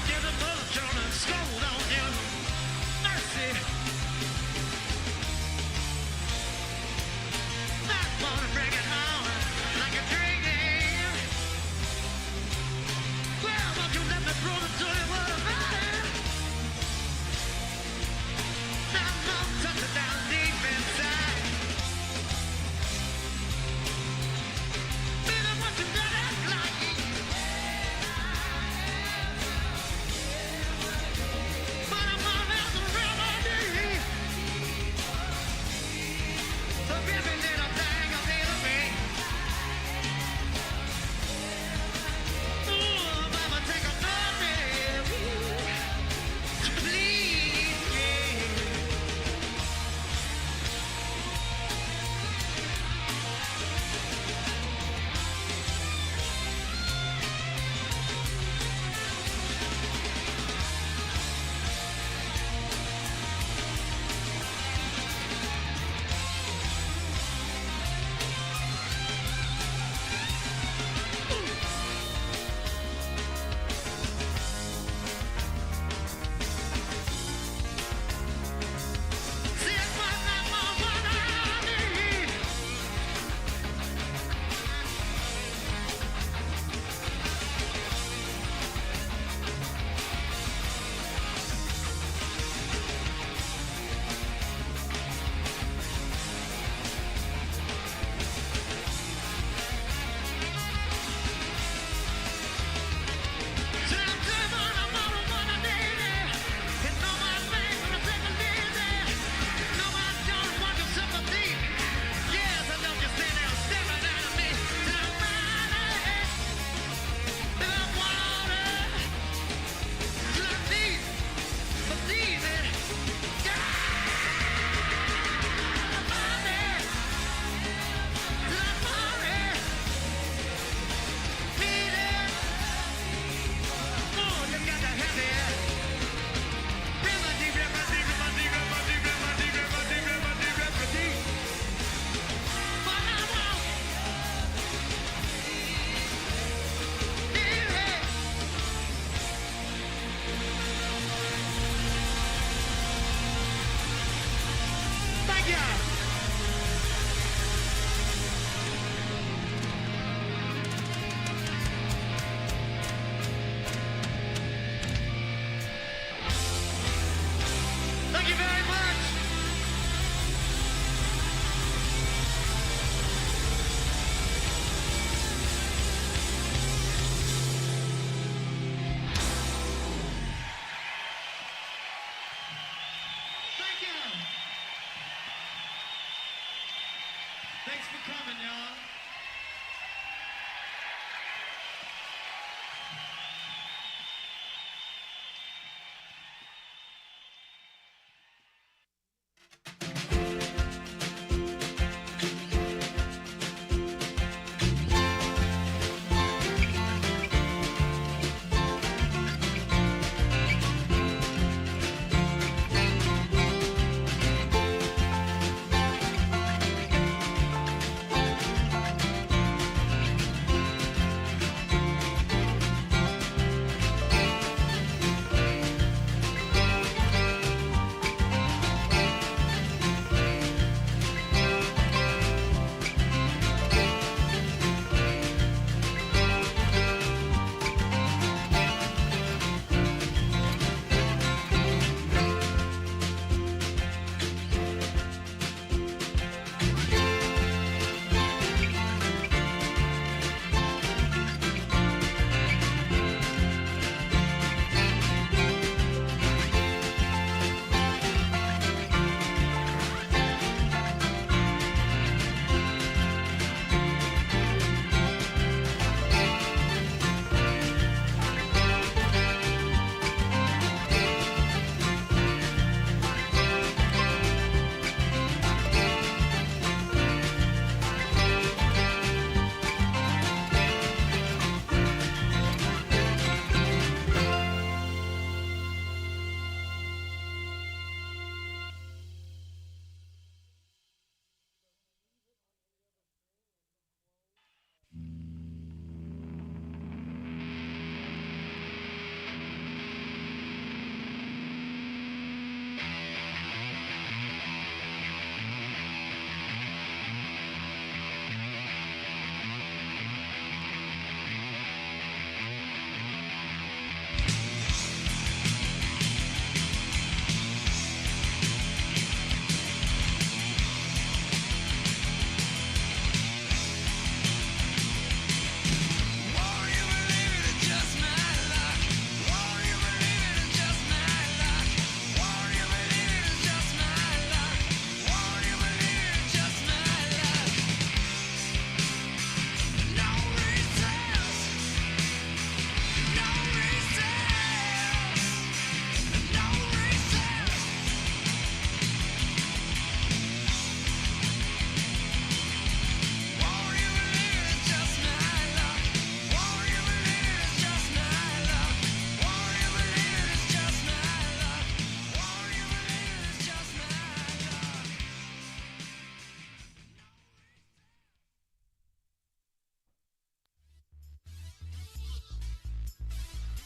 get a bullet and scold on you. Mercy. I wanna bring it home like a dream. Well, won't you let me prove it to you what about it? I'm gonna touch it down deep inside. Baby, what you got act like?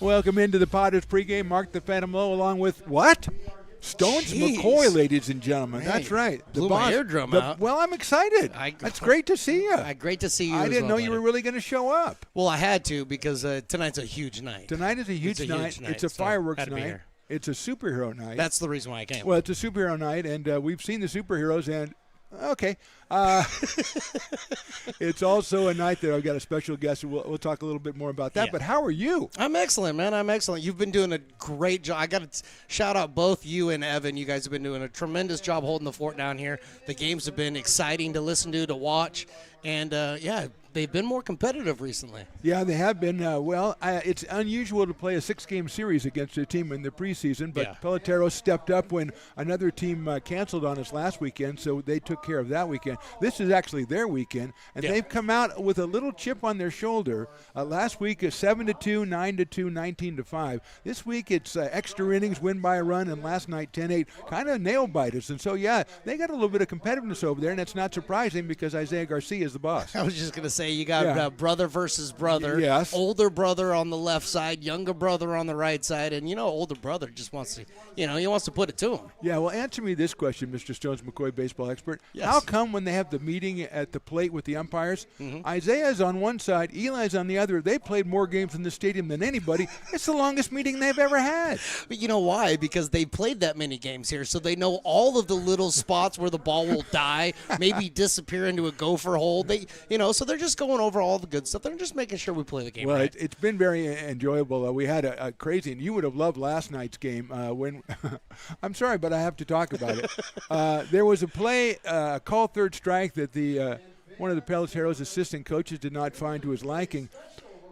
Welcome into the Potters pregame. Mark the Phantom Low along with what? Stones Jeez. McCoy, ladies and gentlemen. Man, That's right. blew my eardrum out. Well, I'm excited. That's great to see you. Great to see you. I didn't know you were really going to show up. Well, I had to because tonight's a huge night. Tonight is a huge night. It's a fireworks night. It's a superhero night. That's the reason why I came. Well, it's a superhero night, and we've seen the superheroes, and okay. It's also a night that I've got a special guest. We'll talk a little bit more about that. Yeah. But how are you? I'm excellent, man. I'm excellent. You've been doing a great job. I got to shout out both you and Evan. You guys have been doing a tremendous job holding the fort down here. The games have been exciting to listen to watch. And, they've been more competitive recently. Yeah, they have been. It's unusual to play a 6-game series against a team in the preseason, but Peloteros stepped up when another team canceled on us last weekend, so they took care of that weekend. This is actually their weekend, and they've come out with a little chip on their shoulder. Last week, 7-2, 9-2, 19-5. This week, it's extra innings, win by a run, and last night, 10-8. Kind of nail biters. And so, they got a little bit of competitiveness over there, and that's not surprising because Isaiah Garcia is the boss. I was just going to say, you got brother versus brother. Yes. Older brother on the left side, younger brother on the right side, and older brother just wants to, he wants to put it to him. Yeah, well, answer me this question, Mr. Stones McCoy, baseball expert. Yes. How come when they have the meeting at the plate with the umpires, Isaiah's on one side, Eli's on the other. They played more games in the stadium than anybody. It's the longest meeting they've ever had. But you know why? Because they played that many games here, so they know all of the little spots where the ball will die, maybe disappear into a gopher hole. So they're just going over all the good stuff. They're just making sure we play the game right. Well, it's been very enjoyable. We had a crazy, and you would have loved last night's game when I'm sorry, but I have to talk about it. There was a play, call third strike that one of the Peloteros assistant coaches did not find to his liking.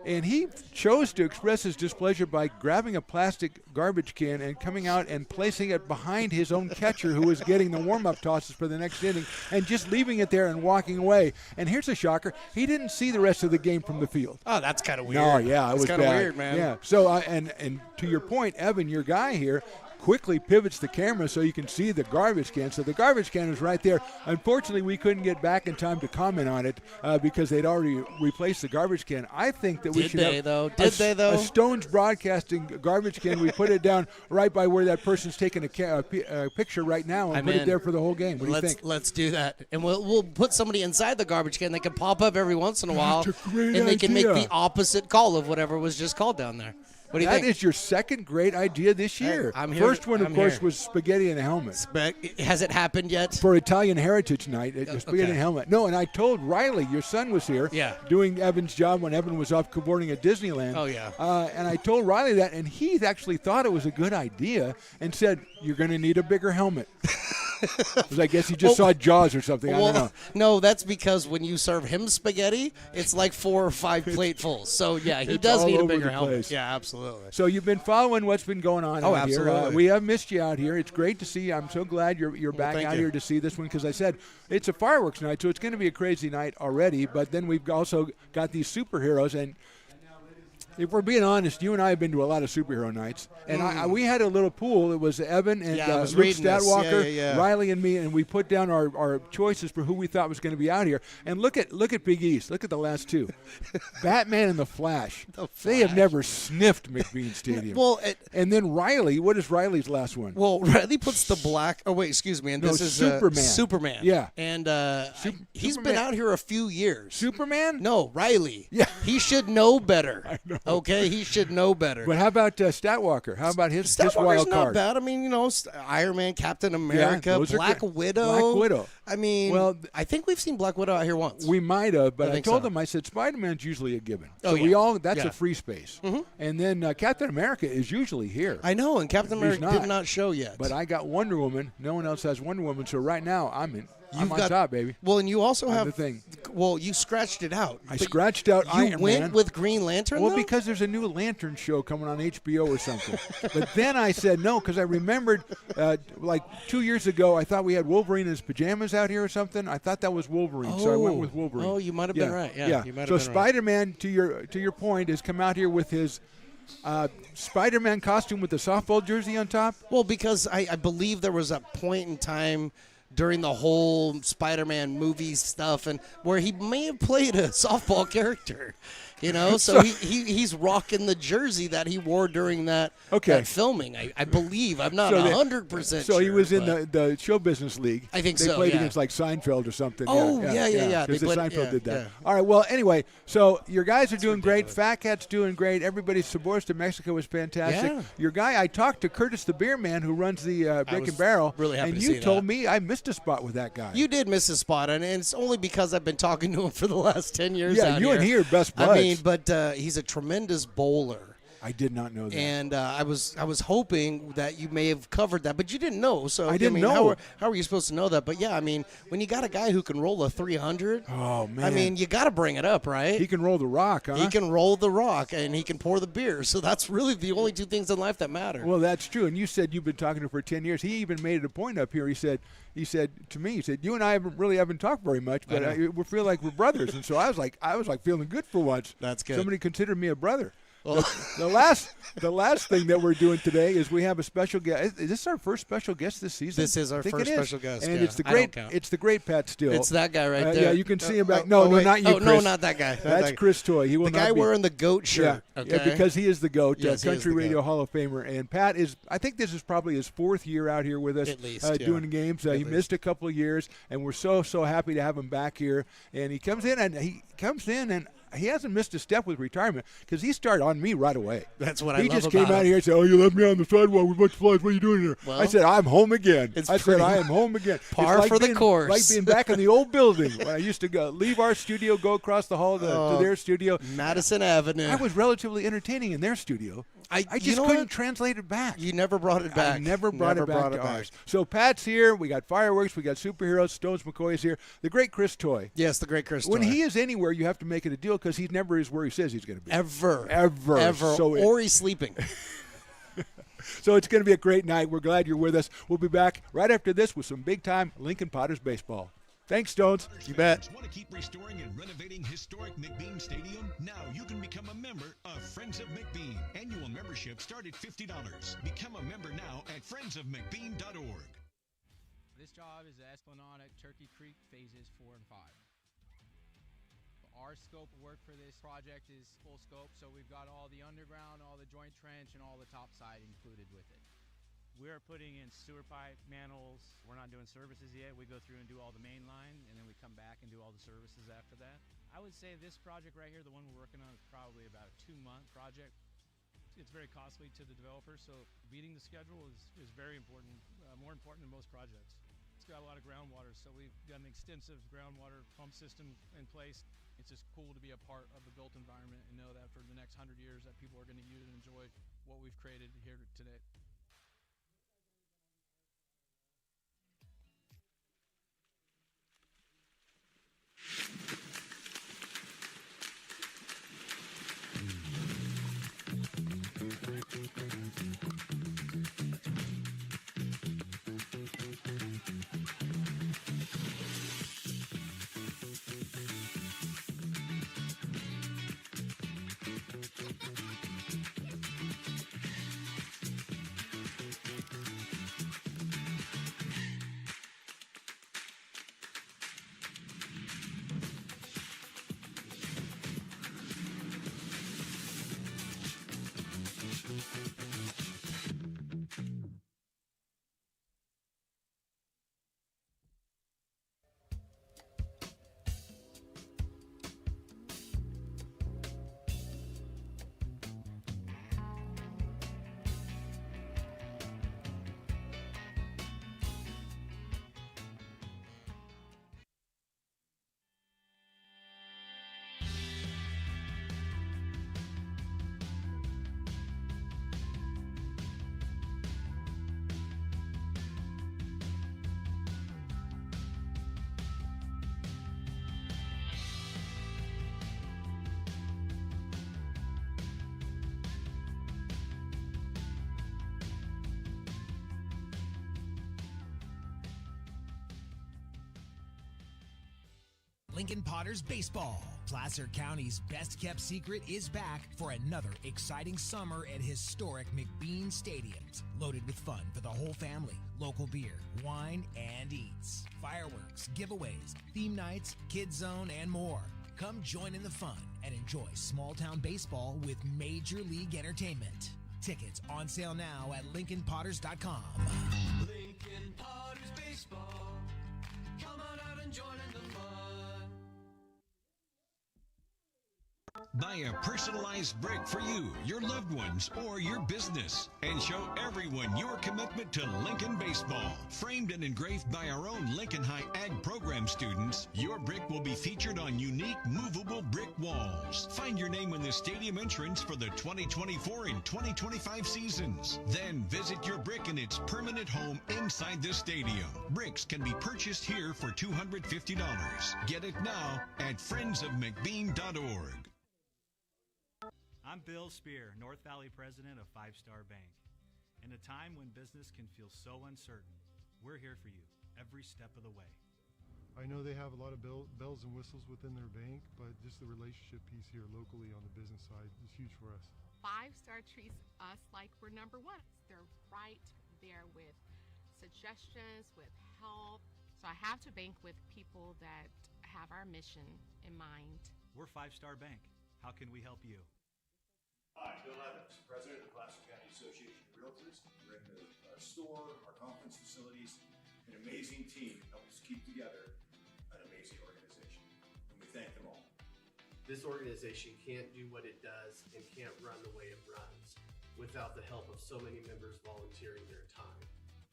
And he chose to express his displeasure by grabbing a plastic garbage can and coming out and placing it behind his own catcher who was getting the warm-up tosses for the next inning and just leaving it there and walking away. And here's a shocker. He didn't see the rest of the game from the field. Oh, that's kind of weird. No, yeah, it was kind of weird, man. Yeah. So, and to your point, Evan, your guy here, quickly pivots the camera so you can see the garbage can. So the garbage can is right there. Unfortunately, we couldn't get back in time to comment on it because they'd already replaced the garbage can. I think that we should have a Stones Broadcasting garbage can. We put it down right by where that person's taking a picture right now and put it there for the whole game. What do you think? Let's do that. And we'll put somebody inside the garbage can. They can pop up every once in a while. That's a great and they can make idea. the opposite call of whatever was just called down there. What do you think? That is your second great idea this year. I'm here. First one, of course, was spaghetti and a helmet. Has it happened yet? For Italian Heritage Night, spaghetti and a helmet. No, and I told Riley, your son was here, doing Evan's job when Evan was off cavorting at Disneyland. Oh, yeah. And I told Riley that, and he actually thought it was a good idea and said, you're going to need a bigger helmet. Because I guess he just saw Jaws or something. I don't know. No, that's because when you serve him spaghetti, it's like 4 or 5 platefuls. So, yeah, he does need a bigger helmet. Yeah, absolutely. So you've been following what's been going on out absolutely. Here. We have missed you out here. It's great to see you. I'm so glad you're back out here to see this one because I said it's a fireworks night, so it's going to be a crazy night already. But then we've also got these superheroes, and if we're being honest, you and I have been to a lot of superhero nights, and we had a little pool. It was Evan and Luke Statwalker, Riley and me, and we put down our choices for who we thought was going to be out here. And look at Big East. Look at the last two, Batman and the Flash. They have never sniffed McBean Stadium. And then Riley. What is Riley's last one? Well, Riley puts the black. Oh wait, excuse me. And this is Superman. Superman. Yeah. And he's been out here a few years. Superman? No, Riley. Yeah. He should know better. I know. Okay, he should know better. But how about Statwalker? How about his wild Statwalker's card? not bad. I mean, Iron Man, Captain America, Black Widow. Black Widow. I mean, I think we've seen Black Widow out here once. We might have, but I told them, I said, Spider-Man's usually a given. So that's a free space. Mm-hmm. And then Captain America is usually here. I know, and Captain America did not show yet. But I got Wonder Woman. No one else has Wonder Woman, so right now I'm on top, baby. Well, and you also have the thing. Well, you scratched it out. I scratched out Iron Man. You went with Green Lantern, Well, because there's a new Lantern show coming on HBO or something. But then I said no because I remembered like 2 years ago I thought we had Wolverine in his pajamas out here or something. I thought that was Wolverine, so I went with Wolverine. Oh, you might have been right. Yeah. You might have so been Spider-Man, right. to your point, has come out here with his Spider-Man costume with the softball jersey on top. Well, because I believe there was a point in time during the whole Spider-Man movie stuff and where he may have played a softball character. You know, so he's rocking the jersey that he wore during that filming. I believe. I'm not 100% sure. So he was in the show business league. I think they played against like Seinfeld or something. Oh, yeah. Because Seinfeld did that. Yeah. All right, well, anyway, so your guys are doing great. Fat Cat's doing great. Everybody's Sabores to Mexico was fantastic. Yeah. Your guy, I talked to Curtis the Beer Man who runs the Brick and Barrel. Really happy and to you see told that. me I missed a spot with that guy. You did miss a spot, and it's only because I've been talking to him for the last 10 years. Yeah, you and he are best buds. I mean, but he's a tremendous bowler. I did not know that. And I was hoping that you may have covered that, but you didn't know. So I didn't know. How are you supposed to know that? But yeah, I mean, when you got a guy who can roll a 300, oh man, I mean, you got to bring it up, right? He can roll the rock, huh? He can roll the rock, and he can pour the beer. So that's really the only two things in life that matter. Well, that's true. And you said you've been talking to him for 10 years. He even made it a point up here. He said to me, you and I haven't talked very much, but we feel like we're brothers. And so I was like feeling good for once. That's good. Somebody considered me a brother. Well, the last thing that we're doing today is we have a special guest. Is this our first special guest this season? This is our first special guest, and yeah. it's the great Pat Steele. It's that guy right there. Yeah, you can see him back. No, not you, Chris. No, not that guy. That's Chris Toy. He will the not guy be. wearing the goat shirt. Yeah, okay? because he is the GOAT, Yes, he is Country the Radio GOAT. Hall of Famer. And Pat is, I think this is probably his 4th year out here with us, At least, doing games. He missed a couple of years, and we're so happy to have him back here. And he comes in and he hasn't missed a step with retirement because he started on me right away. That's what I love He just about came out him. here and said, "Oh, you left me on the sidewalk with a bunch of flies. What are you doing here?" Well, I said, "I'm home again." I am home again. Par It's like for the being, course. Like being back in the old building when I used to leave our studio, go across the hall to their studio. Madison Avenue. I was relatively entertaining in their studio. I just couldn't translate it back. You never brought it back. I never brought it back to ours. So Pat's here. We got fireworks. We got superheroes. Stones McCoy is here. The great Chris Toy. Yes, the great Chris When Toy. he is anywhere, you have to make it a deal because he never is where he says he's going to be. Ever. So or he's sleeping. So it's going to be a great night. We're glad you're with us. We'll be back right after this with some big-time Lincoln Potters baseball. Thanks, Stones. You bet. Want to keep restoring and renovating historic McBean Stadium? Now you can become a member of Friends of McBean. Annual membership start at $50. Become a member now at friendsofmcbean.org. This job is the Esplanade at Turkey Creek phases 4 and 5. Our scope of work for this project is full scope, so we've got all the underground, all the joint trench, and all the top side included with it. We're putting in sewer pipe, manholes. We're not doing services yet. We go through and do all the main line, and then we come back and do all the services after that. I would say this project right here, the one we're working on, is probably about a 2-month project. It's very costly to the developer, so beating the schedule is very important, more important than most projects. It's got a lot of groundwater, so we've got an extensive groundwater pump system in place. It's just cool to be a part of the built environment and know that for the next 100 years that people are going to use and enjoy what we've created here today. Lincoln Potters Baseball. Placer County's best-kept secret is back for another exciting summer at historic McBean Stadiums. Loaded with fun for the whole family, local beer, wine, and eats. Fireworks, giveaways, theme nights, kids zone, and more. Come join in the fun and enjoy small-town baseball with Major League Entertainment. Tickets on sale now at LincolnPotters.com. Lincoln Potters Baseball. Come on out and join in the fun. Buy a personalized brick for you, your loved ones, or your business, and show everyone your commitment to Lincoln baseball. Framed and engraved by our own Lincoln High Ag program students, your brick will be featured on unique movable brick walls. Find your name in the stadium entrance for the 2024 and 2025 seasons. Then visit your brick in its permanent home inside the stadium. Bricks can be purchased here for $250. Get it now at friendsofmcbean.org. I'm Bill Spear, North Valley President of Five Star Bank. In a time when business can feel so uncertain, we're here for you every step of the way. I know they have a lot of bells and whistles within their bank, but just the relationship piece here locally on the business side is huge for us. 5 Star treats us like we're number one. They're right there with suggestions, with help. So I have to bank with people that have our mission in mind. We're Five Star Bank. How can we help you? Hi, Bill Evans, President of the Placer County Association of Realtors. We're in the store, our conference facilities, an amazing team that helps keep together an amazing organization. And we thank them all. This organization can't do what it does and can't run the way it runs without the help of so many members volunteering their time.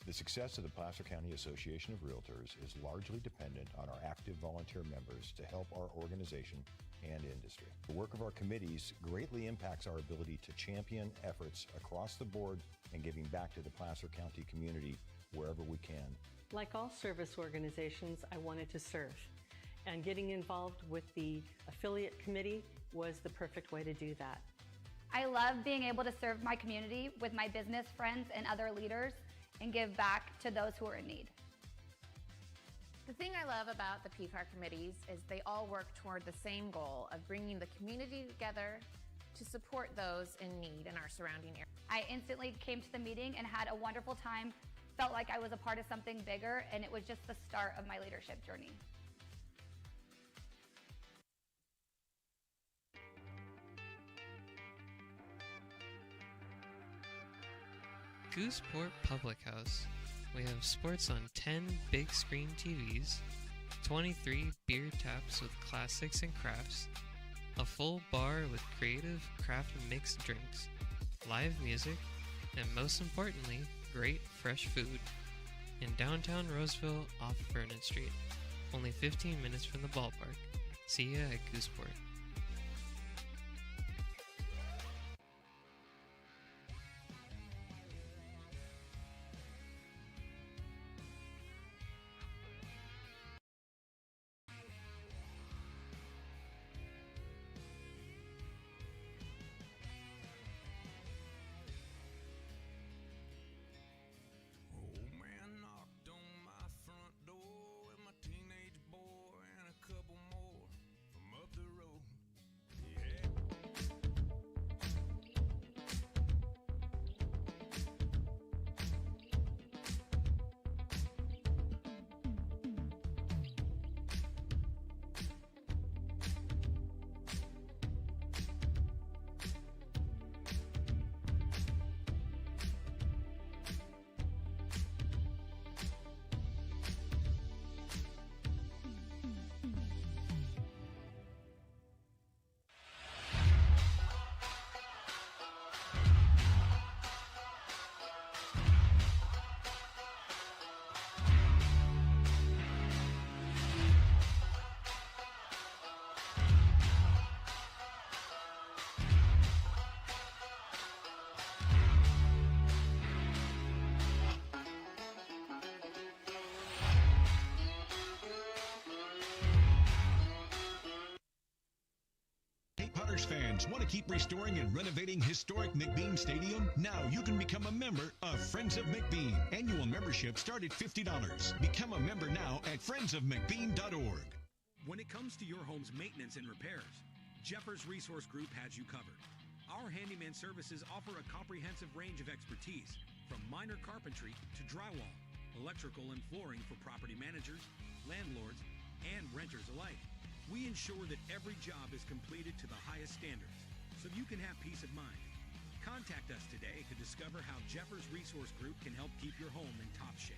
The success of the Placer County Association of Realtors is largely dependent on our active volunteer members to help our organization and industry. The work of our committees greatly impacts our ability to champion efforts across the board and giving back to the Placer County community wherever we can. Like all service organizations, I wanted to serve. And getting involved with the affiliate committee was the perfect way to do that. I love being able to serve my community with my business friends and other leaders and give back to those who are in need. The thing I love about the PCAR committees is they all work toward the same goal of bringing the community together to support those in need in our surrounding area. I instantly came to the meeting and had a wonderful time, felt like I was a part of something bigger, and it was just the start of my leadership journey. Gooseport Public House. We have sports on 10 big screen TVs, 23 beer taps with classics and crafts, a full bar with creative craft mixed drinks, live music, and most importantly, great fresh food. In downtown Roseville off Vernon Street, only 15 minutes from the ballpark. See ya at Gooseport. Fans want to keep restoring and renovating historic McBean Stadium? Now you can become a member of Friends of McBean. Annual membership start at $50. Become a member now at friendsofmcbean.org. When it comes to your home's maintenance and repairs, Jeffers Resource Group has you covered. Our handyman services offer a comprehensive range of expertise, from minor carpentry to drywall, electrical and flooring for property managers, landlords, and renters alike. we ensure that every job is completed to the highest standards so you can have peace of mind. Contact us today to discover how Jeffers Resource Group can help keep your home in top shape.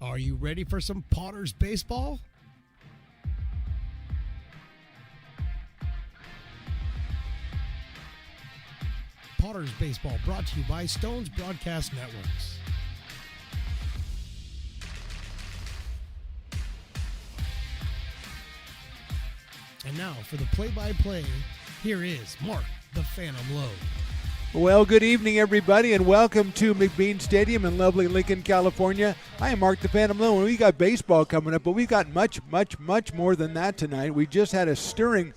Are you ready for some Potters baseball? Potters baseball brought to you by Stones Broadcast Networks. And now for the play-by-play, here is Mark the Phantom Lowe. Well, good evening, everybody, and welcome to McBean Stadium in lovely Lincoln, California. I am Mark the Phantom Lowe, and we got baseball coming up, but we've got much more than that tonight. We just had a stirring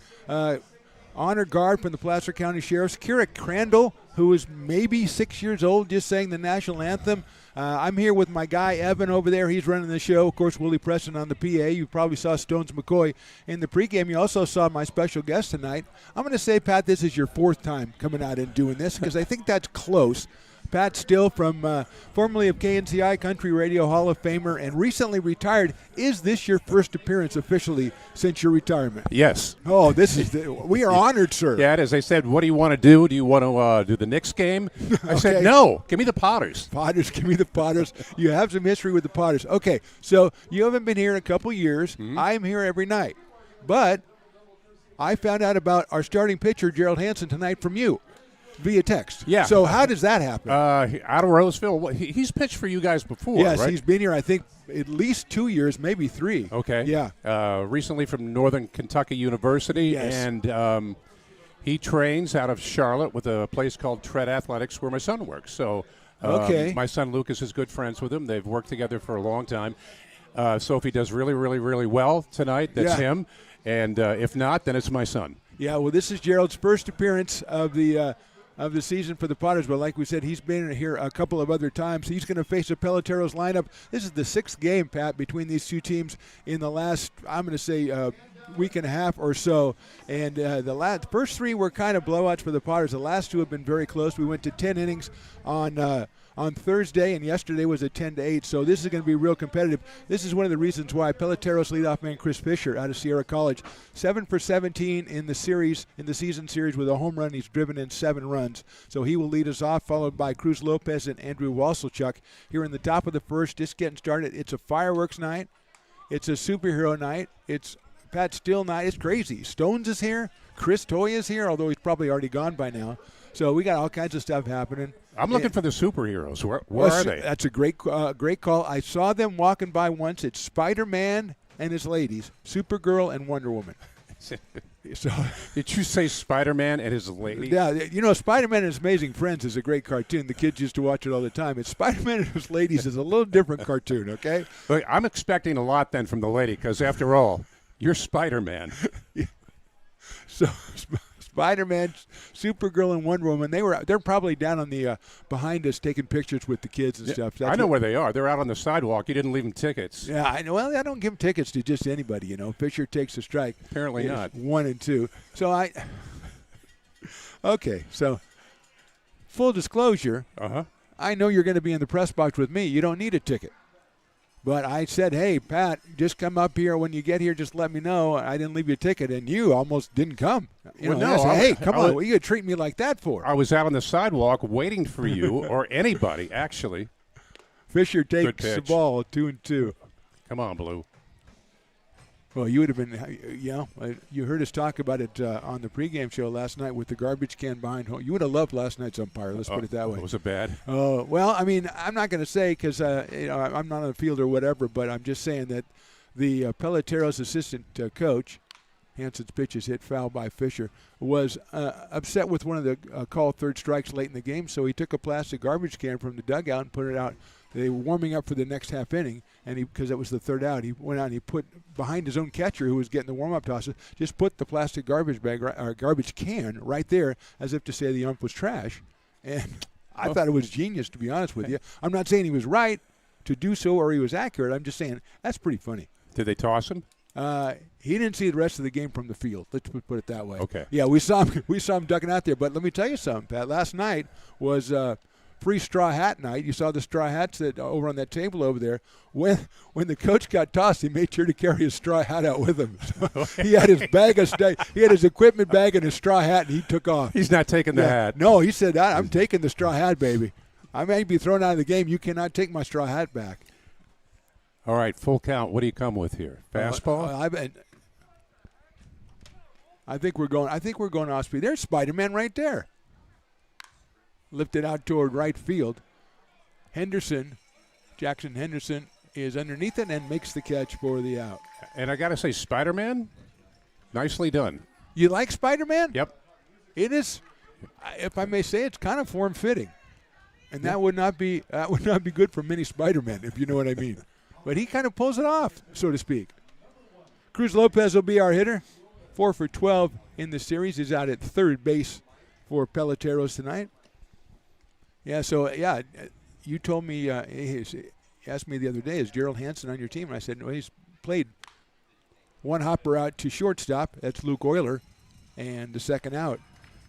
honor guard from the Placer County Sheriffs, Kira Crandall, who is maybe 6 years old, just sang the national anthem. I'm here with my guy, Evan, over there. He's running the show. Of course, Willie Preston on the PA. You probably saw Stones McCoy in the pregame. You also saw my special guest tonight. I'm going to say, Pat, this is your fourth time coming out and doing this because I think that's close. Pat Still, from formerly of KNCI, Country Radio Hall of Famer, and recently retired. Is this your first appearance officially since your retirement? Yes. Oh, we are honored, sir. Yeah, as I said, what do you want to do? Do you want to do the Knicks game? I said, no, give me the Potters. Potters, give me the Potters. You have some history with the Potters. Okay, so you haven't been here in a couple years. Mm-hmm. I'm here every night. But I found out about our starting pitcher, Gerald Hansen, tonight from you. Via text. Yeah. So how does that happen? Out of Roseville. He's pitched for you guys before, yes, right? He's been here, I think, at least 2 years, maybe 3. Okay. Yeah. Recently from Northern Kentucky University. Yes. And he trains out of Charlotte with a place called Tread Athletics where my son works. So my son Lucas is good friends with him. They've worked together for a long time. So if he does really, really, really well tonight, that's him. And if not, then it's my son. Yeah, well, this is Gerald's first appearance of the season for the Potters, but like we said, he's been here a couple of other times. He's going to face a Peloteros lineup. This is the 6th game, Pat, between these two teams in the last, I'm going to say, week and a half or so. And the first 3 were kind of blowouts for the Potters. The last 2 have been very close. We went to 10 innings on Thursday, and yesterday was a 10-8, so this is going to be real competitive. This is one of the reasons why Peloteros leadoff man Chris Fisher out of Sierra College, 7 for 17 in the season series with a home run. He's driven in 7 runs, so he will lead us off, followed by Cruz Lopez and Andrew Walselchuk here in the top of the first. Just getting started. It's a fireworks night. It's a superhero night. It's Pat Still night. It's crazy. Stones is here. Chris Toy is here, although he's probably already gone by now. So we got all kinds of stuff happening. I'm looking for the superheroes. Where are they? That's a great call. I saw them walking by once. It's Spider-Man and his ladies, Supergirl and Wonder Woman. So, did you say Spider-Man and his ladies? Yeah, Spider-Man and His Amazing Friends is a great cartoon. The kids used to watch it all the time. It's Spider-Man and His Ladies is a little different cartoon, okay? Look, I'm expecting a lot then from the lady because, after all, you're Spider-Man. So Spider-Man, Supergirl, and Wonder Woman, they're probably down on the behind us taking pictures with the kids and stuff. I know where they are. They're out on the sidewalk. You didn't leave them tickets. Yeah, I know. Well, I don't give them tickets to just anybody, Fisher takes a strike. Apparently not. 1 and 2. So okay, so full disclosure, I know you're going to be in the press box with me. You don't need a ticket. But I said, hey, Pat, just come up here. When you get here, just let me know. I didn't leave you a ticket, and you almost didn't come. I said, hey, come on. What are you going to treat me like that for? I was out on the sidewalk waiting for you or anybody, actually. Fisher takes the ball, 2 and 2. Come on, Blue. Well, you would have been, you heard us talk about it on the pregame show last night with the garbage can behind home. You would have loved last night's umpire, let's put it that way. Was it bad? Oh, well, I mean, I'm not going to say because, I'm not on the field or whatever, but I'm just saying that the Peloteros assistant coach, Hansen's pitch is hit foul by Fisher, was upset with one of the called third strikes late in the game, so he took a plastic garbage can from the dugout and put it out. They were warming up for the next half inning, and because it was the third out, he went out and he put behind his own catcher who was getting the warm-up tosses, just put the plastic garbage bag or garbage can right there as if to say the ump was trash. And I thought it was genius, to be honest with you. I'm not saying he was right to do so or he was accurate. I'm just saying that's pretty funny. Did they toss him? He didn't see the rest of the game from the field. Let's put it that way. Okay. Yeah, we saw him ducking out there. But let me tell you something, Pat. Last night was free straw hat night. You saw the straw hats that over on that table over there. When the coach got tossed, he made sure to carry his straw hat out with him. He had his bag of he had his equipment bag and his straw hat, and he took off. He's not taking the hat. No, he said, I'm taking the straw hat, baby. I may be thrown out of the game. You cannot take my straw hat back. All right, full count. What do you come with here? Fastball? I think we're going off speed. There's Spider-Man right there. Lifted out toward right field. Jackson Henderson is underneath it and makes the catch for the out. And I got to say, Spider-Man, nicely done. You like Spider-Man? Yep. It is, if I may say, it's kind of form-fitting. And that would not be good for many Spider-Men, if you know what I mean. But he kind of pulls it off, so to speak. Cruz Lopez will be our hitter. 4 for 12 in the series. He's out at third base for Peloteros tonight. Yeah, you told me, he asked me the other day, is Gerald Hansen on your team? And I said, no, he's played one hopper out to shortstop. That's Luke Euler, and the second out.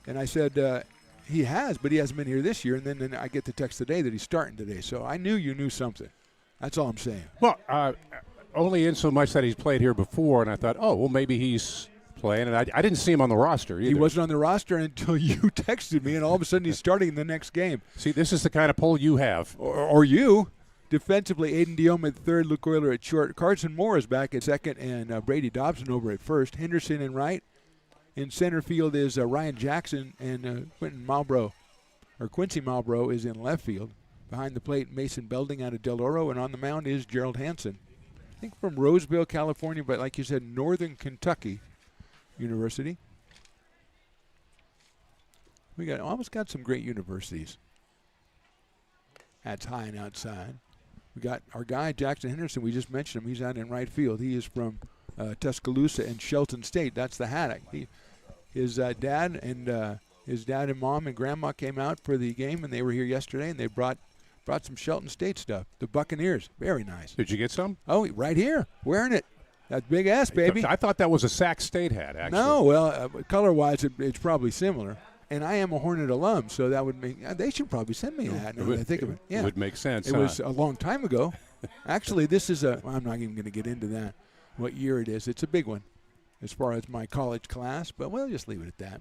And I said, he has, but he hasn't been here this year. And then I get the text today that he's starting today. So I knew you knew something. That's all I'm saying. Well, only in so much that he's played here before, and I thought, oh, well, maybe he's playing. And I didn't see him on the roster either. He wasn't on the roster until you texted me, and all of a sudden he's starting in the next game. See, this is the kind of pull you have. Or you. Defensively, Aiden Diome at third, Luke Euler at short. Carson Moore is back at second, and Brady Dobson over at first. Henderson in right. In center field is Ryan Jackson, and Quincy Malbrough is in left field. Behind the plate, Mason Belding out of Del Oro, and on the mound is Gerald Hansen. I think from Roseville, California, but like you said, Northern Kentucky University. We almost got some great universities. That's high and outside. We got our guy, Jackson Henderson. We just mentioned him. He's out in right field. He is from Tuscaloosa and Shelton State. That's the Haddock. His dad and mom and grandma came out for the game, and they were here yesterday, and they brought some Shelton State stuff. The Buccaneers, very nice. Did you get some? Oh, right here, wearing it. That big ass, baby. I thought that was a Sac State hat, actually. No, well, color-wise, it's probably similar. And I am a Hornet alum, so that would make they should probably send me a hat. Now that I think of it, yeah, it would make sense. It was a long time ago. Actually, this is I'm not even going to get into that. What year it is? It's a big one, as far as my college class. But we'll just leave it at that.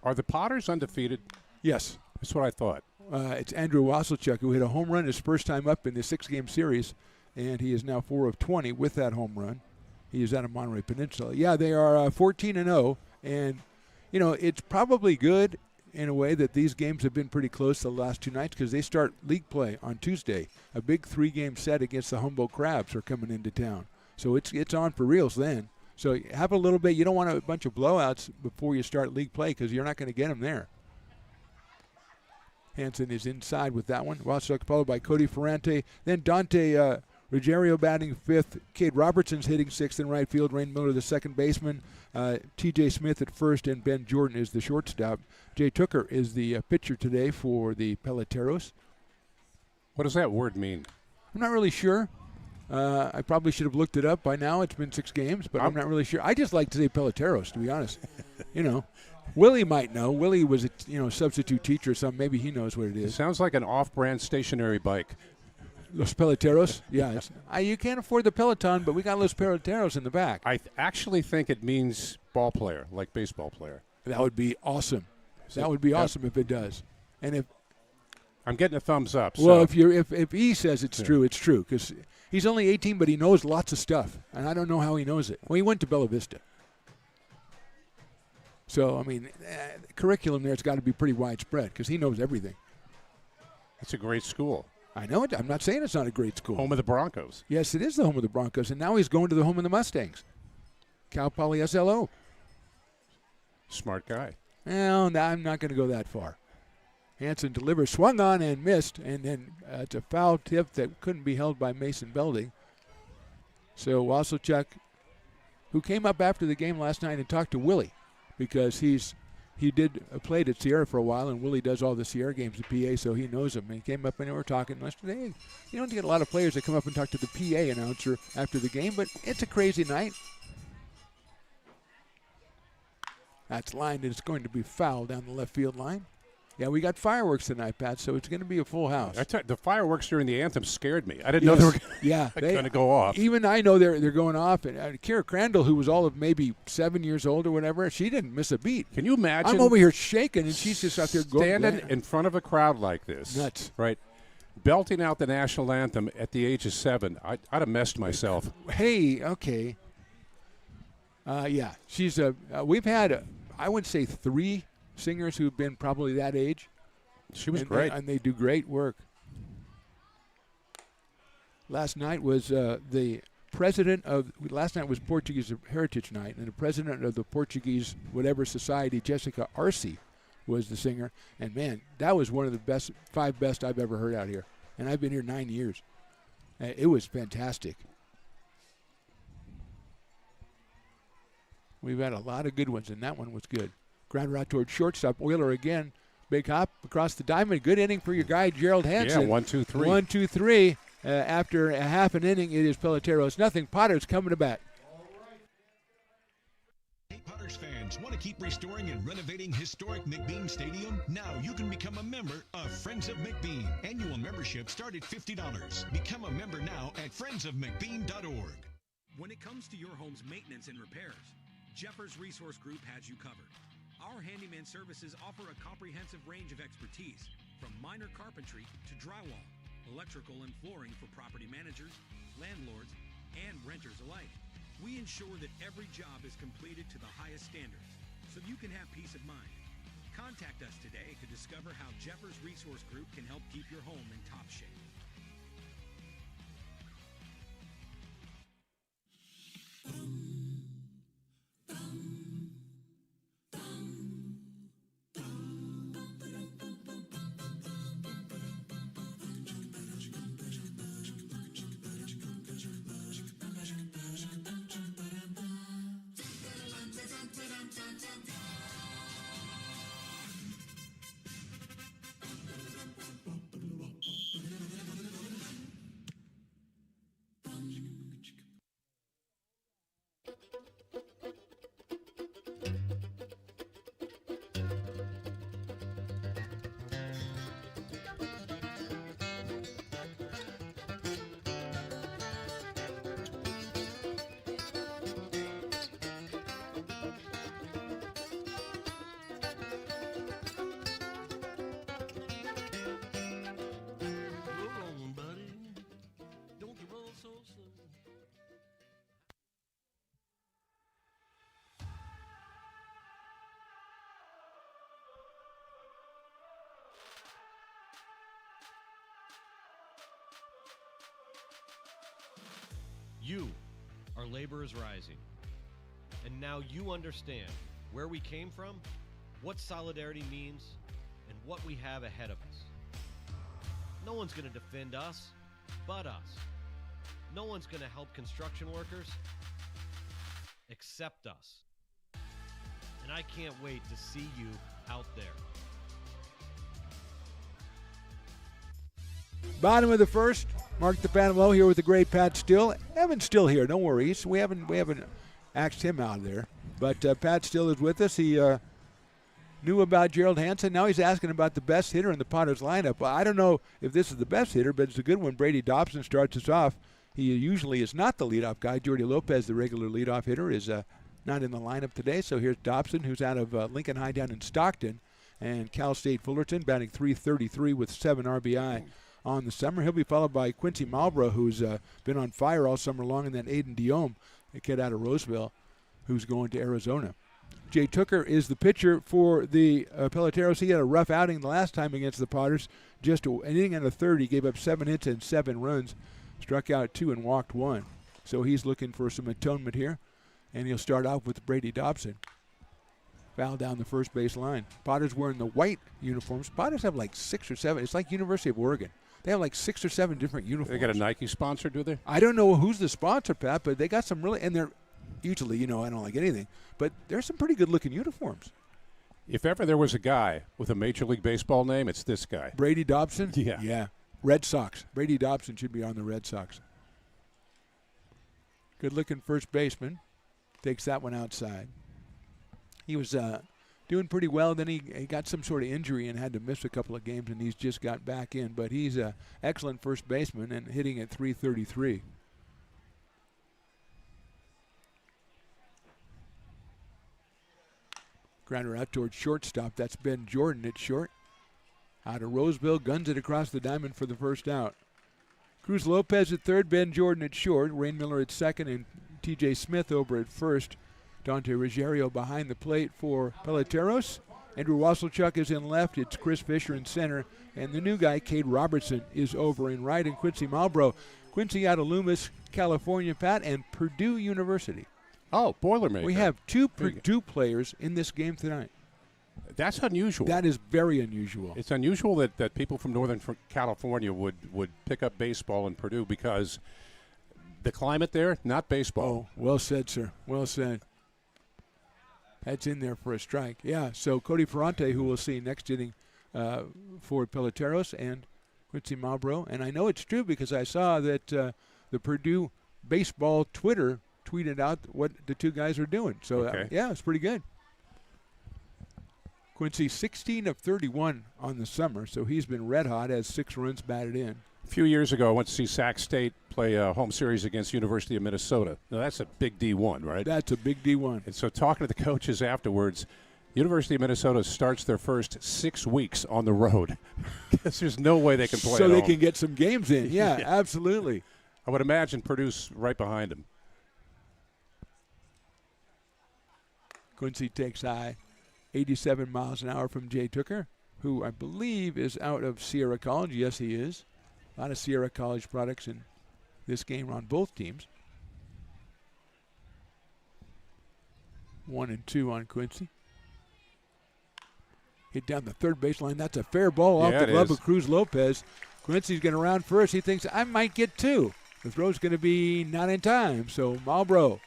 Are the Potters undefeated? Yes, that's what I thought. It's Andrew Wasilchuk, who hit a home run his first time up in the 6-game series, and he is now 4 of 20 with that home run. He is out of Monterey Peninsula. Yeah, they are 14-0, and it's probably good in a way that these games have been pretty close the last 2 nights because they start league play on Tuesday. A big 3-game set against the Humboldt Crabs are coming into town. So it's on for reals then. So have a little bit. You don't want a bunch of blowouts before you start league play because you're not going to get them there. Hansen is inside with that one. Wasilchuk followed by Cody Ferrante. Then Dante Ruggiero batting fifth. Cade Robertson's hitting sixth in right field. Rain Miller, the second baseman. T.J. Smith at first, and Ben Jordan is the shortstop. Jay Tooker is the pitcher today for the Peloteros. What does that word mean? I'm not really sure. I probably should have looked it up by now. It's been 6 games, but I'm not really sure. I just like to say Peloteros, to be honest. Willie might know. Willie was a substitute teacher or something. Maybe he knows what it is. It sounds like an off-brand stationary bike. Los Peloteros? Yeah. You can't afford the Peloton, but we got Los Peloteros in the back. I actually think it means ball player, like baseball player. That would be awesome. That would be awesome if it does. And if I'm getting a thumbs up. Well, so. if he says it's true, it's true because he's only 18, but he knows lots of stuff, and I don't know how he knows it. Well, he went to Bella Vista. So, the curriculum there's got to be pretty widespread because he knows everything. It's a great school. I know it. I'm not saying it's not a great school. Home of the Broncos. Yes, it is the home of the Broncos, and now he's going to the home of the Mustangs. Cal Poly SLO. Smart guy. Well, I'm not going to go that far. Hansen delivers, swung on and missed, and then it's a foul tip that couldn't be held by Mason Belding. So Wasilchuk, who came up after the game last night and talked to Willie, because he's he played at Sierra for a while, and Willie does all the Sierra games at PA, so he knows him. And he came up and we were talking yesterday. Hey, you don't get a lot of players that come up and talk to the PA announcer after the game, but it's a crazy night. That's lined, and it's going to be fouled down the left field line. Yeah, we got fireworks tonight, Pat, so it's going to be a full house. The fireworks during the anthem scared me. I didn't know they were going to go off. Even I know they're going off. And Kira Crandall, who was all of maybe 7 years old or whatever, she didn't miss a beat. Can you imagine? I'm over here shaking, and she's just out there standing in front of a crowd like this. Nuts. Right. Belting out the national anthem at the age of 7. I'd have messed myself. Hey, okay. Yeah, she's we've had, I would say, 3 singers who've been probably that age. She was great. And they do great work. Last night was last night was Portuguese Heritage Night, and the president of the Portuguese whatever society, Jessica Arce, was the singer. And man, that was one of the 5 best I've ever heard out here. And I've been here 9 years. It was fantastic. We've had a lot of good ones, and that one was good. Ground route toward shortstop. Wheeler again. Big hop across the diamond. Good inning for your guy, Gerald Hansen. Yeah, 1-2-3. 1-2-3. After a half an inning, it is Peloteros nothing. Potters coming to bat. Hey, Potters fans, want to keep restoring and renovating historic McBean Stadium? Now you can become a member of Friends of McBean. Annual membership start at $50. Become a member now at friendsofmcbean.org. When it comes to your home's maintenance and repairs, Jeffers Resource Group has you covered. Our handyman services offer a comprehensive range of expertise, from minor carpentry to drywall, electrical and flooring for property managers, landlords, and renters alike. We ensure that every job is completed to the highest standards, so you can have peace of mind. Contact us today to discover how Jeffers Resource Group can help keep your home in top shape. You, our labor is rising. And now you understand where we came from, what solidarity means, and what we have ahead of us. No one's going to defend us but us. No one's going to help construction workers except us. And I can't wait to see you out there. Bottom of the first, Mark the Phantom Low here with the great Pat Still. Evan's still here, no worries. We haven't axed him out of there. But Pat Still is with us. He knew about Gerald Hansen. Now he's asking about the best hitter in the Potters lineup. Well, I don't know if this is the best hitter, but it's a good one. Brady Dobson starts us off. He usually is not the leadoff guy. Jordy Lopez, the regular leadoff hitter, is not in the lineup today. So here's Dobson, who's out of Lincoln High down in Stockton. And Cal State Fullerton batting .333 with 7 RBI on the summer. He'll be followed by Quincy Malbrough, who's been on fire all summer long, and then Aiden Diome, a kid out of Roseville, who's going to Arizona. Jay Tooker is the pitcher for the Peloteros. He had a rough outing the last time against the Potters. Just an inning and a third. He gave up 7 hits and 7 runs, struck out 2 and walked 1. So he's looking for some atonement here, and he'll start off with Brady Dobson. Foul down the first base line. Potters wearing the white uniforms. Potters have like 6 or 7. It's like University of Oregon. They have like 6 or 7 different uniforms. They got a Nike sponsor, do they? I don't know who's the sponsor, Pat, but they got some really, and they're usually, I don't like anything, but there's some pretty good-looking uniforms. If ever there was a guy with a Major League Baseball name, it's this guy. Brady Dobson? Yeah. Yeah. Red Sox. Brady Dobson should be on the Red Sox. Good-looking first baseman. Takes that one outside. He was doing pretty well. Then he got some sort of injury and had to miss a couple of games, and he's just got back in. But he's an excellent first baseman and hitting at .333. Grounder out towards shortstop. That's Ben Jordan at short. Out of Roseville, guns it across the diamond for the first out. Cruz Lopez at third, Ben Jordan at short, Rain Miller at second, and T.J. Smith over at first. Dante Ruggiero behind the plate for Peloteros. Andrew Wasselchuk is in left. It's Chris Fisher in center. And the new guy, Cade Robertson, is over in right. And Quincy Malbrough. Quincy out of Loomis, California, Pat, and Purdue University. Oh, Boilermaker. We have two Purdue players in this game tonight. That's unusual. That is very unusual. It's unusual that people from Northern California would pick up baseball in Purdue because the climate there, not baseball. Oh, well said, sir. Well said. That's in there for a strike. Yeah, so Cody Ferrante, who we'll see next inning for Peloteros, and Quincy Malbrough. And I know it's true because I saw that the Purdue baseball Twitter tweeted out what the two guys are doing. So, okay. Yeah, it's pretty good. Quincy 16 of 31 on the summer, so he's been red hot, has 6 runs batted in. A few years ago, I went to see Sac State play a home series against University of Minnesota. Now, that's a big D1, right? That's a big D1. And so talking to the coaches afterwards, University of Minnesota starts their first 6 weeks on the road because there's no way they can play so at they home. can get some games in. Yeah, absolutely. I would imagine Purdue's right behind them. Quincy takes high, 87 miles an hour from Jay Tooker, who I believe is out of Sierra College. Yes, he is. A lot of Sierra College products in this game on both teams. 1 and 2 on Quincy. Hit down the third baseline. That's a fair ball off the glove of Cruz Lopez. Quincy's going to round first. He thinks, I might get 2. The throw's going to be not in time. So Malbrough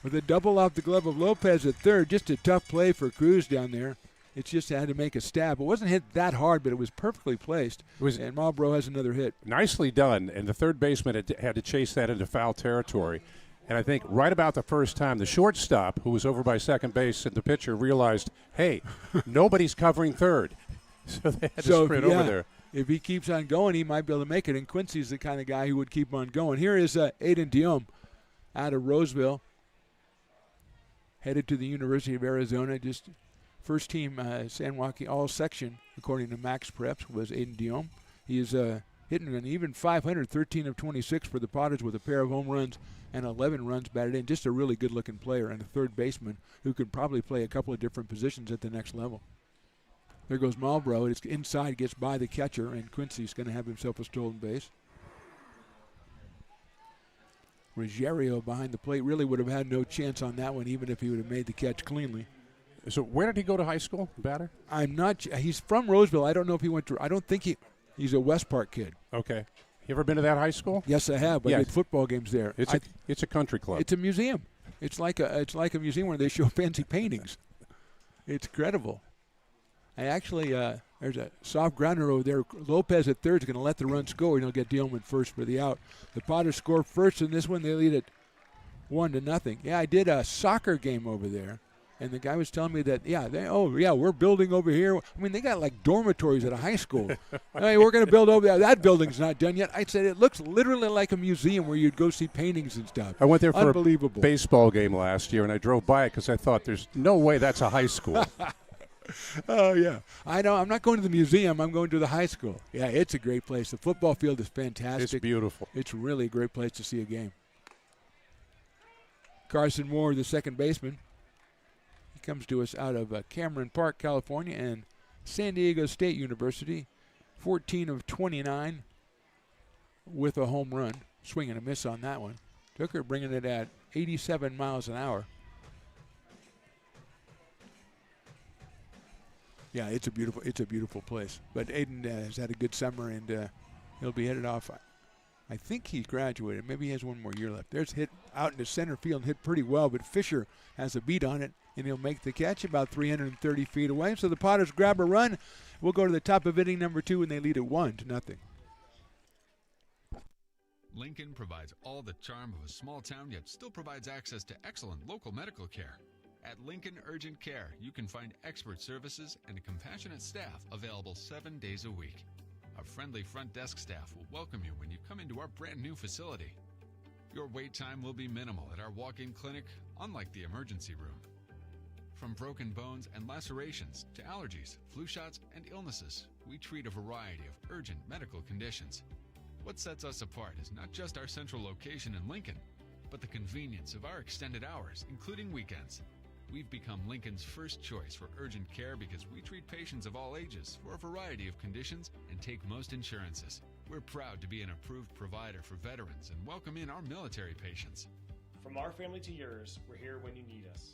with a double off the glove of Lopez at third. Just a tough play for Cruz down there. It's just had to make a stab. It wasn't hit that hard, but it was perfectly placed. And Malbrough has another hit. Nicely done. And the third baseman had to chase that into foul territory. And I think right about the first time, the shortstop, who was over by second base, and the pitcher realized, hey, nobody's covering third. So they had to sprint over there. If he keeps on going, he might be able to make it. And Quincy's the kind of guy who would keep on going. Here is Aiden Diom out of Roseville, headed to the University of Arizona. Just first team San Joaquin all-section, according to Max Preps, was Aiden Diom. He is hitting an even 500, 13 of 26 for the Potters with a pair of home runs and 11 runs batted in. Just a really good-looking player and a third baseman who could probably play a couple of different positions at the next level. There goes Malbrough. It's inside, gets by the catcher, and Quincy's going to have himself a stolen base. Ruggiero behind the plate really would have had no chance on that one, even if he would have made the catch cleanly. So where did he go to high school, batter? I'm not. He's from Roseville. I don't know if he went to. I don't think he's a West Park kid. Okay. You ever been to that high school? Yes, I have. I did football games there. It's a country club. It's a museum. It's like a museum where they show fancy paintings. It's incredible. I actually there's a soft grounder over there. Lopez at third is going to let the run score, and he'll get Dielman first for the out. The Potters score first in this one. They lead it 1-0. Yeah, I did a soccer game over there. And the guy was telling me that, we're building over here. I mean, they got like dormitories at a high school. Hey, we're going to build over there. That building's not done yet. I said, it looks literally like a museum where you'd go see paintings and stuff. I went there for a baseball game last year, and I drove by it because I thought there's no way that's a high school. Oh, yeah. I know. I'm not going to the museum. I'm going to the high school. Yeah, it's a great place. The football field is fantastic. It's beautiful. It's really a great place to see a game. Carson Moore, the second baseman. Comes to us out of Cameron Park, California, and San Diego State University. 14 of 29 with a home run. Swing and a miss on that one. Tooker bringing it at 87 miles an hour. Yeah, it's a beautiful place. But Aiden has had a good summer, and he'll be headed off I think he graduated. Maybe he has one more year left. There's hit out into center field and hit pretty well, but Fisher has a beat on it, and he'll make the catch about 330 feet away. So the Potters grab a run. We'll go to the top of inning number 2, and they lead it 1-0. Lincoln provides all the charm of a small town, yet still provides access to excellent local medical care. At Lincoln Urgent Care, you can find expert services and a compassionate staff available 7 days a week. Our friendly front desk staff will welcome you when you come into our brand new facility. Your wait time will be minimal at our walk-in clinic, unlike the emergency room. From broken bones and lacerations to allergies, flu shots, and illnesses, we treat a variety of urgent medical conditions. What sets us apart is not just our central location in Lincoln, but the convenience of our extended hours, including weekends. We've become Lincoln's first choice for urgent care because we treat patients of all ages for a variety of conditions and take most insurances. We're proud to be an approved provider for veterans and welcome in our military patients. From our family to yours, we're here when you need us.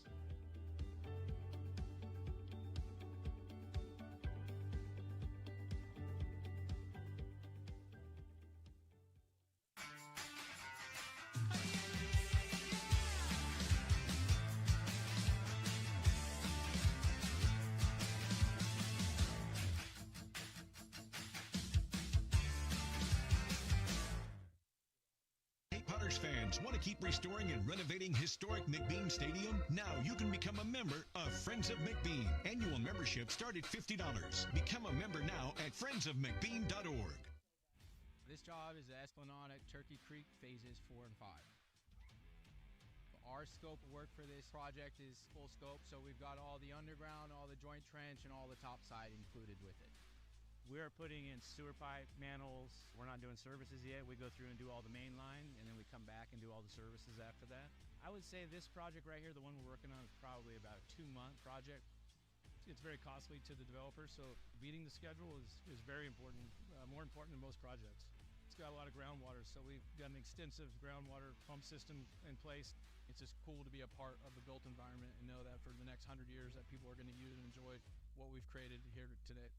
Fans want to keep restoring and renovating historic McBean Stadium? Now you can become a member of Friends of McBean. Annual membership start at $50. Become a member now at friendsofmcbean.org. This job is the Esplanade at Turkey Creek phases 4 and 5. Our scope of work for this project is full scope, so we've got all the underground, all the joint trench, and all the top side included with it. We're putting in sewer pipe, manholes. We're not doing services yet. We go through and do all the main line, and then we come back and do all the services after that. I would say this project right here, the one we're working on, is probably about a 2-month project. It's very costly to the developer, so beating the schedule is very important, more important than most projects. It's got a lot of groundwater, so we've got an extensive groundwater pump system in place. It's just cool to be a part of the built environment and know that for the next 100 years that people are going to use and enjoy what we've created here today.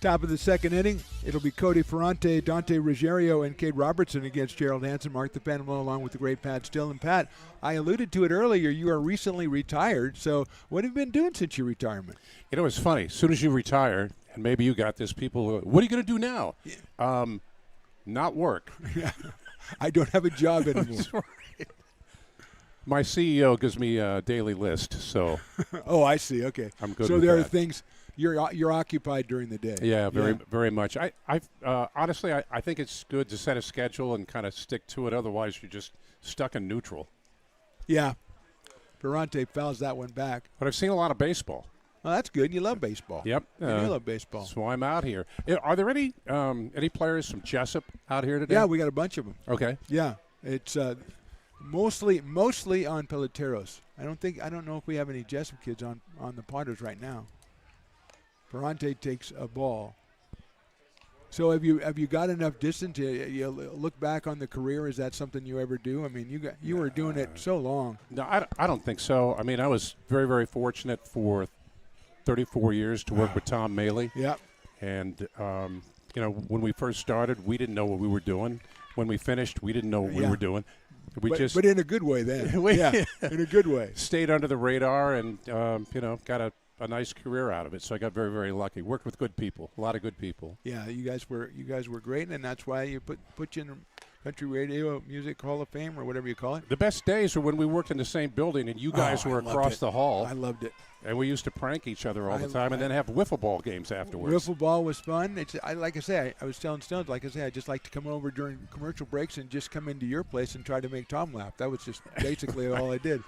Top of the second inning, it'll be Cody Ferrante, Dante Ruggiero, and Cade Robertson against Gerald Hansen, Mark the Phantom along with the great Pat Still. And Pat, I alluded to it earlier, you are recently retired, so what have you been doing since your retirement? You know, it's funny. As soon as you retire, and maybe you got this, people, what are you going to do now? Yeah. Not work. I don't have a job anymore. Right. My CEO gives me a daily list, so. Oh, I see. Okay. I'm good. So with there that. are things you're occupied during the day. Yeah, very much. Honestly, I think it's good to set a schedule and kind of stick to it. Otherwise, you're just stuck in neutral. Yeah. Ferrante fouls that one back. But I've seen a lot of baseball. Well, that's good. You love baseball. Yep. You love baseball. That's why I'm out here. Are there any players from Jessup out here today? Yeah, we got a bunch of them. Okay. Yeah. It's mostly on Peloteros. I don't know if we have any Jessup kids on the Potters right now. Ferrante takes a ball. So have you got enough distance? You look back on the career. Is that something you ever do? I mean, you were doing it so long. No, I don't think so. I mean, I was very, very fortunate for 34 years to work with Tom Maley. Yeah. And when we first started, we didn't know what we were doing. When we finished, we didn't know what we were doing. But in a good way then. In a good way. Stayed under the radar and got a nice career out of it. So I got very, very lucky. Worked with good people, a lot of good people. Yeah, you guys were great, and that's why you put you Country Radio Music Hall of Fame, or whatever you call it. The best days were when we worked in the same building and you guys were across the hall. I loved it. And we used to prank each other all the time and then have wiffle ball games afterwards. Wiffle ball was fun. Like I say, I was telling Stones, like I say, I just like to come over during commercial breaks and just come into your place and try to make Tom laugh. That was just basically all I did.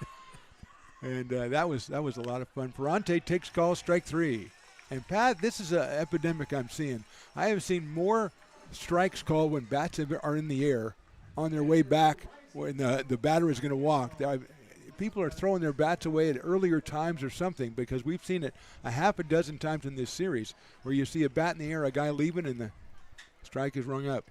And that was a lot of fun. Ferrante takes call, strike 3. And, Pat, this is an epidemic I'm seeing. I have seen more strikes called when bats are in the air on their way back when the batter is going to walk. People are throwing their bats away at earlier times or something, because we've seen it a half a dozen times in this series where you see a bat in the air, a guy leaving, and the strike is rung up.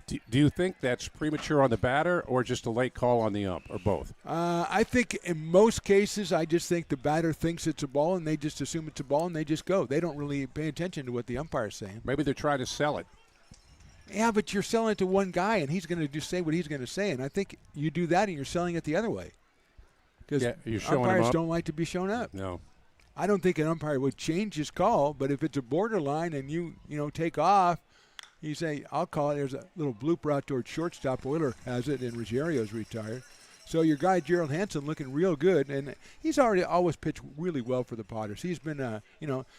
Do you think that's premature on the batter or just a late call on the ump, or both? I think in most cases, I just think the batter thinks it's a ball and they just assume it's a ball and they just go. They don't really pay attention to what the umpire's saying. Maybe they're trying to sell it. Yeah, but you're selling it to one guy, and he's going to just say what he's going to say. And I think you do that, and you're selling it the other way. Because umpires don't like to be shown up. No. I don't think an umpire would change his call, but if it's a borderline and you take off, you say, I'll call it. There's a little blooper out towards shortstop. Euler has it, and Ruggiero's retired. So your guy, Gerald Hansen, looking real good, and he's always pitched really well for the Potters. He's been,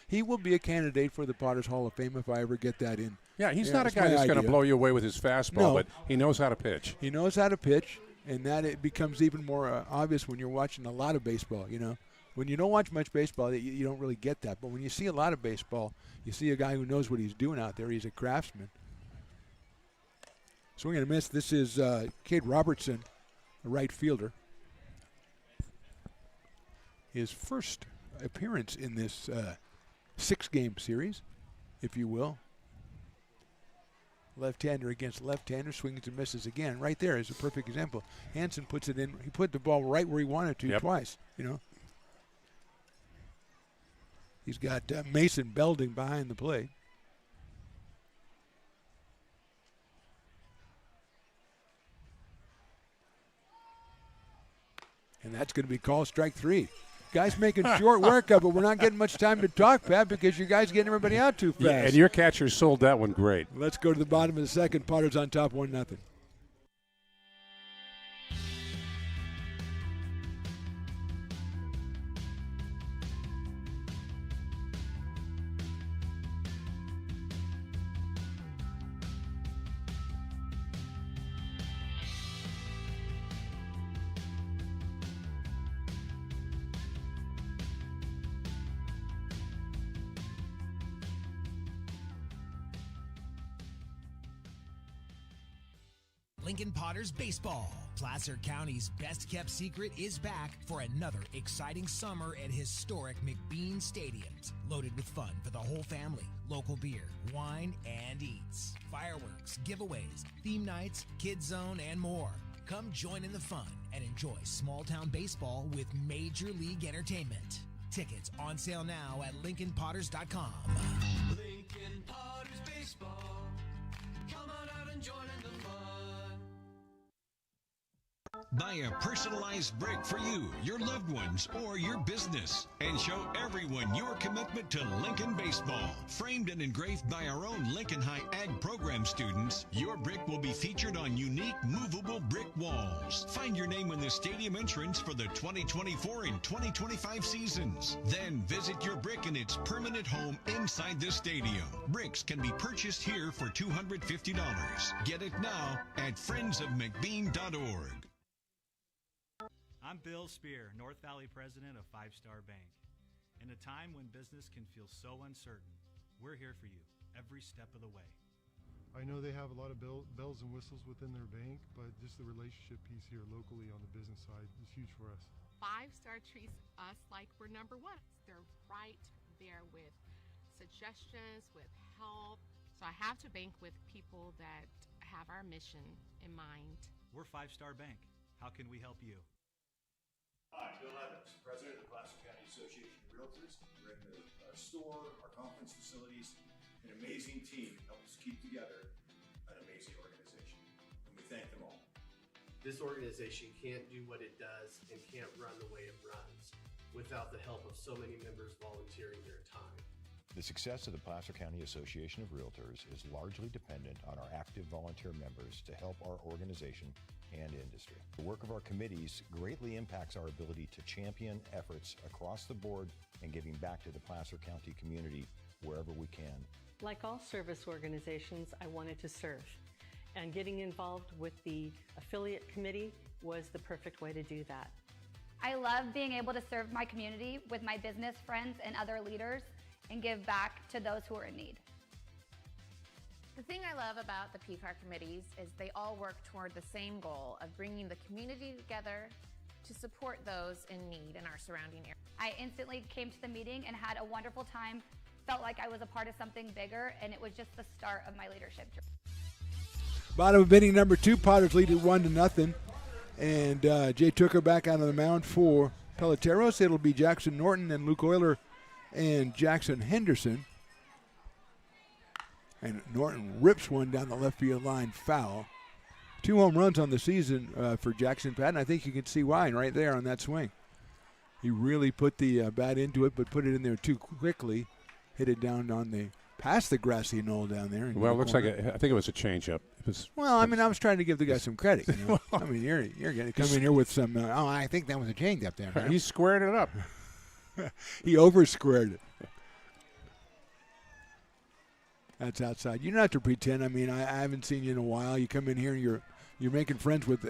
he will be a candidate for the Potters Hall of Fame if I ever get that in. Yeah, he's not a guy that's going to blow you away with his fastball, but he knows how to pitch. He knows how to pitch, and that it becomes even more obvious when you're watching a lot of baseball, When you don't watch much baseball, you don't really get that. But when you see a lot of baseball, you see a guy who knows what he's doing out there. He's a craftsman. Swing and a miss. This is Cade Robertson, a right fielder. His first appearance in this 6-game series, if you will. Left-hander against left-hander, swings and misses again. Right there is a perfect example. Hansen puts it in. He put the ball right where he wanted to twice, He's got Mason Belding behind the plate. And that's going to be called strike 3. Guys making short work of it. We're not getting much time to talk, Pat, because you guys getting everybody out too fast. Yeah, and your catcher sold that one great. Let's go to the bottom of the second. Potters on top 1-0. Lincoln Potters Baseball. Placer County's best-kept secret is back for another exciting summer at historic McBean Stadiums. Loaded with fun for the whole family, local beer, wine, and eats. Fireworks, giveaways, theme nights, kids zone, and more. Come join in the fun and enjoy small-town baseball with Major League Entertainment. Tickets on sale now at LincolnPotters.com. Lincoln Potters Baseball. Come on out and join in the fun. Buy a personalized brick for you, your loved ones, or your business, and show everyone your commitment to Lincoln baseball. Framed and engraved by our own Lincoln High Ag program students, your brick will be featured on unique movable brick walls. Find your name in the stadium entrance for the 2024 and 2025 seasons. Then visit your brick in its permanent home inside the stadium. Bricks can be purchased here for $250. Get it now at friendsofmcbean.org. I'm Bill Spear, North Valley president of Five Star Bank. In a time when business can feel so uncertain, we're here for you every step of the way. I know they have a lot of bells and whistles within their bank, but just the relationship piece here locally on the business side is huge for us. 5 Star treats us like we're number one. They're right there with suggestions, with help. So I have to bank with people that have our mission in mind. We're Five Star Bank. How can we help you? Hi, Bill Evans, president of the Placer County Association of Realtors. We're in the store, our conference facilities, an amazing team that helps keep together an amazing organization. And we thank them all. This organization can't do what it does and can't run the way it runs without the help of so many members volunteering their time. The success of the Placer County Association of Realtors is largely dependent on our active volunteer members to help our organization and industry. The work of our committees greatly impacts our ability to champion efforts across the board and giving back to the Placer County community wherever we can. Like all service organizations, I wanted to serve. And getting involved with the affiliate committee was the perfect way to do that. I love being able to serve my community with my business friends and other leaders and give back to those who are in need. The thing I love about the PCAR committees is they all work toward the same goal of bringing the community together to support those in need in our surrounding area. I instantly came to the meeting and had a wonderful time, felt like I was a part of something bigger, and it was just the start of my leadership journey. Bottom of inning number 2, Potters lead it 1-0. And Jay Tooker back out on the mound for Peloteros. It'll be Jackson Norton and Luke Euler and Jackson Henderson. And Norton rips one down the left field line, foul. 2 home runs on the season for Jackson Patton. I think you can see why right there on that swing. He really put the bat into it, but put it in there too quickly. Hit it down on the past the grassy knoll down there. Well, it looks like I think it was a changeup. Well, I mean, I was trying to give the guy some credit. You know? I mean, you're going to come in here with some. I think that was a changeup there. Man. He squared it up. He over-squared it. That's outside. You don't have to pretend. I mean, I haven't seen you in a while. You come in here and you're making friends with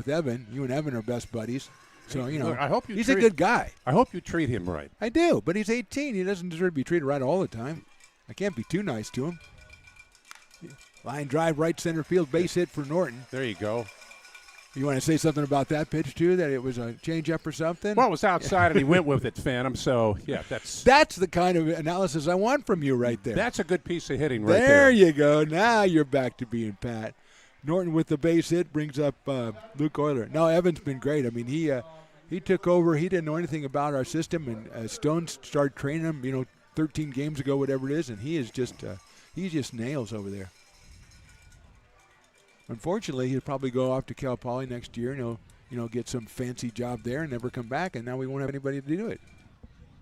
Evan. You and Evan are best buddies. So, you know, I hope he's a good guy. I hope you treat him right. I do, but he's 18. He doesn't deserve to be treated right all the time. I can't be too nice to him. Line drive, right center field, base hit for Norton. There you go. You want to say something about that pitch, too, that it was a changeup or something? Well, it was outside, and he went with it, Phantom. So, yeah, that's the kind of analysis I want from you right there. That's a good piece of hitting right there. There you go. Now you're back to being Pat. Norton with the base hit brings up Luke Euler. No, Evan's been great. I mean, he took over. He didn't know anything about our system, and Stone started training him, 13 games ago, whatever it is, and he just nails over there. Unfortunately, he'll probably go off to Cal Poly next year and get some fancy job there and never come back, and now we won't have anybody to do it.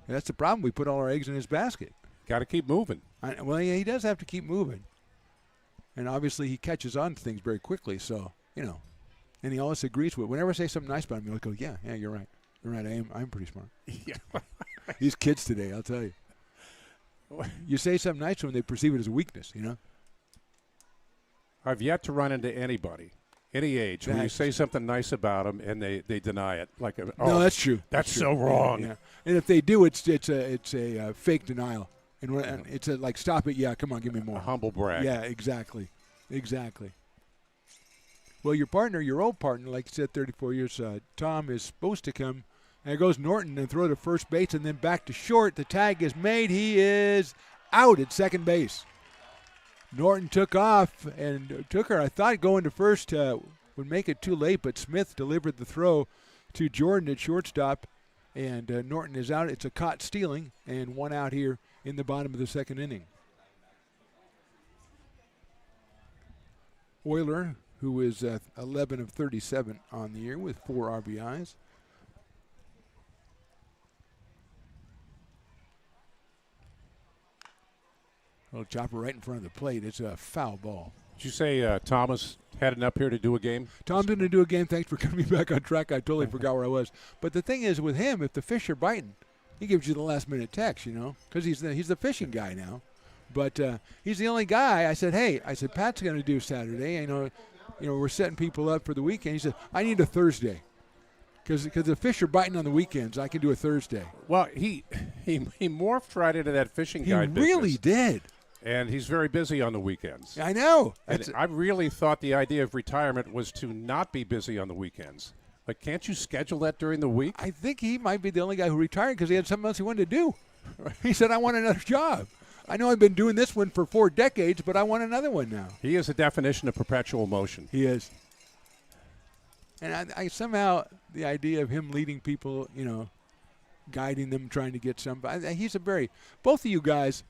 And that's the problem. We put all our eggs in his basket. Got to keep moving. Well, yeah, he does have to keep moving. And obviously he catches on to things very quickly, so, and he always agrees with it. Whenever I say something nice about him, he'll go, yeah, you're right. You're right, I'm pretty smart. Yeah. These kids today, I'll tell you. You say something nice to them, they perceive it as a weakness, I've yet to run into anybody, any age, where you say something nice about them and they deny it. No, that's true. That's true. so wrong. Yeah. And if they do, it's a fake denial. And it's like, stop it, yeah, come on, give me more. A humble brag. Yeah, exactly. Well, your old partner, like you said, 34 years, Tom, is supposed to come. And there goes Norton and throw to first base and then back to short. The tag is made. He is out at second base. Norton took off and Tooker, I thought going to first would make it too late, but Smith delivered the throw to Jordan at shortstop, and Norton is out. It's a caught stealing, and 1 out here in the bottom of the second inning. Euler, who is 11 of 37 on the year with 4 RBIs. Little chopper right in front of the plate. It's a foul ball. Did you say Thomas heading up here to do a game? Tom's going to do a game. Thanks for coming back on track. I totally forgot where I was. But the thing is, with him, if the fish are biting, he gives you the last-minute text, because he's the fishing guy now. But he's the only guy. I said, Pat's going to do Saturday. We're setting people up for the weekend. He said, I need a Thursday. Because the fish are biting on the weekends. I can do a Thursday. Well, he morphed right into that fishing guide business. He really did. And he's very busy on the weekends. I know. I really thought the idea of retirement was to not be busy on the weekends. Like, can't you schedule that during the week? I think he might be the only guy who retired because he had something else he wanted to do. He said, I want another job. I know I've been doing this one for 4 decades, but I want another one now. He is a definition of perpetual motion. He is. And I somehow, the idea of him leading people, guiding them, trying to get both of you guys,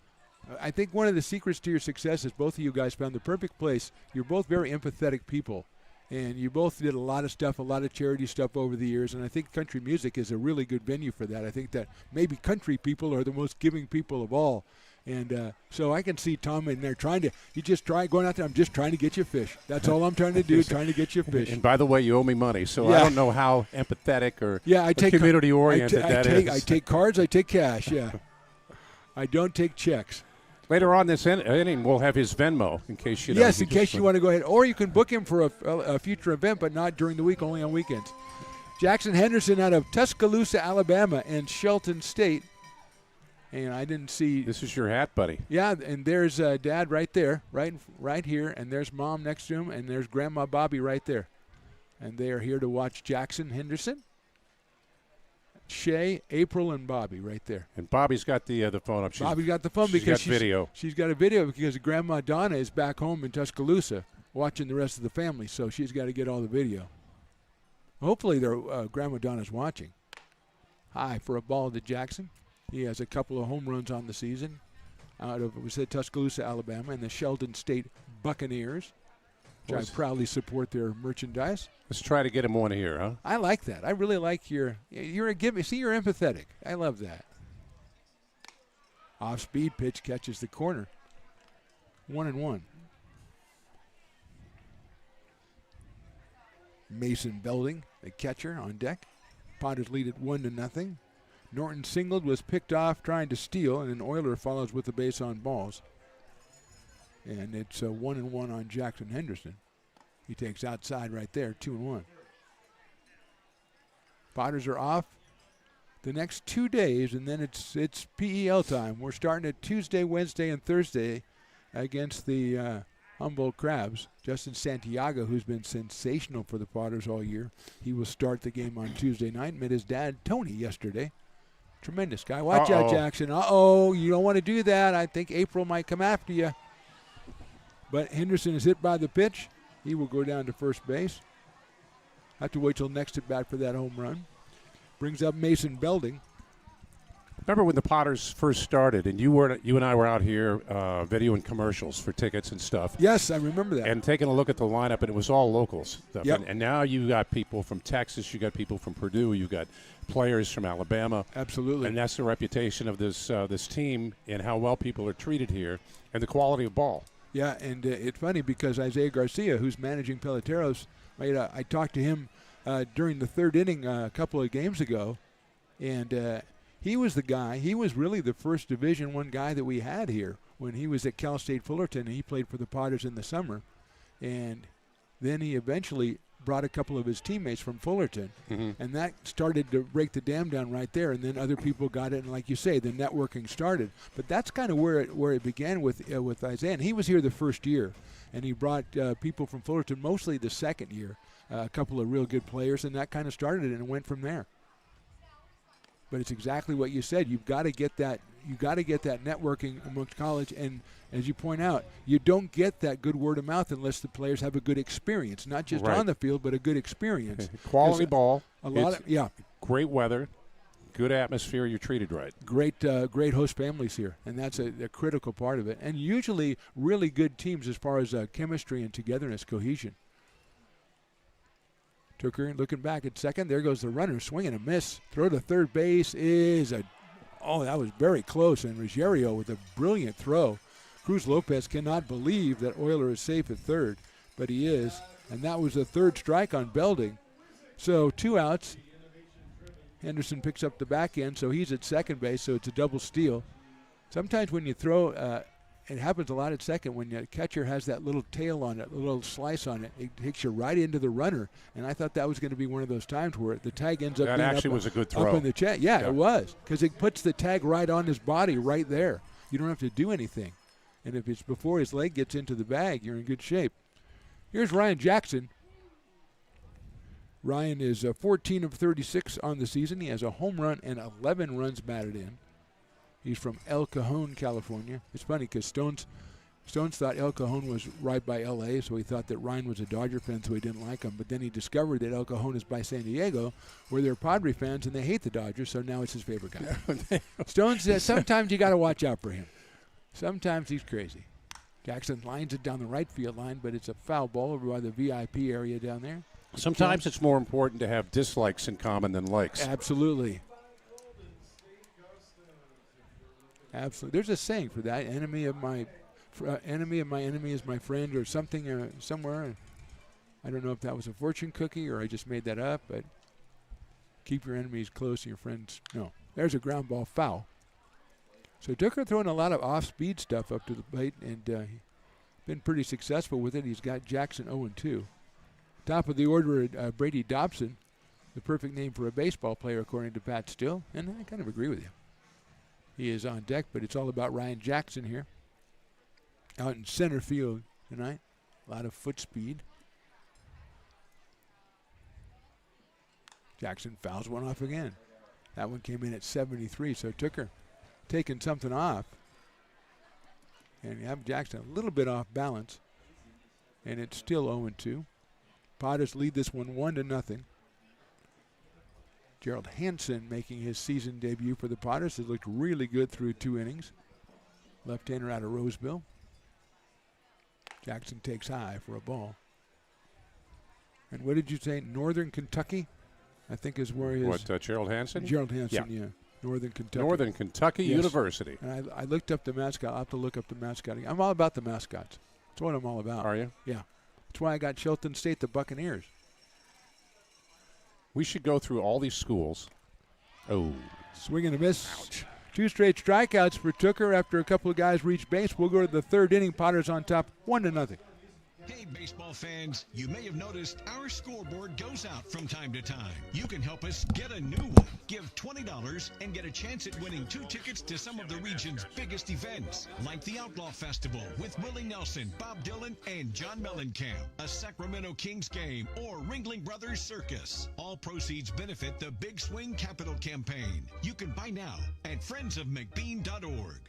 I think one of the secrets to your success is both of you guys found the perfect place. You're both very empathetic people, and you both did a lot of stuff, a lot of charity stuff over the years, and I think country music is a really good venue for that. I think that maybe country people are the most giving people of all, And so I can see Tom in there going out there, I'm just trying to get you fish. That's all I'm trying to do, trying to get you fish. And by the way, you owe me money, so I don't know how empathetic or community-oriented that is. I take cards, I take cash, yeah. I don't take checks. Later on this inning, we'll have his Venmo in case you Yes, in case you want to go ahead. Or you can book him for a future event, but not during the week, only on weekends. Jackson Henderson out of Tuscaloosa, Alabama, and Shelton State. And I didn't see. This is your hat, buddy. Yeah, and there's Dad right there, right here, and there's Mom next to him, and there's Grandma Bobby right there. And they are here to watch Jackson Henderson, Shay, April, and Bobby right there. And Bobby's got the phone up. Bobby's got the phone because she's got video. She's got a video because Grandma Donna is back home in Tuscaloosa watching the rest of the family, so she's got to get all the video. Hopefully, Grandma Donna's watching. High for a ball to Jackson. He has a couple of home runs on the season out of, we said, Tuscaloosa, Alabama, and the Shelton State Buccaneers, which I proudly support their merchandise. Let's try to get him on here, huh? I like that. I really like you're empathetic. I love that. Off-speed pitch catches the corner. 1-1. Mason Belding, the catcher, on deck. Potters lead it 1-0. Norton singled, was picked off trying to steal, and an Oiler follows with the base on balls. And it's 1-1 on Jackson Henderson. He takes outside right there, 2-1. Potters are off the next 2 days, and then it's PEL time. We're starting at Tuesday, Wednesday, and Thursday against the Humboldt Crabs. Justin Santiago, who's been sensational for the Potters all year, he will start the game on Tuesday night. Met his dad, Tony, yesterday. Tremendous guy. Watch out, Jackson. You don't want to do that. I think April might come after you. But Henderson is hit by the pitch. He will go down to first base. Have to wait till next at bat for that home run. Brings up Mason Belding. Remember when the Potters first started, and you and I were out here videoing commercials for tickets and stuff. Yes, I remember that. And taking a look at the lineup, and it was all locals. Yep. And now you got people from Texas, you got people from Purdue, you got players from Alabama. Absolutely. And that's the reputation of this team and how well people are treated here and the quality of ball. Yeah, and it's funny because Isaiah Garcia, who's managing Peloteros, I talked to him during the third inning a couple of games ago, and he was the guy. He was really the first Division I guy that we had here when he was at Cal State Fullerton, and he played for the Potters in the summer. And then he eventually brought a couple of his teammates from Fullerton, and that started to break the dam down right there. And then other people got it, and like you say, the networking started. But that's kind of where it began with Isaiah. And he was here the first year, and he brought people from Fullerton mostly the second year, a couple of real good players, and that kind of started it and went from there. But it's exactly what you said. You've got to get that. You've got to get that networking amongst college, and as you point out, you don't get that good word of mouth unless the players have a good experience, not just on the field, but a good experience. Quality ball, great weather, good atmosphere. You're treated right. Great host families here, and that's a critical part of it. And usually, really good teams as far as chemistry and togetherness, cohesion. Tooker looking back at second. There goes the runner, swing and a miss. Throw to third base is that was very close. And Ruggiero with a brilliant throw. Cruz Lopez cannot believe that Euler is safe at third, but he is. And that was the third strike on Belding. So 2 outs. Henderson picks up the back end, so he's at second base, so it's a double steal. Sometimes when you throw, it happens a lot at second when the catcher has that little tail on it, a little slice on it. It takes you right into the runner, and I thought that was going to be one of those times where the tag ends up being actually was a good throw. Up in the chest. Yeah, it was, because it puts the tag right on his body right there. You don't have to do anything. And if it's before his leg gets into the bag, you're in good shape. Here's Ryan Jackson. Ryan is 14 of 36 on the season. He has a home run and 11 runs batted in. He's from El Cajon, California. It's funny because Stones thought El Cajon was right by L.A., so he thought that Ryan was a Dodger fan, so he didn't like him. But then he discovered that El Cajon is by San Diego, where they're Padre fans, and they hate the Dodgers, so now it's his favorite guy. Stones says sometimes you got to watch out for him. Sometimes he's crazy. Jackson lines it down the right field line, but it's a foul ball over by the VIP area down there. Sometimes it's more important to have dislikes in common than likes. Absolutely. Absolutely. There's a saying for that: enemy of my enemy is my friend, or something somewhere. I don't know if that was a fortune cookie or I just made that up, but keep your enemies close and your friends. No. There's a ground ball foul. So Tooker throwing a lot of off-speed stuff up to the plate, and been pretty successful with it. He's got Jackson 0-2. Top of the order, Brady Dobson, the perfect name for a baseball player, according to Pat Still, and I kind of agree with you. He is on deck, but it's all about Ryan Jackson here. Out in center field tonight. A lot of foot speed. Jackson fouls one off again. That one came in at 73, so Tooker taking something off. And you have Jackson a little bit off balance. And it's still 0-2. Padres lead this one 1-0. Gerald Hansen making his season debut for the Padres. Has looked really good through 2 innings. Left-hander out of Roseville. Jackson takes high for a ball. And what did you say? Northern Kentucky, I think is where his... What, Gerald Hansen? Gerald Hansen, yeah. Northern Kentucky. Northern Kentucky University. And I looked up the mascot. I'll have to look up the mascot again. I'm all about the mascots. That's what I'm all about. Are you? Yeah. That's why I got Shelton State, the Buccaneers. We should go through all these schools. Oh. Swing and a miss. Ouch. 2 straight strikeouts for Tooker after a couple of guys reached base. We'll go to the 3rd inning. Padres on top, 1-0. Hey, baseball fans, you may have noticed our scoreboard goes out from time to time. You can help us get a new one. Give $20 and get a chance at winning 2 tickets to some of the region's biggest events, like the Outlaw Festival with Willie Nelson, Bob Dylan, and John Mellencamp, a Sacramento Kings game, or Ringling Brothers Circus. All proceeds benefit the Big Swing Capital Campaign. You can buy now at friendsofmcbean.org.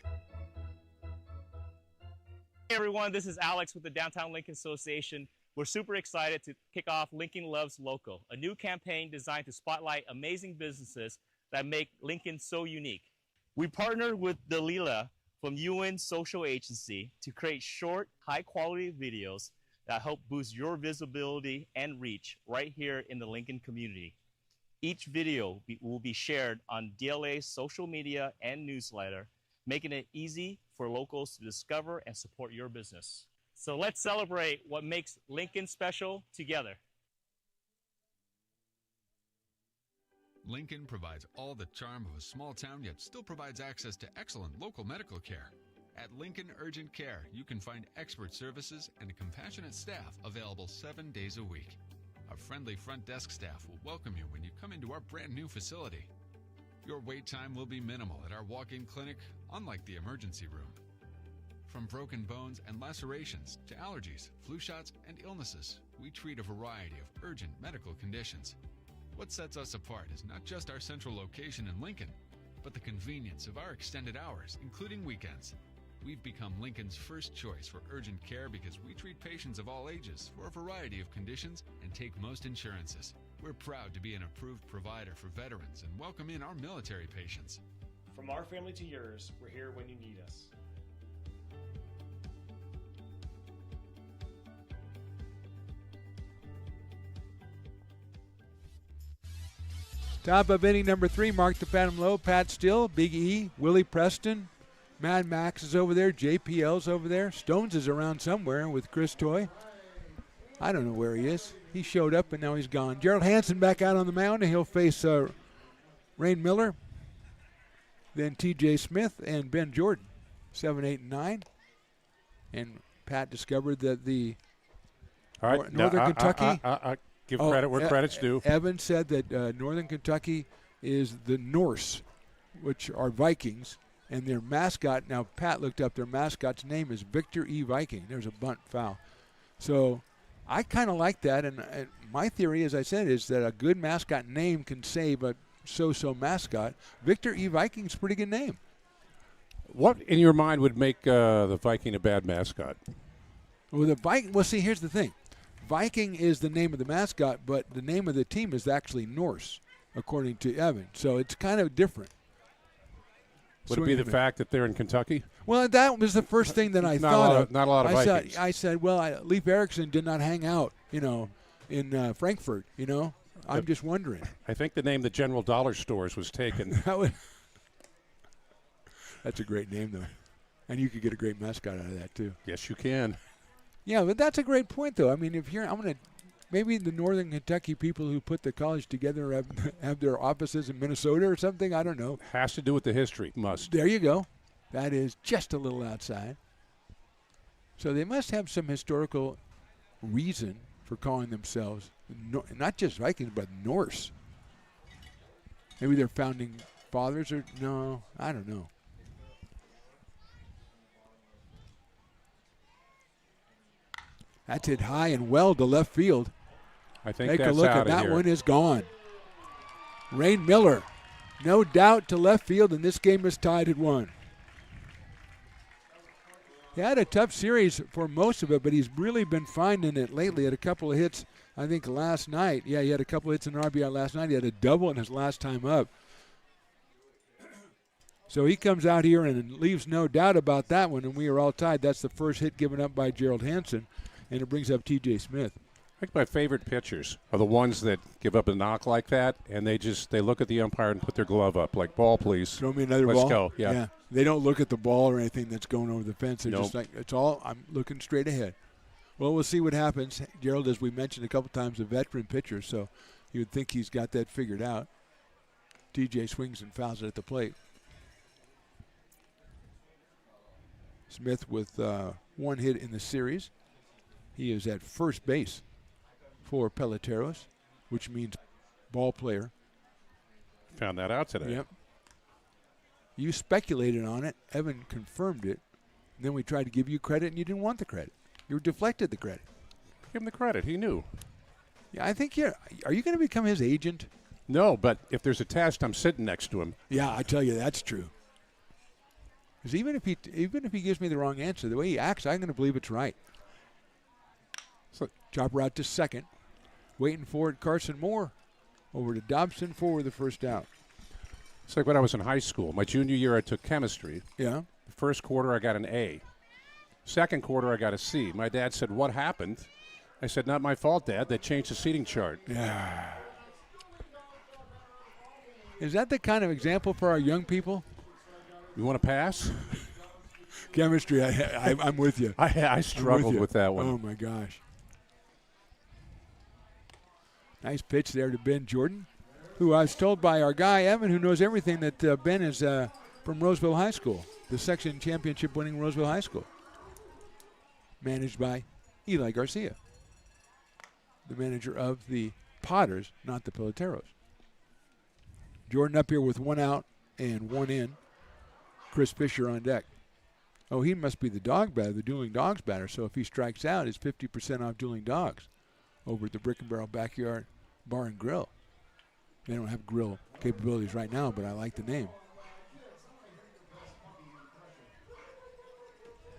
Hey everyone, this is Alex with the Downtown Lincoln Association. We're super excited to kick off Lincoln Loves Local, a new campaign designed to spotlight amazing businesses that make Lincoln so unique. We partnered with Dalila from UN Social Agency to create short, high-quality videos that help boost your visibility and reach right here in the Lincoln community. Each video will be shared on DLA's social media and newsletter, making it easy for locals to discover and support your business. So let's celebrate what makes Lincoln special together. Lincoln provides all the charm of a small town, yet still provides access to excellent local medical care. At Lincoln Urgent Care, you can find expert services and a compassionate staff available 7 days a week. Our friendly front desk staff will welcome you when you come into our brand new facility. Your wait time will be minimal at our walk-in clinic, unlike the emergency room. From broken bones and lacerations to allergies, flu shots, and illnesses, we treat a variety of urgent medical conditions. What sets us apart is not just our central location in Lincoln, but the convenience of our extended hours, including weekends. We've become Lincoln's first choice for urgent care because we treat patients of all ages for a variety of conditions and take most insurances. We're proud to be an approved provider for veterans and welcome in our military patients. From our family to yours, we're here when you need us. Top of inning number 3, Mark the Phantom Low, Pat Still, Big E, Willie Preston, Mad Max is over there, JPL's over there, Stones is around somewhere with Chris Toy. I don't know where he is. He showed up and now he's gone. Gerald Hansen back out on the mound and he'll face Rain Miller, then TJ Smith and Ben Jordan, 7, 8, and 9. And Pat discovered that the Northern Kentucky. Give credit where credit's due. Evan said that Northern Kentucky is the Norse, which are Vikings, and their mascot, now Pat looked up, their mascot's name is Victor E. Viking. There's a bunt foul. So I kind of like that, and my theory, as I said, is that a good mascot name can save a so-so mascot. Victor E. Viking's a pretty good name. What in your mind would make the Viking a bad mascot? Well, see, here's the thing. Viking is the name of the mascot, but the name of the team is actually Norse, according to Evan. So it's kind of different. Would it be the fact that they're in Kentucky? Well, that was the first thing that I thought of. Not a lot of Vikings. I said, well, Leif Erikson did not hang out, in Frankfurt, I'm just wondering. I think the name the General Dollar Stores was taken. That's a great name, though. And you could get a great mascot out of that, too. Yes, you can. Yeah, but that's a great point, though. I mean, maybe the Northern Kentucky people who put the college together have their offices in Minnesota or something. I don't know. Has to do with the history. Must. There you go. That is just a little outside. So they must have some historical reason for calling themselves not just Vikings, but Norse. Maybe their founding fathers or no, I don't know. That's hit high and well to left field. I think Take that's a look out at of that here. one is gone. Rain Miller, no doubt to left field, and this game is tied at 1. He had a tough series for most of it, but he's really been finding it lately. Had a couple of hits, I think, last night. Yeah, he had a couple of hits in an RBI last night. He had a double in his last time up. So he comes out here and leaves no doubt about that one, and we are all tied. That's the first hit given up by Gerald Hansen, and it brings up T.J. Smith. I think my favorite pitchers are the ones that give up a knock like that, and they look at the umpire and put their glove up, like, ball, please. Throw me another Let's ball. go. Yeah. They don't look at the ball or anything that's going over the fence. They're just like, it's all, I'm looking straight ahead. Well, we'll see what happens. Gerald, as we mentioned a couple times, a veteran pitcher, so you would think he's got that figured out. T.J. swings and fouls it at the plate. Smith with one hit in the series. He is at first base for Peloteros, which means ball player. Found that out today. Yep. You speculated on it. Evan confirmed it. And then we tried to give you credit, and you didn't want the credit. You deflected the credit. Give him the credit. He knew. Yeah, I think are you going to become his agent? No, but if there's a test, I'm sitting next to him. Yeah, I tell you, that's true. Because even if he gives me the wrong answer, the way he acts, I'm going to believe it's right. So chopper out to second. Waiting for it, Carson Moore. Over to Dobson for the first out. It's like when I was in high school. My junior year, I took chemistry. Yeah. The first quarter, I got an A. Second quarter, I got a C. My dad said, "What happened?" I said, "Not my fault, Dad. They changed the seating chart." Yeah. Is that the kind of example for our young people? You want to pass? Chemistry, I'm with you. I struggled with that one. Oh, my gosh. Nice pitch there to Ben Jordan, who I was told by our guy, Evan, who knows everything, that Ben is from Roseville High School, the section championship winning Roseville High School, managed by Eli Garcia, the manager of the Potters, not the Peloteros. Jordan up here with one out and one in. Chris Fisher on deck. Oh, he must be the dog batter, the dueling dogs batter. So if he strikes out, it's 50% off dueling dogs over at the Brick and Barrel Backyard Bar and Grill. They don't have grill capabilities right now, but I like the name.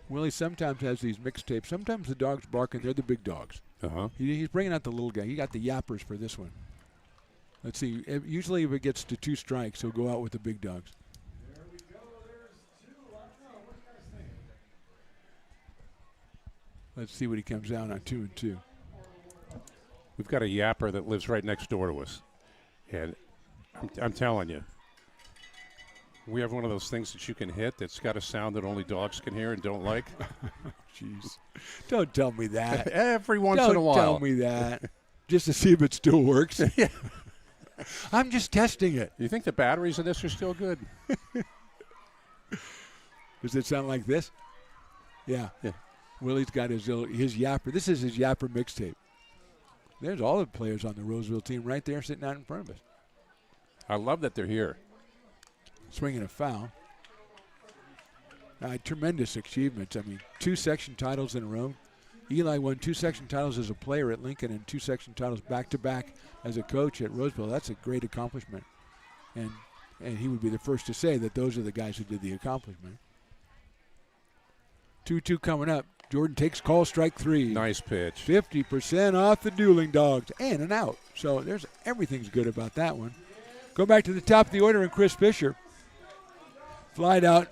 Willie sometimes has these mixtapes. Sometimes the dogs bark and they're the big dogs. Uh-huh. He's bringing out the little guy. He got the yappers for this one. Let's see. Usually if it gets to 2 strikes, he'll go out with the big dogs. Let's see what he comes out on 2-2. We've got a yapper that lives right next door to us. And I'm telling you, we have one of those things that you can hit that's got a sound that only dogs can hear and don't like. Jeez. Don't tell me that. Every once in a while. Don't tell me that. Just to see if it still works. Yeah. I'm just testing it. You think the batteries in this are still good? Does it sound like this? Yeah. Willie's got his yapper. This is his yapper mixtape. There's all the players on the Roseville team right there sitting out in front of us. I love that they're here. Swinging a foul. Tremendous achievements. I mean, 2 section titles in a row. Eli won 2 section titles as a player at Lincoln and 2 section titles back-to-back as a coach at Roseville. That's a great accomplishment. And he would be the first to say that those are the guys who did the accomplishment. 2-2 coming up. Jordan takes call, strike 3. Nice pitch. 50% off the dueling dogs and an out. So everything's good about that one. Go back to the top of the order, and Chris Fisher flied out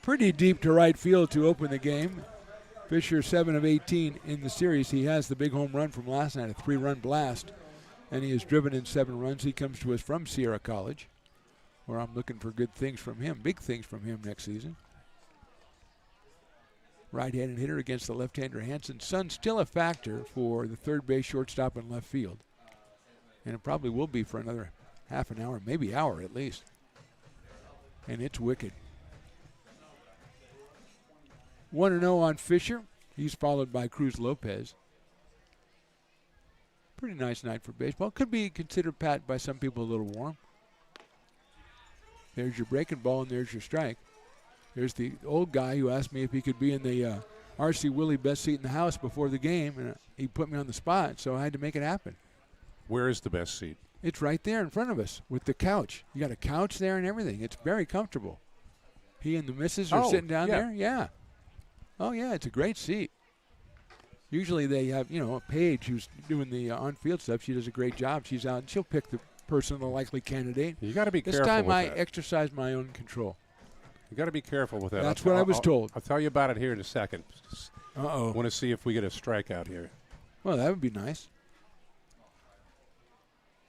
pretty deep to right field to open the game. Fisher 7 of 18 in the series. He has the big home run from last night, a 3-run blast, and he has driven in 7 runs. He comes to us from Sierra College. where I'm looking for good things from him, big things from him next season. Right-handed hitter against the left-hander Hansen. Sun's still a factor for the third base, shortstop, and left field. And it probably will be for another half an hour, maybe hour at least. And it's wicked. 1-0 on Fisher. He's followed by Cruz Lopez. Pretty nice night for baseball. Could be considered, Pat, by some people a little warm. There's your breaking ball and there's your strike. There's the old guy who asked me if he could be in the R.C. Willey best seat in the house before the game, and he put me on the spot, so I had to make it happen. Where is the best seat? It's right there in front of us with the couch. You got a couch there and everything. It's very comfortable. He and the missus are sitting down there. Yeah. Oh, yeah, it's a great seat. Usually they have, Paige who's doing the on-field stuff. She does a great job. She's out, and she'll pick the person, the likely candidate. You got to be careful with that. This time I that. exercise my own control. You got to be careful with that. That's what I was told. I'll tell you about it here in a second. Uh-oh. I want to see if we get a strikeout here. Well, that would be nice.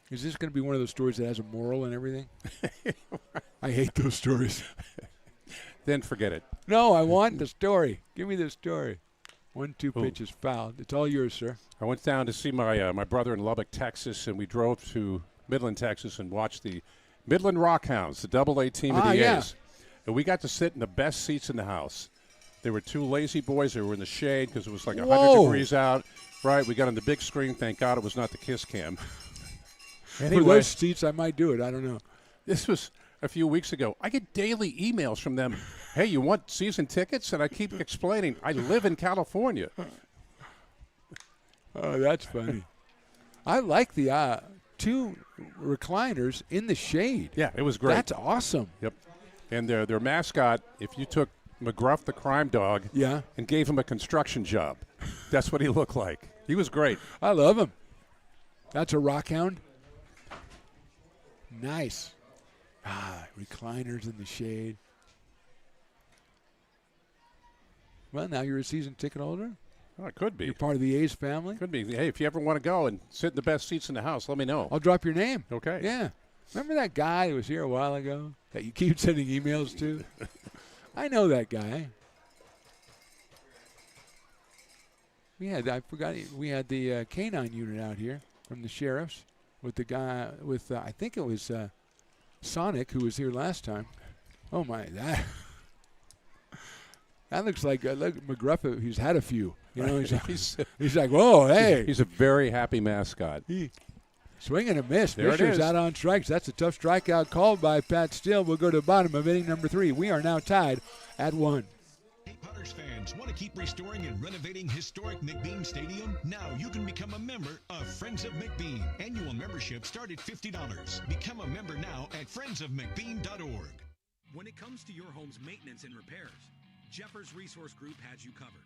Is this going to be one of those stories that has a moral and everything? I hate those stories. Then forget it. No, I want the story. Give me the story. 1-2 pitches fouled. It's all yours, sir. I went down to see my brother in Lubbock, Texas, and we drove to Midland, Texas, and watched the Midland Rockhounds, the Double-A team of the A's. Yeah. And we got to sit in the best seats in the house. There were two lazy boys that were in the shade because it was like 100 degrees out. Right, we got on the big screen. Thank God it was not the Kiss Cam. Anyway, for those seats, I might do it. I don't know. This was a few weeks ago. I get daily emails from them. Hey, you want season tickets? And I keep explaining, I live in California. Oh, that's funny. I like the two recliners in the shade. Yeah, it was great. That's awesome. Yep. And their mascot, if you took McGruff the crime dog and gave him a construction job, that's what he looked like. He was great. I love him. That's a rockhound. Nice. Recliners in the shade. Well, now you're a season ticket holder. Oh, it could be. You're part of the A's family. Could be. Hey, if you ever want to go and sit in the best seats in the house, let me know. I'll drop your name. Okay. Yeah. Remember that guy who was here a while ago that you keep sending emails to? I know that guy. We had the canine unit out here from the sheriffs with the guy with, I think it was Sonic who was here last time. Oh, my, that looks like McGruff, who's had a few. You know, he's like, whoa, hey. He's a very happy mascot. Swing and a miss. There Fisher's out on strikes. That's a tough strikeout called by Pat Still. We'll go to the bottom of inning number 3. We are now tied at 1. Potters fans want to keep restoring and renovating historic McBean Stadium? Now you can become a member of Friends of McBean. Annual membership start at $50. Become a member now at friendsofmcbean.org. When it comes to your home's maintenance and repairs, Jeffers Resource Group has you covered.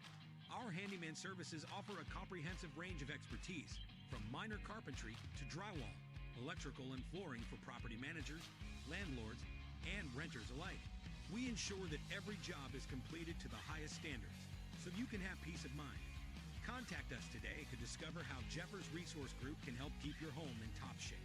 Our handyman services offer a comprehensive range of expertise, from minor carpentry to drywall, electrical and flooring for property managers, landlords, and renters alike. We ensure that every job is completed to the highest standards, so you can have peace of mind. Contact us today to discover how Jeffers Resource Group can help keep your home in top shape.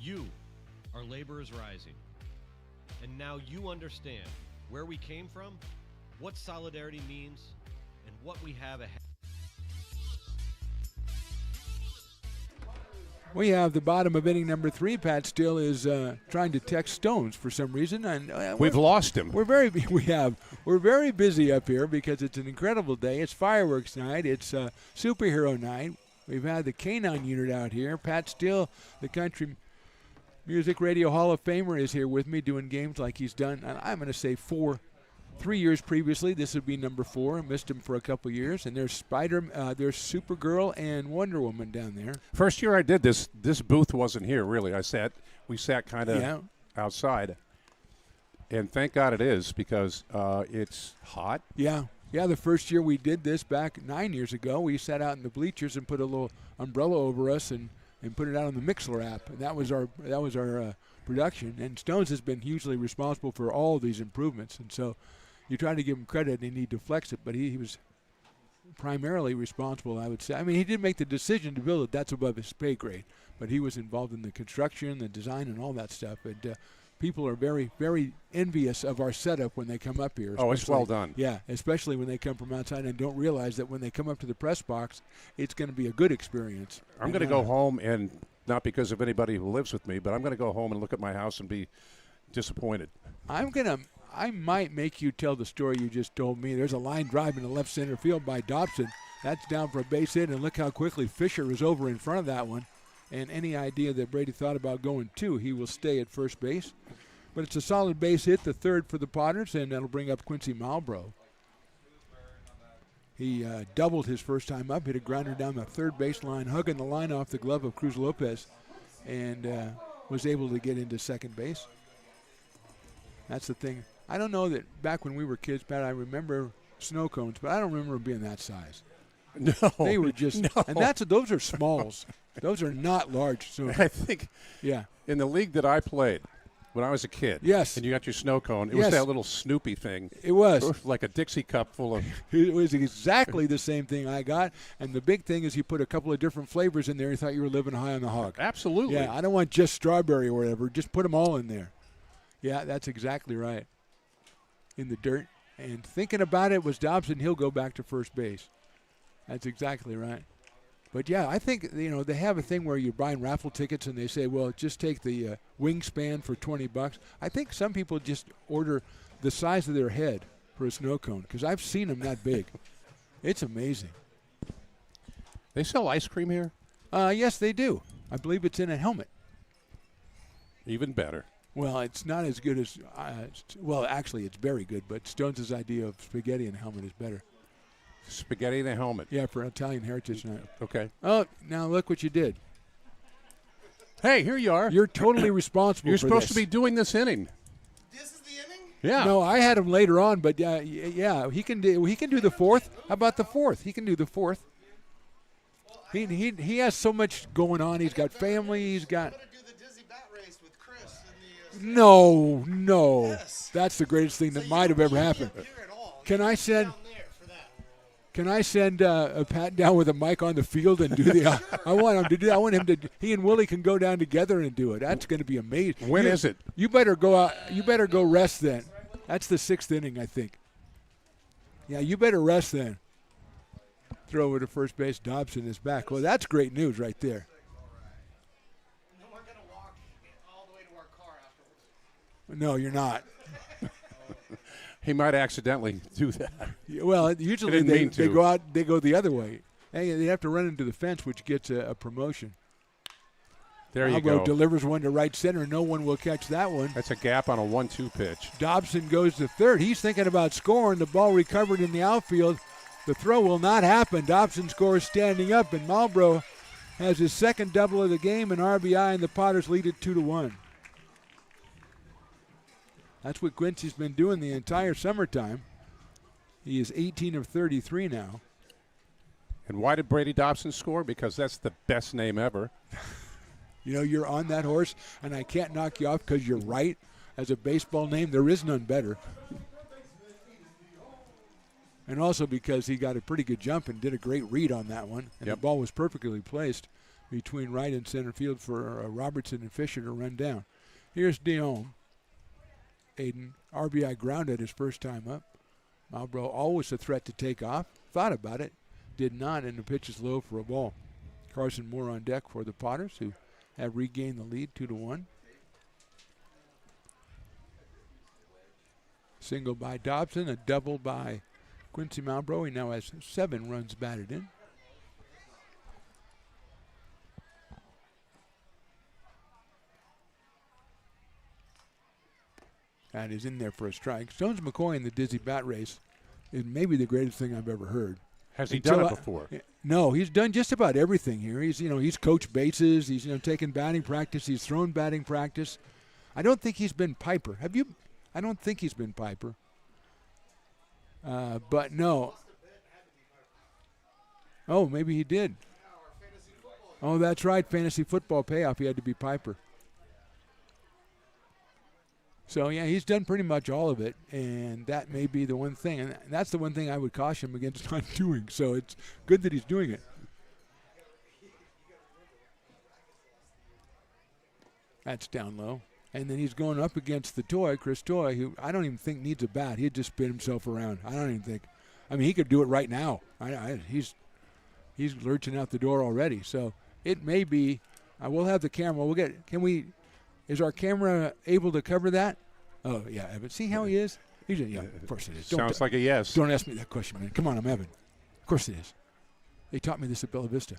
You are laborers rising. And now you understand where we came from, what solidarity means, and what we have ahead. We have the bottom of inning number 3. Pat Steele is trying to text Stones for some reason, and we've lost him. We're very busy up here because it's an incredible day. It's fireworks night. It's superhero night. We've had the K9 unit out here. Pat Steele, the Country Music Radio Hall of Famer, is here with me doing games like he's done. I'm going to say 3 years previously. This would be number 4. Missed him for a couple years. And there's there's Supergirl and Wonder Woman down there. First year I did this booth wasn't here really. We sat kind of outside. And thank God it is, because it's hot. Yeah. Yeah, the first year we did this back 9 years ago, we sat out in the bleachers and put a little umbrella over us and put it out on the Mixler app. And that was our production. And Stones has been hugely responsible for all of these improvements. And so you try to give him credit and you need to flex it, but he was primarily responsible, I would say. I mean, he did make the decision to build it. That's above his pay grade. But he was involved in the construction, the design, and all that stuff. And people are very, very envious of our setup when they come up here. Oh, it's well done. Yeah, especially when they come from outside and don't realize that when they come up to the press box, it's going to be a good experience. I'm going to go home, and not because of anybody who lives with me, but I'm going to go home and look at my house and be disappointed. I might make you tell the story you just told me. There's a line drive in the left center field by Dobson. That's down for a base hit, and look how quickly Fisher is over in front of that one. And any idea that Brady thought about going to, he will stay at first base. But it's a solid base hit, the third for the Potters, and that'll bring up Quincy Malbrough. He doubled his first time up, hit a grounder down the third baseline, hugging the line off the glove of Cruz Lopez, and was able to get into second base. That's the thing. I don't know that back when we were kids, Pat, I remember snow cones, but I don't remember them being that size. No. They were just, and those are smalls. Those are not large. So I think yeah. In the league that I played when I was a kid, yes, and you got your snow cone, it was that little Snoopy thing. It was. Like a Dixie cup full of. It was exactly the same thing I got. And the big thing is you put a couple of different flavors in there. You thought you were living high on the hog. Absolutely. Yeah, I don't want just strawberry or whatever. Just put them all in there. Yeah, that's exactly right. In the dirt. And thinking about it was Dobson. He'll go back to first base. That's exactly right. But, yeah, I think, they have a thing where you're buying raffle tickets and they say, well, just take the wingspan for $20. I think some people just order the size of their head for a snow cone because I've seen them that big. It's amazing. They sell ice cream here? Yes, they do. I believe it's in a helmet. Even better. Well, it's not as good as well, actually, it's very good, but Stone's idea of spaghetti in a helmet is better. Spaghetti in a helmet. Yeah, for Italian Heritage Night. Okay. Oh, now look what you did. Hey, here you are. You're totally responsible. You're for supposed this. to be doing this inning. This is the inning? Yeah. No, I had him later on, but yeah, he can do the fourth. How about the fourth? He can do the fourth. He has so much going on. He's got family. He's got. No. Yes. That's the greatest thing that might have ever happened. Can I send Pat down with a mic on the field and do the? I want him to do. I want him to. He and Willie can go down together and do it. That's going to be amazing. When is it? You better go out. You better go rest then. That's the sixth inning, I think. Yeah, you better rest then. Throw over to first base. Dobson is back. Well, that's great news right there. No, you're not. He might accidentally do that. Well, usually they go out. They go the other way. Hey, they have to run into the fence, which gets a promotion. There you go. Delivers one to right center. No one will catch that one. That's a gap on a 1-2 pitch. Dobson goes to third. He's thinking about scoring. The ball recovered in the outfield. The throw will not happen. Dobson scores standing up, and Malbrough has his second double of the game and RBI, and the Potters lead it 2-1. That's what Quincy's been doing the entire summertime. He is 18 of 33 now. And why did Brady Dobson score? Because that's the best name ever. You're on that horse, and I can't knock you off because you're right. As a baseball name, there is none better. And also because he got a pretty good jump and did a great read on that one. And the ball was perfectly placed. between right and center field for Robertson and Fisher to run down. Here's Dion. Aiden, RBI grounded his first time up. Malbrough always a threat to take off. Thought about it. Did not, and the pitch is low for a ball. Carson Moore on deck for the Potters, who have regained the lead 2-1. Single by Dobson, a double by Quincy Malbrough. He now has 7 runs batted in. That is in there for a strike. Stones McCoy in the dizzy bat race is maybe the greatest thing I've ever heard. Has he done it before? No, he's done just about everything here. He's coached bases. He's taken batting practice. He's thrown batting practice. I don't think he's been Piper. Have you? I don't think he's been Piper. But no. Oh, maybe he did. Oh, that's right. Fantasy football payoff. He had to be Piper. So, yeah, he's done pretty much all of it, and that may be the one thing. And that's the one thing I would caution him against not doing. So it's good that he's doing it. That's down low. And then he's going up against the Toy, Chris Toy, who I don't even think needs a bat. He'd just spin himself around. I don't even think. I mean, he could do it right now. He's lurching out the door already. So it may be. We'll have the camera. We'll get. Is our camera able to cover that? Oh, yeah, Evan. See how he is? Yeah, of course it is. Sounds like a yes. Don't ask me that question, man. Come on, I'm Evan. Of course it is. They taught me this at Bella Vista.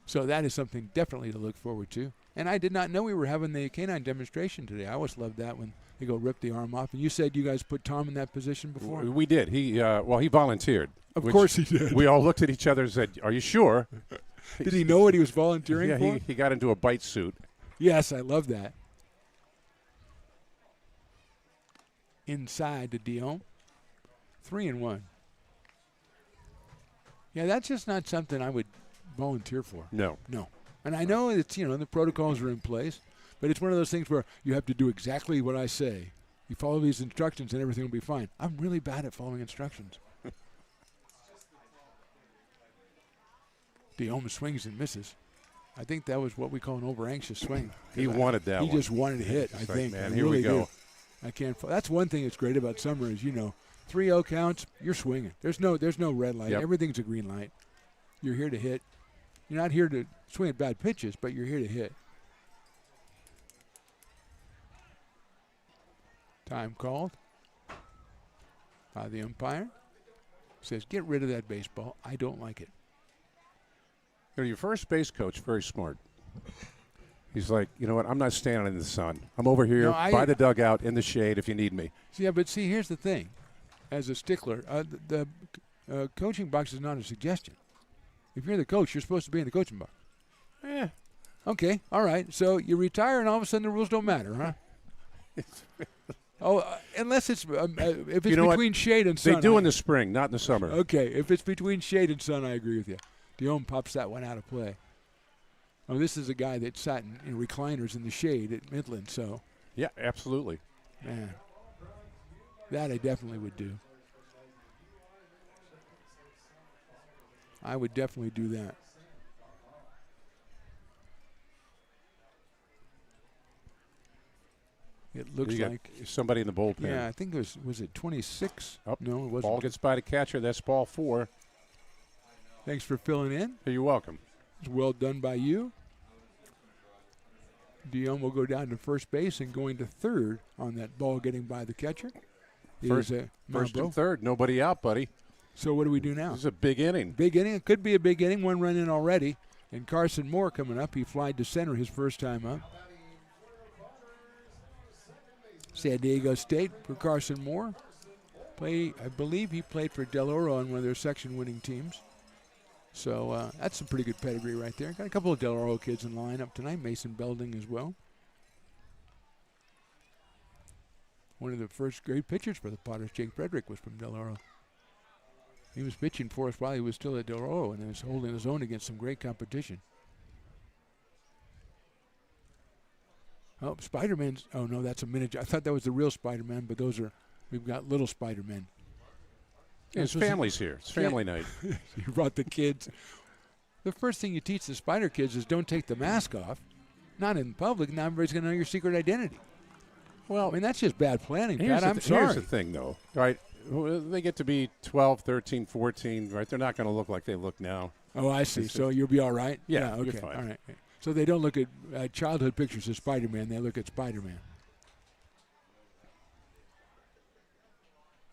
So that is something definitely to look forward to. And I did not know we were having the canine demonstration today. I always loved that when they go rip the arm off. And you said you guys put Tom in that position before? We did. He volunteered. Of course he did. We all looked at each other and said, "Are you sure?" Did he know what he was volunteering for? He got into a bite suit. Yes, I love that. Inside to Dion. 3-1. Yeah, that's just not something I would volunteer for. No. And I know it's, the protocols are in place, but it's one of those things where you have to do exactly what I say. You follow these instructions and everything will be fine. I'm really bad at following instructions. Dion swings and misses. I think that was what we call an over-anxious swing. He wanted that one. He just wanted to hit, I think. Man, here we go. I can't. That's one thing that's great about summer is, 3-0 counts, you're swinging. There's no red light. Yep. Everything's a green light. You're here to hit. You're not here to swing at bad pitches, but you're here to hit. Time called by the umpire. Says, get rid of that baseball. I don't like it. Your first base coach, very smart. He's like, you know what? I'm not standing in the sun. I'm over here by the dugout in the shade if you need me. Yeah, but see, here's the thing. As a stickler, the coaching box is not a suggestion. If you're the coach, you're supposed to be in the coaching box. Yeah. Okay, all right. So you retire and all of a sudden the rules don't matter, huh? Unless it's if it's between shade and sun. They do in the spring, not in the summer. Okay, if it's between shade and sun, I agree with you. Dion pops that one out of play. Oh, this is a guy that sat in recliners in the shade at Midland, so. Yeah, absolutely. Man, that I definitely would do. I would definitely do that. It looks like somebody in the bullpen. Yeah, I think it was it 26? Oh, no, it wasn't. Ball gets by the catcher. That's ball 4. Thanks for filling in. You're welcome. It's well done by you. Dion will go down to first base and going to third on that ball getting by the catcher. First and third. Nobody out, buddy. So what do we do now? This is a big inning. Big inning. It could be a big inning. 1 run in already. And Carson Moore coming up. He flied to center his first time up. San Diego State for Carson Moore. I believe he played for Del Oro on one of their section-winning teams. So that's some pretty good pedigree right there. Got a couple of Del Oro kids in the lineup tonight. Mason Belding as well. One of the first great pitchers for the Potters, Jake Frederick, was from Del Oro. He was pitching for us while he was still at Del Oro and was holding his own against some great competition. Oh, Spider-Man's. Oh, no, that's a miniature. I thought that was the real Spider-Man, but we've got little Spider-Men. Yeah, his family's here. It's family night. You brought the kids. the first thing you teach the Spider kids is don't take the mask off. Not in public. Now everybody's going to know your secret identity. Well, I mean, that's just bad planning, Pat. I'm sorry. Here's the thing, though, right? They get to be 12, 13, 14, right? They're not going to look like they look now. Oh, I see. So you'll be all right? Yeah, okay. you're fine. All right. So they don't look at childhood pictures of Spider-Man. They look at Spider-Man.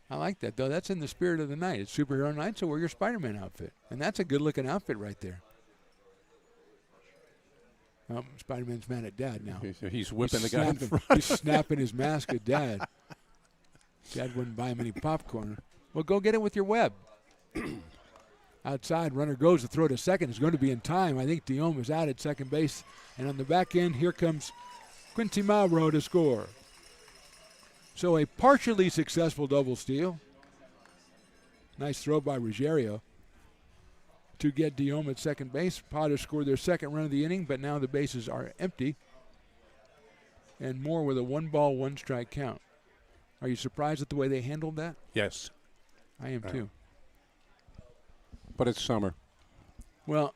I like that, though. That's in the spirit of the night. It's superhero night, so wear your Spider-Man outfit. And that's a good-looking outfit right there. Spider-Man's mad at Dad now. He's whipping the guy in front. He's snapping his mask at Dad. Dad wouldn't buy him any popcorn. Well, go get it with your web. Outside, runner goes to throw to second. Is going to be in time. I think Diome is out at second base. And on the back end, here comes Quincy Mauro to score. So a partially successful double steal. Nice throw by Ruggiero to get Diome at second base. Potters scored their second run of the inning, but now the bases are empty. And Moore with a 1-ball, 1-strike count. Are you surprised at the way they handled that? Yes. I am too. But it's summer. Well,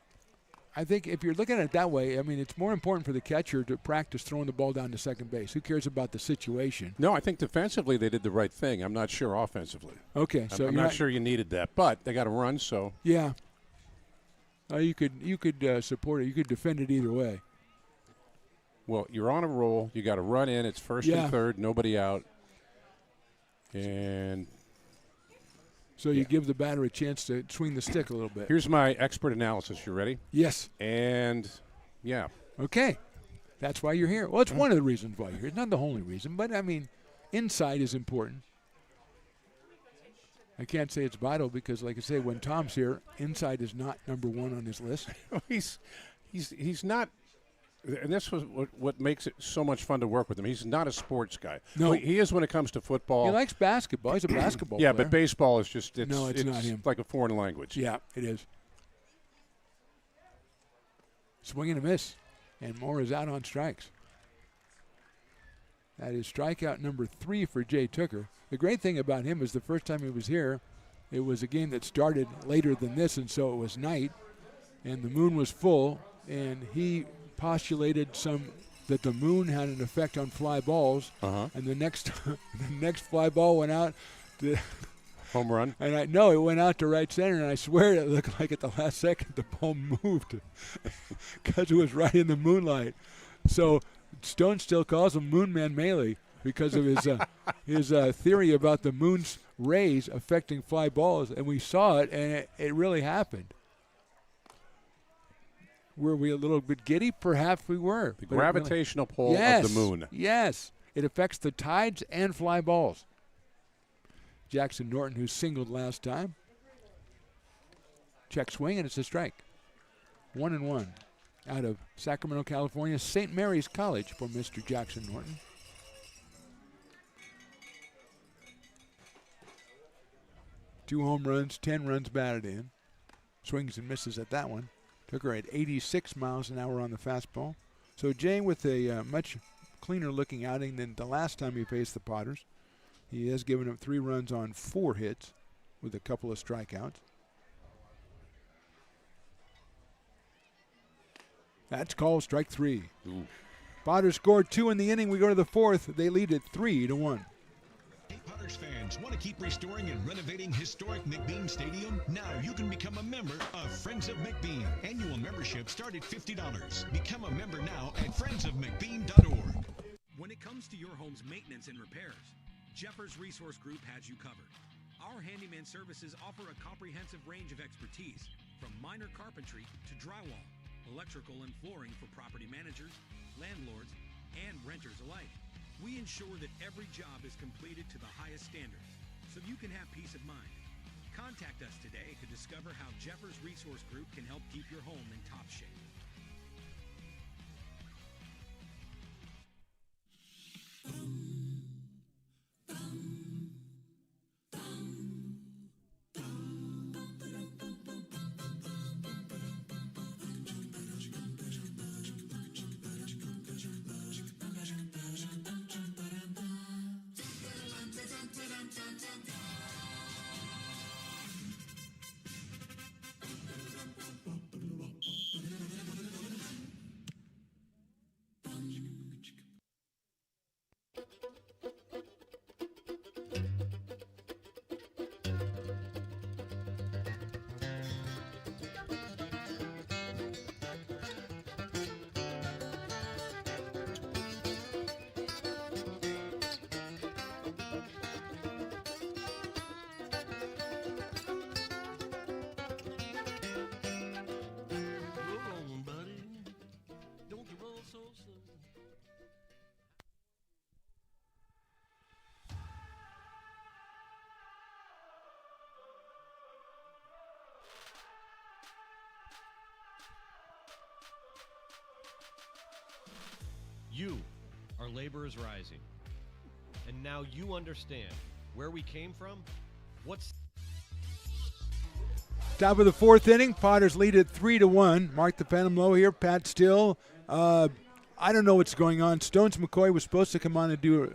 I think if you're looking at it that way, I mean, it's more important for the catcher to practice throwing the ball down to second base. Who cares about the situation? No, I think defensively they did the right thing. I'm not sure offensively. Okay, so I'm not sure you needed that, but they got to run, so. Yeah. You could support it. You could defend it either way. Well, you're on a roll. You got to run in. It's first and third, nobody out. And so you give the batter a chance to swing the stick a little bit. Here's my expert analysis. You ready? Yes. And, yeah. Okay. That's why you're here. Well, it's one of the reasons why you're here. It's not the only reason, but, I mean, insight is important. I can't say it's vital because, like I say, when Tom's here, insight is not number one on his list. He's not. And this was what makes it so much fun to work with him. He's not a sports guy. No. He is when it comes to football. He likes basketball. He's a basketball yeah, player. but baseball is just it's not him. Like a foreign language. Yeah, it is. Swing and a miss. And Moore is out on strikes. That is strikeout number 3 for Jay Tooker. The great thing about him is the first time he was here, it was a game that started later than this, and so it was night, and the moon was full, and he postulated that the moon had an effect on fly balls, and the next fly ball went out to home run. And it went out to right center, and I swear it looked like at the last second the ball moved because it was right in the moonlight. So Stone still calls him Moonman Maley because of his theory about the moon's rays affecting fly balls, and we saw it, and it really happened. Were we a little bit giddy? Perhaps we were. The gravitational pull of the moon. Yes. It affects the tides and fly balls. Jackson Norton, who singled last time. Check swing, and it's a strike. 1-1 out of Sacramento, California, St. Mary's College for Mr. Jackson Norton. Two home runs, 10 runs batted in. Swings and misses at that one. Took her at 86 miles an hour on the fastball. So Jay with a much cleaner looking outing than the last time he faced the Potters. He has given up 3 runs on 4 hits with a couple of strikeouts. That's called strike 3. Ooh. Potters scored 2 in the inning. We go to the 4th. They lead it 3-1. Potters fans want to keep restoring and renovating historic McBean Stadium? Now you can become a member of Friends of McBean. Annual membership start at $50. Become a member now at friendsofmcbean.org. When it comes to your home's maintenance and repairs, Jeffers Resource Group has you covered. Our handyman services offer a comprehensive range of expertise, from minor carpentry to drywall, electrical and flooring for property managers, landlords, and renters alike. We ensure that every job is completed to the highest standards, so you can have peace of mind. Contact us today to discover how Jeffers Resource Group can help keep your home in top shape. You, our labor is rising. And now you understand where we came from, what's... Top of the fourth inning, Potters lead at 3-1. Mark the Phantom low here. Pat Still. I don't know what's going on. Stones McCoy was supposed to come on and do it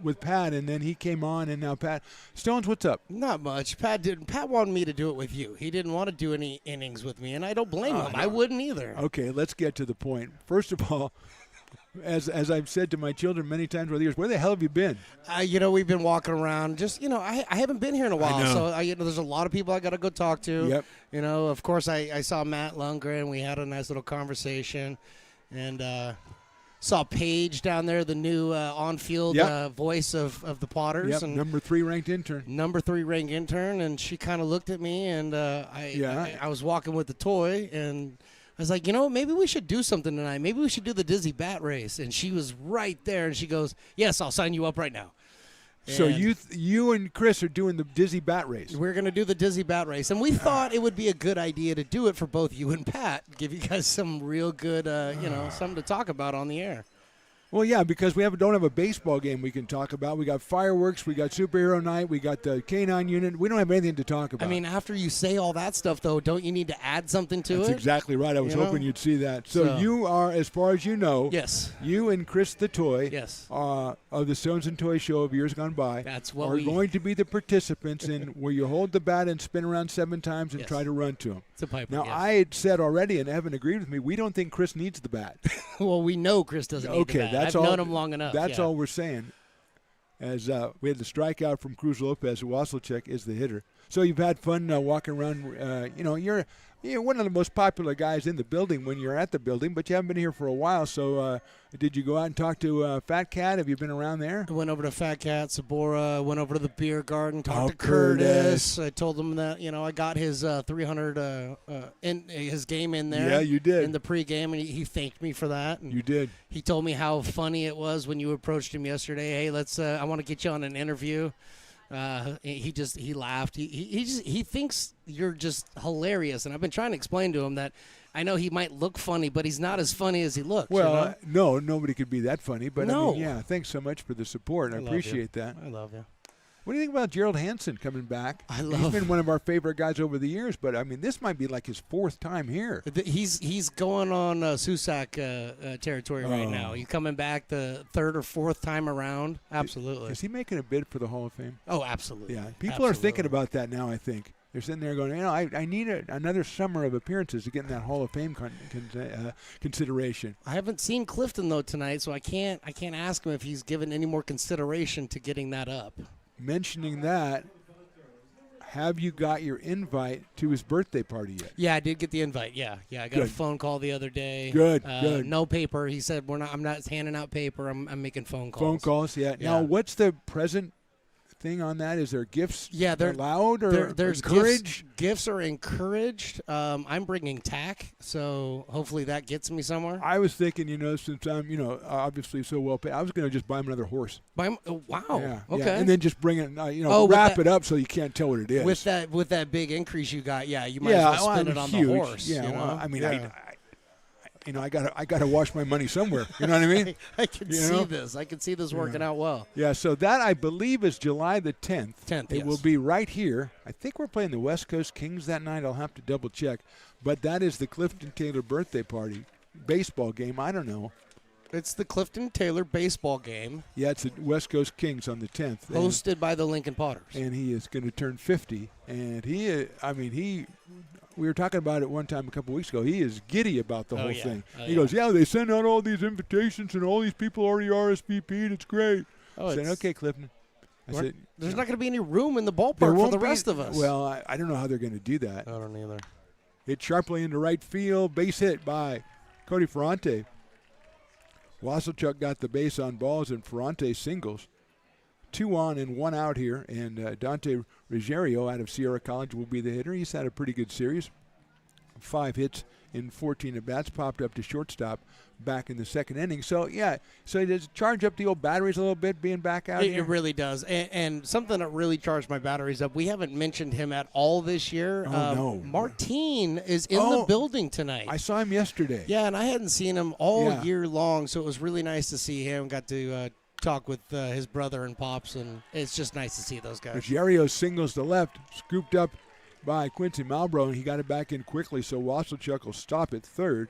with Pat, and then he came on, and now Pat. Stones, what's up? Not much. Pat wanted me to do it with you. He didn't want to do any innings with me, and I don't blame him. No. I wouldn't either. Okay, let's get to the point. First of all, as I've said to my children many times over the years, where the hell have you been? We've been walking around. Just, I haven't been here in a while. So, there's a lot of people I got to go talk to. Yep. Of course, I saw Matt Lundgren. We had a nice little conversation. And saw Paige down there, the new on-field voice of the Potters. Yep, and number 3 ranked intern. Number 3 ranked intern. And she kind of looked at me, and I was walking with the toy, and I was like, maybe we should do something tonight. Maybe we should do the Dizzy Bat Race. And she was right there, and she goes, yes, I'll sign you up right now. So you and Chris are doing the Dizzy Bat Race. We're going to do the Dizzy Bat Race. And we thought it would be a good idea to do it for both you and Pat, give you guys some real good, something to talk about on the air. Well, yeah, because we don't have a baseball game we can talk about. We got fireworks, we got superhero night, we got the K-9 unit. We don't have anything to talk about. I mean, after you say all that stuff, though, don't you need to add something to it? That's exactly right. I was hoping you'd see that. So you are, as far as you know, yes, you and Chris the Toy, yes, of the Stones and Toy Show of years gone by, that's what are going to be the participants in where you hold the bat and spin around 7 times and try to run to them. It's a piper. Now, I had said already, and Evan agreed with me, we don't think Chris needs the bat. Well, we know Chris doesn't need the bat. That's I've all, known him long enough. That's all we're saying. As we had the strikeout from Cruz Lopez, Wasilchek is the hitter. So you've had fun walking around. You're one of the most popular guys in the building when you're at the building, but you haven't been here for a while. So did you go out and talk to Fat Cat? Have you been around there? I went over to Fat Cat, Sabora, went over to the beer garden, talked to Curtis. I told him that, I got his 300 in his game in there. Yeah, you did. In the pregame, and he thanked me for that. And you did. He told me how funny it was when you approached him yesterday. Hey, I want to get you on an interview. He laughed. He thinks you're just hilarious, and I've been trying to explain to him that I know he might look funny, but he's not as funny as he looks. Well, no, nobody could be that funny. But no. I mean, yeah, thanks so much for the support. I appreciate that. I love you. What do you think about Gerald Hansen coming back? He's been one of our favorite guys over the years, but I mean, this might be like his 4th time here. He's going on Susac territory right now. He's coming back the 3rd or 4th time around. Absolutely. Is he making a bid for the Hall of Fame? Oh, absolutely. Yeah, people are thinking about that now, I think. They're sitting there going, I need another summer of appearances to get in that Hall of Fame consideration. I haven't seen Clifton, though, tonight, so I can't ask him if he's given any more consideration to getting that up. Mentioning that, have you got your invite to his birthday party yet? Yeah, I did get the invite. Yeah, I got a phone call the other day. Good. No paper. He said I'm not handing out paper. I'm making phone calls. Phone calls, yeah. Now, what's the present thing on that? Is there gifts they're allowed or there's encouraged? Gifts are encouraged. I'm bringing tack, so hopefully that gets me somewhere. I was thinking, since I'm, obviously so well paid, I was going to just buy him another horse. Buy him? Oh, wow. Yeah, okay. Yeah. And then just bring it, wrap it up so you can't tell what it is. With that big increase you got, you might as well spend it on huge. the horse. Yeah, I mean, I gotta wash my money somewhere. You know what I mean? I can see this. I can see this working out well. Yeah. So that I believe is July the 10th. 10th. It will be right here. I think we're playing the West Coast Kings that night. I'll have to double check. But that is the Clifton Taylor birthday party, baseball game. I don't know. It's the Clifton Taylor baseball game. Yeah, it's the West Coast Kings on the 10th. Hosted by the Lincoln Potters. And he is going to turn 50. And we were talking about it one time a couple weeks ago. He is giddy about the whole thing. He goes, they send out all these invitations and all these people already RSVP'd. It's great. I said, okay, Clifton. There's not going to be any room in the ballpark for the rest of us. Well, I don't know how they're going to do that. I don't either. Hit sharply into right field. Base hit by Cody Ferrante. Wasilchuk got the base on balls and Ferrante singles. 2 on and 1 out here, and Dante Ruggiero out of Sierra College will be the hitter. He's had a pretty good series. 5 hits in 14 at-bats, popped up to shortstop back in the second inning. So, yeah, so does it charge up the old batteries a little bit being back out here? It really does. And something that really charged my batteries up, we haven't mentioned him at all this year. Oh, no. Martine is in the building tonight. I saw him yesterday. Yeah, and I hadn't seen him all year long, so it was really nice to see him. Got to talk with his brother and Pops, and it's just nice to see those guys. Ruggiero singles to left, scooped up by Quincy Malbrough, and he got it back in quickly, so Wasselchuk will stop at third.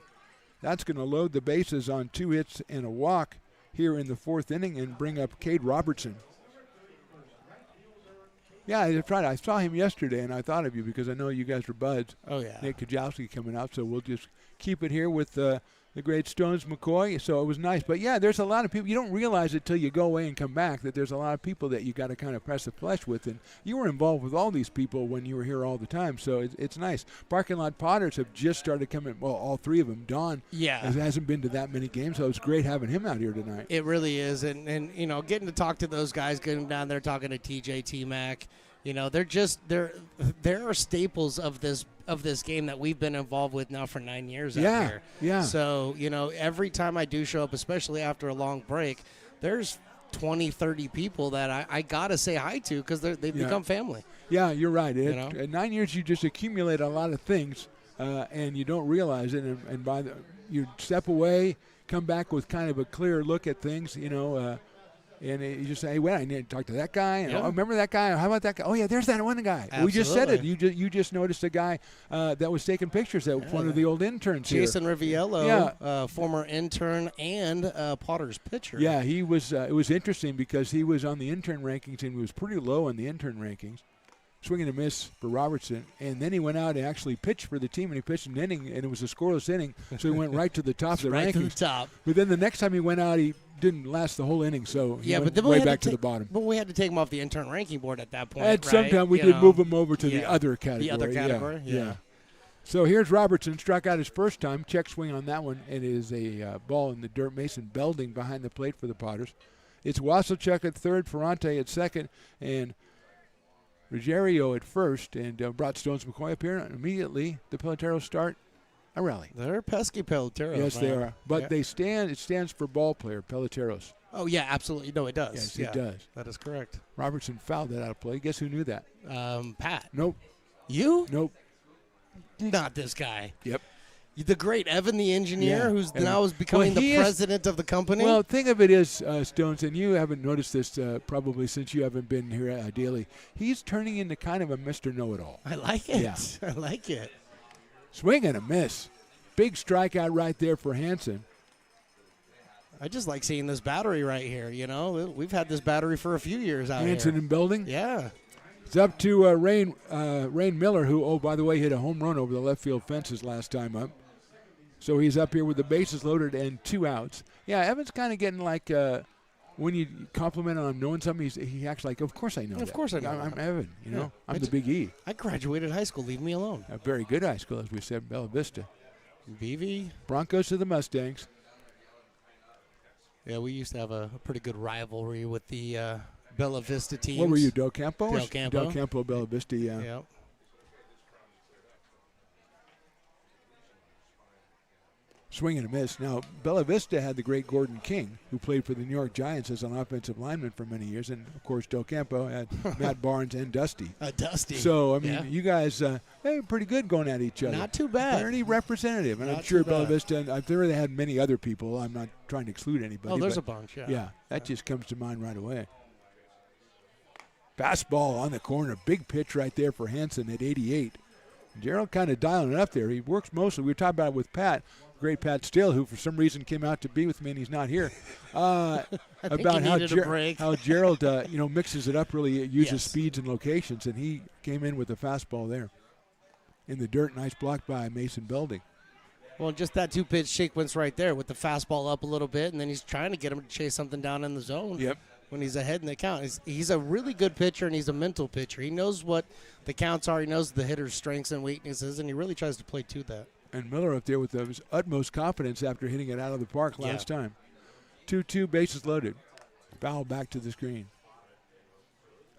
That's going to load the bases on 2 hits and a walk here in the 4th inning and bring up Cade Robertson. Yeah, that's right. I saw him yesterday, and I thought of you because I know you guys were buds. Oh, yeah. Nick Kajowski coming out, so we'll just keep it here with the great Stones McCoy. So it was nice. But, yeah, there's a lot of people. You don't realize it till you go away and come back that there's a lot of people that you got to kind of press the flesh with. And you were involved with all these people when you were here all the time, so it's nice. Parking Lot Potters have just started coming. Well, all 3 of them. Don hasn't been to that many games, so it's great having him out here tonight. It really is. And you know, getting to talk to those guys, getting down there talking to TJ, T-Mac, you know, there are staples of this game that we've been involved with now for 9 years out here. Yeah. So, you know, every time I do show up, especially after a long break, there's 20, 30 people that I got to say hi to because they've become family. Yeah, you're right. know? At 9 years, you just accumulate a lot of things, and you don't realize it. And you step away, come back with kind of a clear look at things, you know, and you just say, hey, wait, I need to talk to that guy. And, oh, remember that guy? How about that guy? Oh, yeah, there's that one guy. Absolutely. We just said it. You just noticed a guy that was taking pictures at one of the old interns here. Jason Riviello, former intern and Potter's pitcher. Yeah, he was. It was interesting because he was on the intern rankings and he was pretty low in the intern rankings. Swinging a miss for Robertson, and then he went out and actually pitched for the team, and he pitched an inning, and it was a scoreless inning, so he went right to the top of the rankings. Right to the top. But then the next time he went out, he didn't last the whole inning, so he went way back to the bottom. But we had to take him off the intern ranking board at that point, and right? sometime we did move him over to the other category. The other category, yeah. So here's Robertson, struck out his first time, check swing on that one. It is a ball in the dirt. Mason Belding behind the plate for the Potters. It's Wasselchuk at third, Ferrante at second, and Ruggiero at first, and brought Stones McCoy up here. And immediately, the Peloteros start a rally. They're pesky Peloteros. Yes, they are. But it stands for ball player, Peloteros. Oh, yeah, absolutely. No, it does. Yes, it does. That is correct. Robertson fouled that out of play. Guess who knew that? Pat. Nope. You? Nope. Not this guy. Yep. The great Evan, the engineer, who's now is becoming the president of the company. Well, the thing of it is, Stones, and you haven't noticed this probably since you haven't been here daily, he's turning into kind of a Mr. Know-It-All. I like it. Yeah. I like it. Swing and a miss. Big strikeout right there for Hansen. I just like seeing this battery right here, you know. We've had this battery for a few years out Hansen here. in building? Yeah. It's up to Rain Miller, who, oh, by the way, hit a home run over the left field fences last time up. So he's up here with the bases loaded and 2 outs. Yeah, Evan's kind of getting like when you compliment on knowing something, he acts like, of course I know that. Of course I know. I'm Evan, you know. I'm the Big E. I graduated high school. Leave me alone. A very good high school, as we said, Bella Vista. BV. Broncos to the Mustangs. Yeah, we used to have a pretty good rivalry with the Bella Vista teams. What were you, Del Campo? Del Campo. Del Campo, Bella Vista, yeah. Yep. Swing and a miss. Now, Bella Vista had the great Gordon King, who played for the New York Giants as an offensive lineman for many years. And, of course, Del Campo had Matt Barnes and Dusty. Dusty. So, I mean, you guys, they were pretty good going at each other. Not too bad. Very representative. And Not I'm sure too Bella bad. Vista, I'm sure they had many other people. I'm not trying to exclude anybody. Oh, there's but a bunch, yeah. Yeah, that just comes to mind right away. Fastball on the corner. Big pitch right there for Hansen at 88. Gerald kind of dialing it up there. He works mostly. We were talking about it with Pat. Great Pat Still, who for some reason came out to be with me and he's not here, about how Gerald mixes it up, really uses speeds and locations, and he came in with a fastball there in the dirt. Nice block by Mason Belding. Well, just that 2-pitch sequence right there with the fastball up a little bit, and then he's trying to get him to chase something down in the zone. Yep. When he's ahead in the count. He's a really good pitcher, and he's a mental pitcher. He knows what the counts are. He knows the hitter's strengths and weaknesses, and he really tries to play to that. And Miller up there with his utmost confidence after hitting it out of the park last time. 2-2, bases loaded. Foul back to the screen.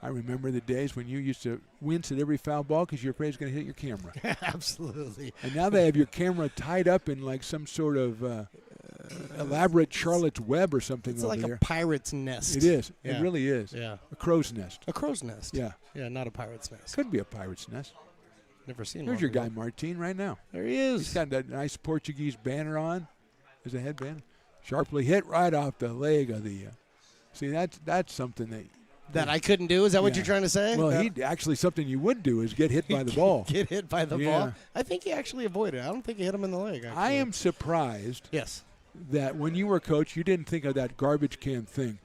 I remember the days when you used to wince at every foul ball because you're afraid it's going to hit your camera. Absolutely. And now they have your camera tied up in like some sort of elaborate Charlotte's Web or something It's over like there. a pirate's nest. It is. Yeah. It really is. Yeah. A crow's nest. A crow's nest. Yeah. Yeah, not a pirate's nest. Could be a pirate's nest. Never seen Here's one your before. guy, Martin, right now. There he is. He's got that nice Portuguese banner on as a headband. Sharply hit right off the leg of the. See, that's something that I couldn't do? Is that what Yeah. you're trying to say? Well, he actually something you would do is get hit by the ball. Get hit by the Yeah. ball? I think he actually avoided it. I don't think he hit him in the leg. Actually. I am surprised. Yes. That when you were coach, you didn't think of that garbage can thing.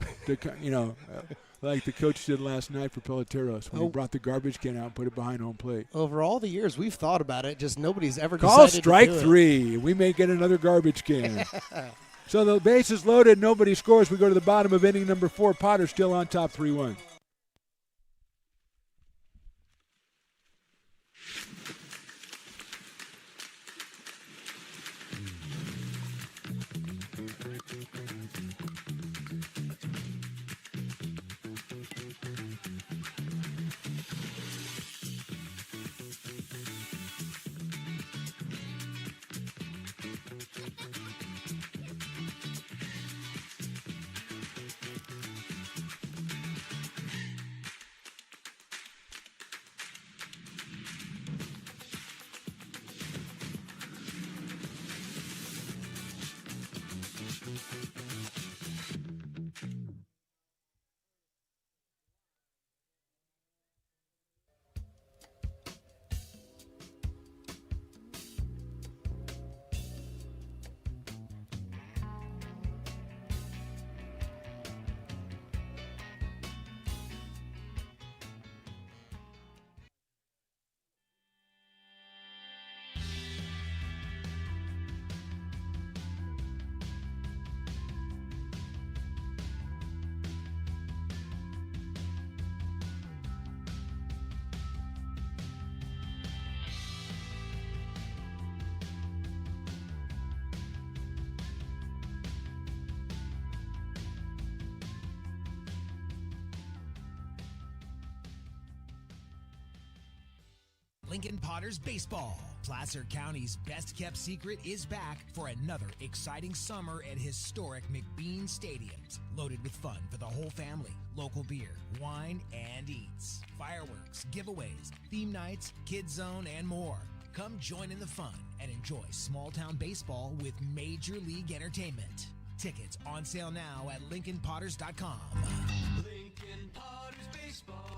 Like the coach did last night for Peloteros when he brought the garbage can out and put it behind home plate. Over all the years, we've thought about it. Just nobody's ever Call decided strike to do three. We may get another garbage can. So the base is loaded. Nobody scores. We go to the bottom of inning number 4. Potter still on top 3-1. Lincoln Potters Baseball. Placer County's best-kept secret is back for another exciting summer at historic McBean Stadiums. Loaded with fun for the whole family, local beer, wine, and eats. Fireworks, giveaways, theme nights, kids zone, and more. Come join in the fun and enjoy small-town baseball with Major League Entertainment. Tickets on sale now at LincolnPotters.com. Lincoln Potters Baseball.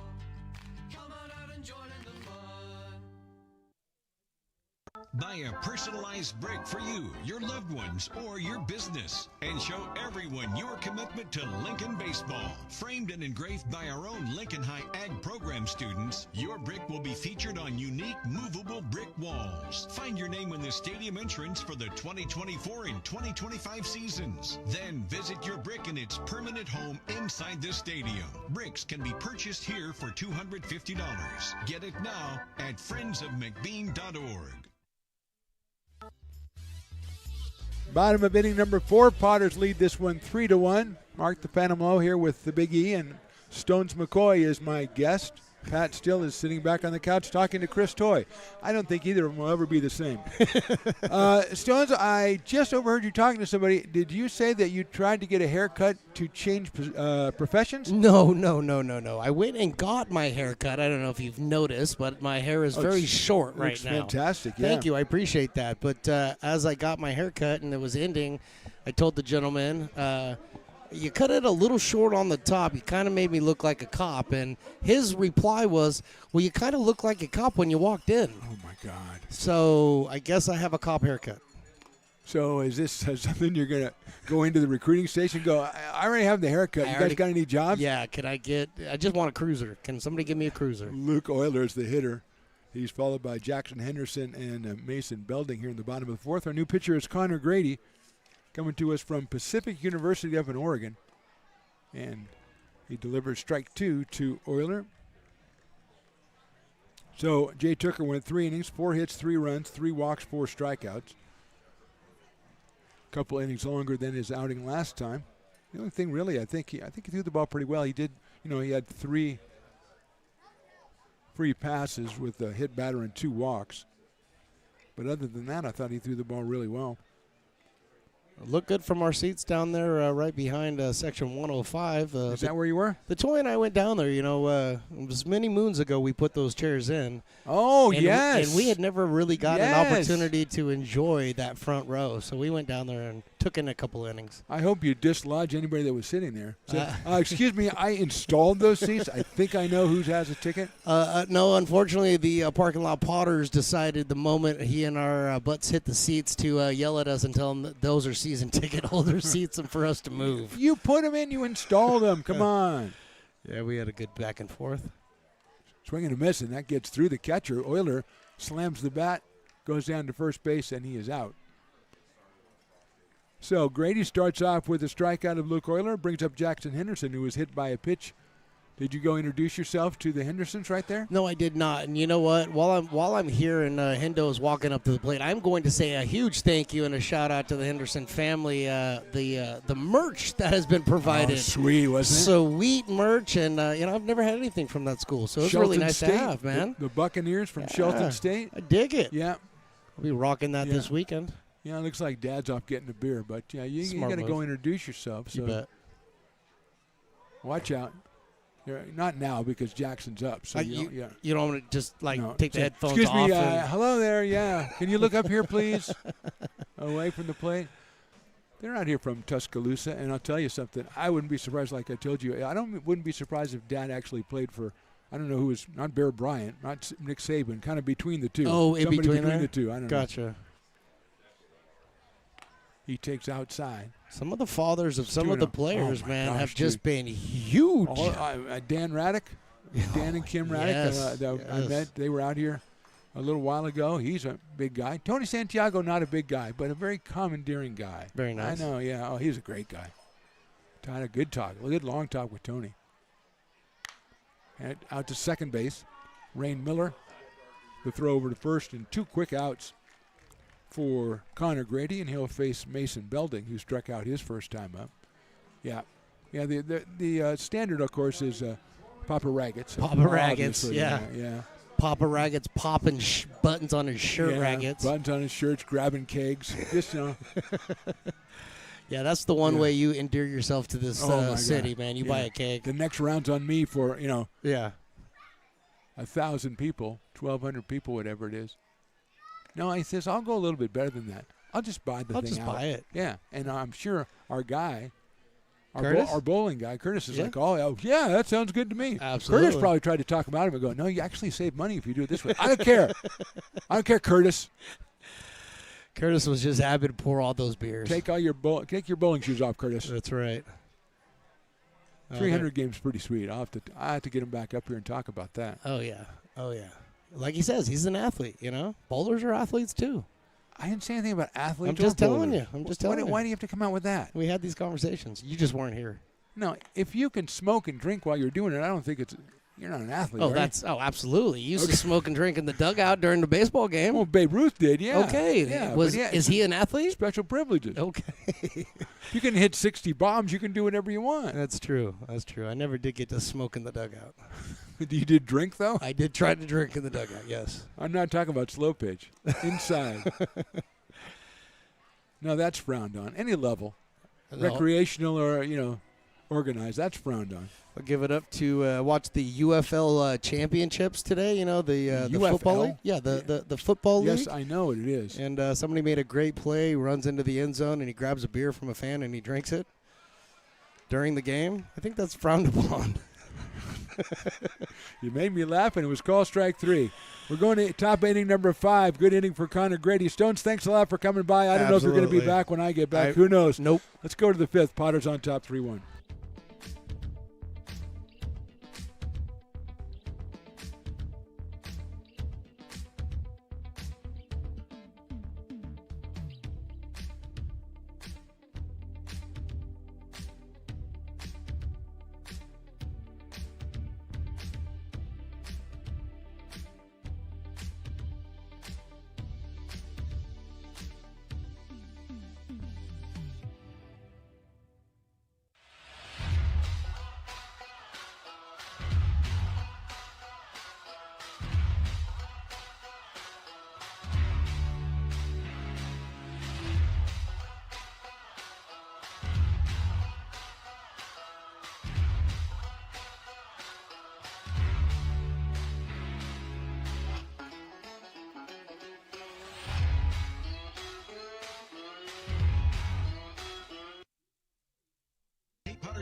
Come on out and join in the fun. Buy a personalized brick for you, your loved ones, or your business, and show everyone your commitment to Lincoln baseball. Framed and engraved by our own Lincoln High Ag program students, your brick will be featured on unique movable brick walls. Find your name in the stadium entrance for the 2024 and 2025 seasons. Then visit your brick in its permanent home inside the stadium. Bricks can be purchased here for $250. Get it now at friendsofmcbean.org. Bottom of inning number 4. Potters lead this one 3-1. Mark the Phantom Low here with the Big E, and Stones McCoy is my guest. Pat Still is sitting back on the couch talking to Chris Toy. I don't think either of them will ever be the same. Stones, I just overheard you talking to somebody. Did you say that you tried to get a haircut to change professions? No. I went and got my hair cut. I don't know if you've noticed, but my hair is very short right now. Fantastic, yeah. Thank you. I appreciate that. But as I got my hair cut and it was ending, I told the gentleman, you cut it a little short on the top. You kind of made me look like a cop. And his reply was, well, you kind of look like a cop when you walked in. Oh, my God. So I guess I have a cop haircut. So is this something you're going to go into the recruiting station and go, I already have the haircut. You guys got any jobs? Yeah, I just want a cruiser. Can somebody give me a cruiser? Luke Euler is the hitter. He's followed by Jackson Henderson and Mason Belding here in the bottom of the 4th. Our new pitcher is Connor Grady, coming to us from Pacific University up in Oregon. And he delivers strike 2 to Euler. So Jay Tooker went 3 innings, 4 hits, 3 runs, 3 walks, 4 strikeouts. Couple innings longer than his outing last time. The only thing really, I think he threw the ball pretty well. He did, he had 3 free passes with a hit batter and 2 walks. But other than that, I thought he threw the ball really well. Looked good from our seats down there right behind Section 105. Is that where you were? The Toy and I went down there. It was many moons ago we put those chairs in. Oh, yes. And we had never really got an opportunity to enjoy that front row. So we went down there and took in a couple innings. I hope you dislodge anybody that was sitting there. So, excuse me, I installed those seats. I think I know who has a ticket. No, unfortunately, the parking lot Potters decided the moment he and our butts hit the seats to yell at us and tell them that those are season ticket holder seats and for us to move. You put them in, you installed them. Come on. Yeah, we had a good back and forth. Swinging and missing. That gets through the catcher. Euler slams the bat, goes down to first base, and he is out. So Grady starts off with a strikeout of Luke Euler, brings up Jackson Henderson, who was hit by a pitch. Did you go introduce yourself to the Hendersons right there? No, I did not. And you know what? While I'm here and Hendo is walking up to the plate, I'm going to say a huge thank you and a shout out to the Henderson family. The merch that has been provided. Oh, sweet, wasn't it? Sweet merch, and I've never had anything from that school, so it's really nice to have, man. The Buccaneers from Shelton State. I dig it. Yeah, I'll be rocking that this weekend. Yeah, it looks like Dad's off getting a beer, but yeah, you got to go introduce yourself. So you bet. Watch out. Not now because Jackson's up. So you don't want to just take the headphones excuse off. Excuse me, hello there. Yeah, can you look up here, please? Away from the plate. They're out here from Tuscaloosa, and I'll tell you something. I wouldn't be surprised, like I told you. Wouldn't be surprised if Dad actually played for. I don't know who was not Bear Bryant, not Nick Saban, kind of between the two. Oh, in between the two. I don't know. Gotcha. He takes outside. Some of the fathers of some of the players, have just been huge. Dan Raddick, Dan and Kim Raddick, I met. They were out here a little while ago. He's a big guy. Tony Santiago, not a big guy, but a very commandeering guy. Very nice. I know, yeah. Oh, he's a great guy. Had a good talk, a good long talk with Tony. And out to second base, Rain Miller. The throw over to first and 2 quick outs for Connor Grady, and he'll face Mason Belding, who struck out his first time up. Yeah. The standard, of course, is Papa Raggets. Papa Raggets, yeah. Yeah. Papa Raggets popping buttons on his shirt, Raggets. Buttons on his shirts, grabbing kegs. Just, Yeah, that's the one way you endear yourself to this city, man. You buy a keg. The next round's on me for, 1,000 people, 1,200 people, whatever it is. No, he says, I'll go a little bit better than that. I'll just buy the thing out. I'll just buy it. Yeah, and I'm sure our guy, Curtis? our bowling guy, Curtis, is like, oh, yeah, that sounds good to me. Absolutely. Curtis probably tried to talk him out of it and go, no, you actually save money if you do it this way. I don't care. I don't care, Curtis. Curtis was just happy to pour all those beers. Take your bowling shoes off, Curtis. That's right. 300 games pretty sweet. I have to get him back up here and talk about that. Oh, yeah. Like he says, he's an athlete, Bowlers are athletes, too. I didn't say anything about athletes. I'm just telling you. Why do you have to come out with that? We had these conversations. You just weren't here. No, if you can smoke and drink while you're doing it, I don't think you're not an athlete. Absolutely. You used to smoke and drink in the dugout during the baseball game. Well, Babe Ruth did, yeah. Okay. Yeah, is he an athlete? Special privileges. Okay. If you can hit 60 bombs, you can do whatever you want. That's true. I never did get to smoke in the dugout. You did drink, though? I did try to drink in the dugout, yes. I'm not talking about slow pitch. Inside. No, that's frowned on. Any level. No. Recreational or, organized, that's frowned on. I'll give it up to watch the UFL championships today, the football league. Yeah, the football league. Yes, I know what it is. And somebody made a great play, runs into the end zone, and he grabs a beer from a fan and he drinks it during the game. I think that's frowned upon. You made me laugh, and it was call strike 3. We're going to top inning number 5. Good inning for Connor Grady. Stones, thanks a lot for coming by. I don't know if you're going to be back when I get back. Who knows? Nope. Let's go to the 5th. Potters on top 3-1.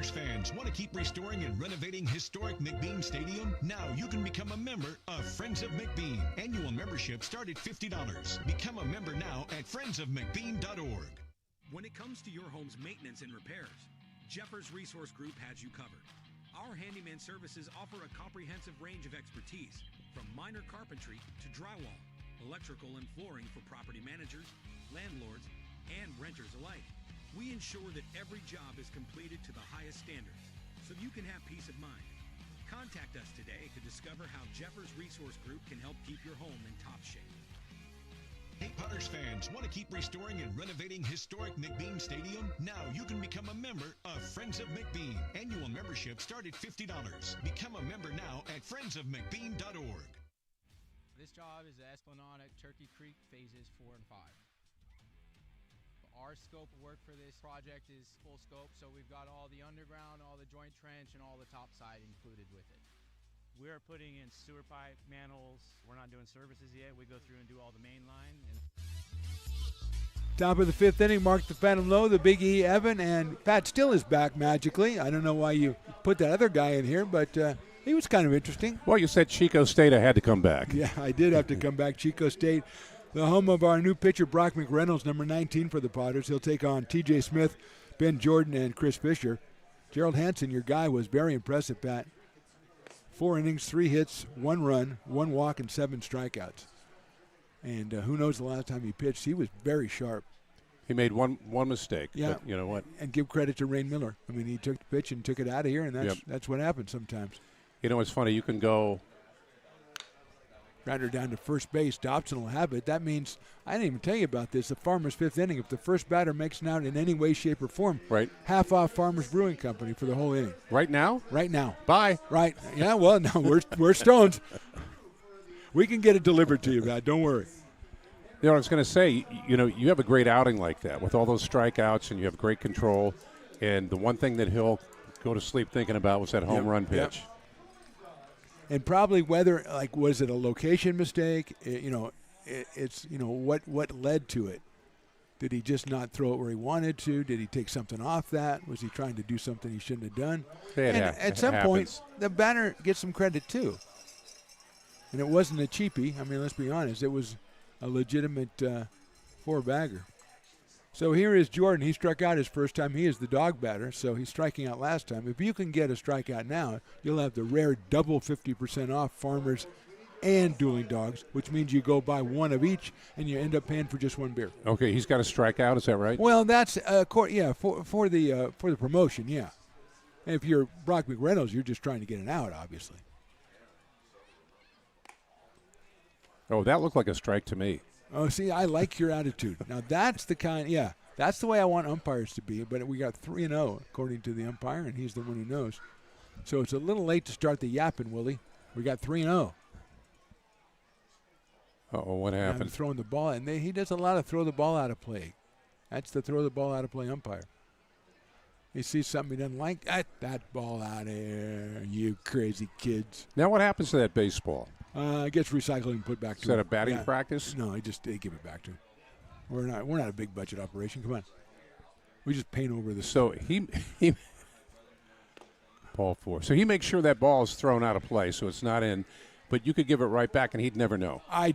Potters fans want to keep restoring and renovating historic McBean Stadium? Now you can become a member of Friends of McBean. Annual membership start at $50. Become a member now at friendsofmcbean.org. When it comes to your home's maintenance and repairs, Jeffers Resource Group has you covered. Our handyman services offer a comprehensive range of expertise, from minor carpentry to drywall, electrical and flooring for property managers, landlords, and renters alike. We ensure that every job is completed to the highest standards, so you can have peace of mind. Contact us today to discover how Jeffers Resource Group can help keep your home in top shape. Hey, Potters fans, want to keep restoring and renovating historic McBean Stadium? Now you can become a member of Friends of McBean. Annual membership start at $50. Become a member now at friendsofmcbean.org. This job is the Esplanade Turkey Creek phases 4 and 5. Our scope of work for this project is full scope, so we've got all the underground, all the joint trench, and all the top side included with it. We're putting in sewer pipe, manholes. We're not doing services yet. We go through and do all the main line. Top of the 5th inning, Mark the Phantom Low, the Big E, Evan, and Pat Still is back magically. I don't know why you put that other guy in here, but he was kind of interesting. Well, you said Chico State had to come back. Yeah, I did have to come back. Chico State, the home of our new pitcher, Brock McReynolds, number 19 for the Potters. He'll take on T.J. Smith, Ben Jordan, and Chris Fisher. Gerald Hansen, your guy, was very impressive, Pat. 4 innings, 3 hits, 1 run, 1 walk, and 7 strikeouts. And who knows the last time he pitched? He was very sharp. He made one mistake. Yeah. But you know what? And give credit to Rain Miller. I mean, he took the pitch and took it out of here, and that's what happens sometimes. You know, it's funny. You can go. Grounder down to first base. Dobson will have it. That means, I didn't even tell you about this, the Farmers' 5th inning. If the first batter makes an out in any way, shape, or form, right, half off Farmers Brewing Company for the whole inning. Right now? Right now. Bye. Right. Yeah, well, no, we're Stones. We can get it delivered to you, Matt. Don't worry. You know, I was going to say, you know, you have a great outing like that with all those strikeouts, and you have great control. And the one thing that he'll go to sleep thinking about was that home run pitch. Yep. And probably whether, like, was it a location mistake? It's what led to it. Did he just not throw it where he wanted to? Did he take something off that? Was he trying to do something he shouldn't have done? At some point, the batter gets some credit too. And it wasn't a cheapie. I mean, let's be honest. It was a legitimate 4-bagger. So here is Jordan. He struck out his first time. He is the dog batter, so he's striking out last time. If you can get a strikeout now, you'll have the rare double 50% off Farmers and Dueling Dogs, which means you go buy one of each, and you end up paying for just 1 beer. Okay, he's got a strikeout. Is that right? Well, that's for the promotion, yeah. And if you're Brock McReynolds, you're just trying to get an out, obviously. Oh, that looked like a strike to me. Oh, see, I like your attitude. Now, that's the that's the way I want umpires to be. But we got 3-0, according to the umpire, and he's the one who knows. So it's a little late to start the yapping, Willie. We got 3-0. Uh-oh, what happened? I'm throwing the ball, and he does a lot of throw the ball out of play. That's the throw the ball out of play umpire. He sees something he doesn't like, that ball out of here, you crazy kids. Now what happens to that baseball? It gets recycled and put back to him. Is that a batting practice? No, they give it back to him. We're not a big budget operation. Come on. We just paint over the. So he ball 4. So he makes sure that ball is thrown out of play, so it's not in. But you could give it right back, and he'd never know. I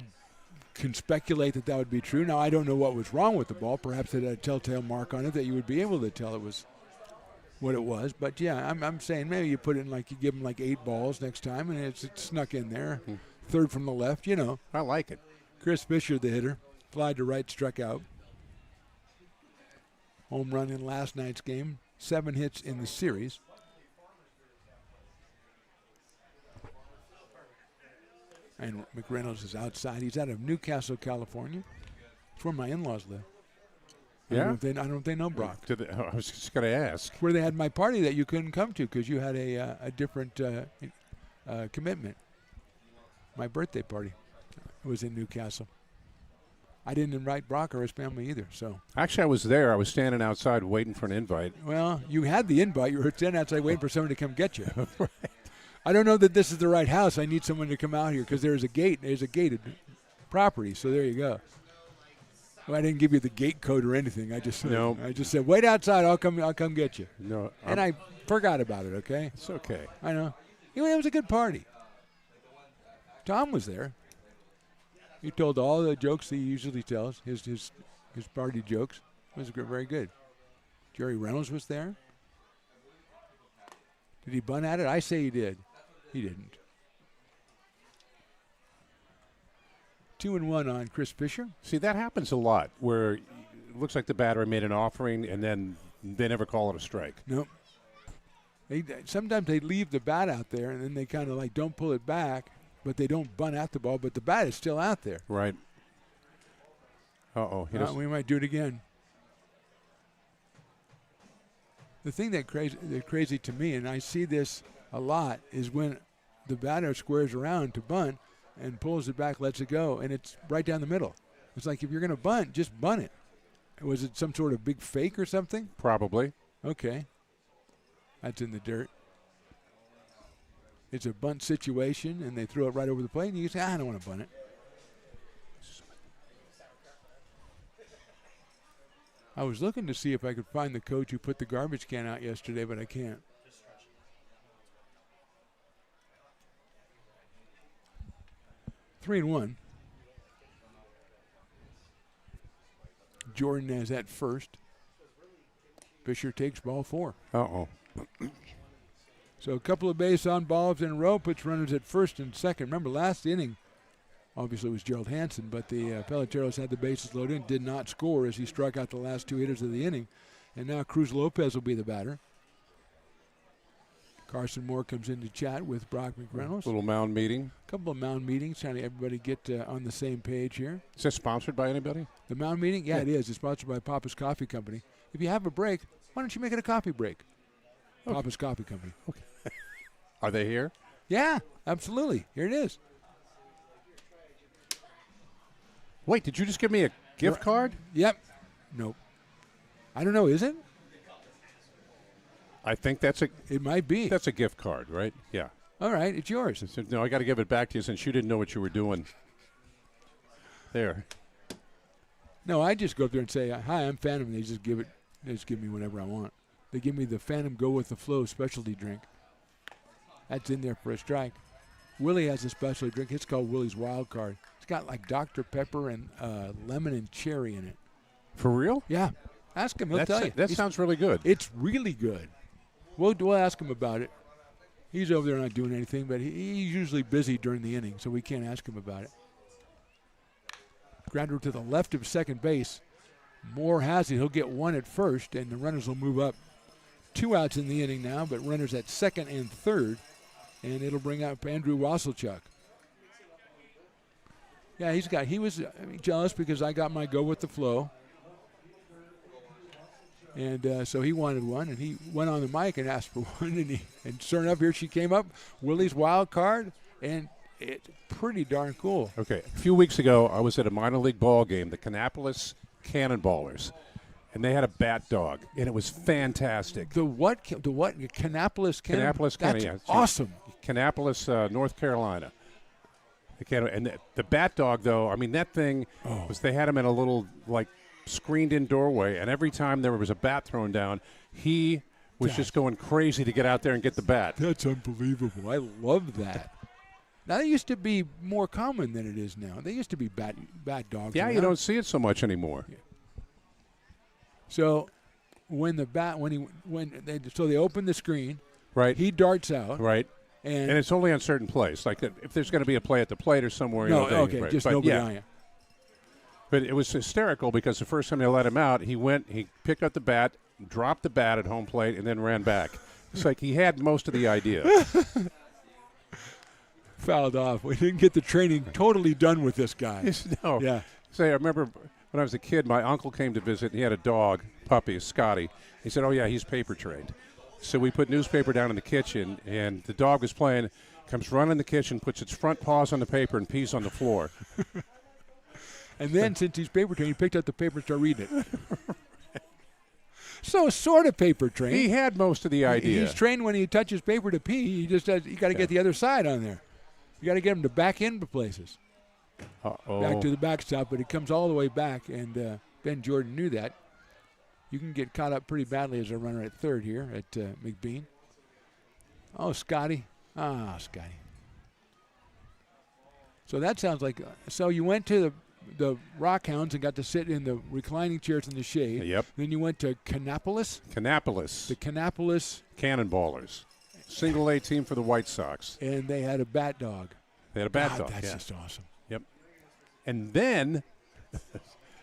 can speculate that would be true. Now I don't know what was wrong with the ball. Perhaps it had a telltale mark on it that you would be able to tell it was what it was. But yeah, I'm saying maybe you put it in you give him 8 balls next time, and it's snuck in there. Third from the left, I like it. Chris Fisher, the hitter, fly to right, struck out. Home run in last night's game. 7 hits in the series. And McReynolds is outside. He's out of Newcastle, California. It's where my in-laws live. Yeah? I don't know if they know Brock. I was just going to ask. Where they had my party that you couldn't come to because you had a different commitment. My birthday party was in Newcastle. I didn't invite Brock or his family either. So actually, I was there. I was standing outside waiting for an invite. Well, you had the invite. You were standing outside waiting for someone to come get you. Right. I don't know that this is the right house. I need someone to come out here because there's a gate. There's a gated property. So there you go. Well, I didn't give you the gate code or anything. I just said, wait outside. I'll come get you. No. And I forgot about it. Okay. It's okay. I know. It was a good party. Tom was there. He told all the jokes he usually tells. His party jokes. It was very good. Jerry Reynolds was there. Did he bunt at it? I say he did. He didn't. 2-1 on Chris Fisher. See, that happens a lot where it looks like the batter made an offering and then they never call it a strike. Nope. Sometimes they leave the bat out there and then they kind of like don't pull it back, but they don't bunt at the ball, but the bat is still out there. Right. Uh-oh. We might do it again. The thing that's crazy to me, and I see this a lot, is when the batter squares around to bunt and pulls it back, lets it go, and it's right down the middle. It's like if you're going to bunt, just bunt it. Was it some sort of big fake or something? Probably. Okay. That's in the dirt. It's a bunt situation, and they throw it right over the plate, and you say, I don't want to bunt it. I was looking to see if I could find the coach who put the garbage can out yesterday, but I can't. 3-1. Jordan is at first. Fisher takes ball 4. Uh-oh. So a couple of base on balls in a row puts runners at first and second. Remember, last inning, obviously it was Gerald Hansen, but the Peloteros had the bases loaded and did not score as he struck out the last 2 hitters of the inning. And now Cruz Lopez will be the batter. Carson Moore comes in to chat with Brock McReynolds. Little mound meeting. A couple of mound meetings, trying to everybody get on the same page here. Is this sponsored by anybody? The mound meeting? Yeah, it is. It's sponsored by Papa's Coffee Company. If you have a break, why don't you make it a coffee break? Okay. Papa's Coffee Company. Okay. Are they here? Yeah, absolutely. Here it is. Wait, did you just give me a gift card? Yep. Nope. I don't know, is it? I think that's a. It might be. That's a gift card, right? Yeah. All right, it's yours. No, I got to give it back to you since you didn't know what you were doing. There. No, I just go up there and say, "Hi, I'm Phantom." And they just give me whatever I want. They give me the Phantom Go with the Flow specialty drink. That's in there for a strike. Willie has a specialty drink. It's called Willie's Wild Card. It's got like Dr. Pepper and lemon and cherry in it. For real? Yeah. Ask him. He'll tell you. That sounds really good. It's really good. We'll ask him about it. He's over there not doing anything, but he's usually busy during the inning, so we can't ask him about it. Grounder to the left of second base. Moore has it. He'll get one at first, and the runners will move up. 2 outs in the inning now, but runners at second and third, and it'll bring up Andrew Wasselchuk. Yeah, he was jealous because I got my Go with the Flow. And so he wanted one, and he went on the mic and asked for one, and sure enough, here she came up, Willie's Wild Card, and it's pretty darn cool. Okay, a few weeks ago, I was at a minor league ball game, the Kannapolis Cannonballers, and they had a bat dog, and it was fantastic. The what? Kannapolis Cannon? Kannapolis Cannon. Cannon, That's awesome. Kannapolis, North Carolina. And the bat dog, though, I mean, that thing they had him in a little, like, screened-in doorway, and every time there was a bat thrown down, he was just going crazy to get out there and get the bat. That's unbelievable. I love that. Now, that used to be more common than it is now. They used to be bat dogs. Yeah, around. you don't see it so much anymore. Yeah. So when they open the screen, right? He darts out, right? And it's only on certain plays. Like if there's going to be a play at the plate or somewhere. Right. Just nobody on you. But it was hysterical because the first time they let him out, he picked up the bat, dropped the bat at home plate, and then ran back. It's like he had most of the idea. Fouled off. We didn't get the training totally done with this guy. No. Yeah. I remember when I was a kid, my uncle came to visit, and he had a dog, puppy, Scotty. He said, oh, yeah, he's paper trained. So we put newspaper down in the kitchen, and the dog was playing, comes running in the kitchen, puts its front paws on the paper, and pees on the floor. And then, since he's paper trained, he picked up the paper and started reading it. So, sort of paper trained. He had most of the idea. He's trained when he touches paper to pee. He just does. You got to get the other side on there. You got to get him to back into places. back to the backstop, but it comes all the way back, and Ben Jordan knew that. You can get caught up pretty badly as a runner at third here at McBean. Oh, Scotty. Scotty. So that sounds like so you went to the Rockhounds and got to sit in the reclining chairs in the shade. Yep. Then you went to Kannapolis. The Kannapolis Cannonballers. Single A team for the White Sox. And they had a bat dog. They had a bat dog. That's just awesome. Yep. And then,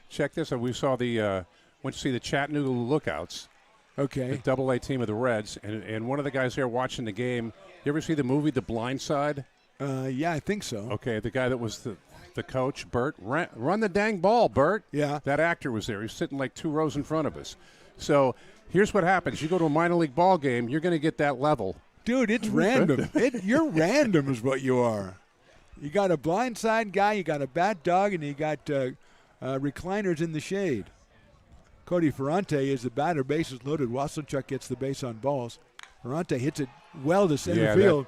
check this out. We saw went to see the Chattanooga Lookouts. Okay. The Double A team of the Reds. And one of the guys there watching the game, you ever see the movie The Blind Side? Yeah, I think so. Okay, the guy that was the coach, Bert. Run the dang ball, Bert. Yeah. That actor was there. He's sitting like 2 rows in front of us. So here's what happens. You go to a minor league ball game, you're going to get that level. Dude, it's random. You're random is what you are. You got a blindside guy, you got a bat dog, and you got recliners in the shade. Cody Ferrante is the batter. Bases loaded. Wasselchuk gets the base on balls. Ferrante hits it well to center field.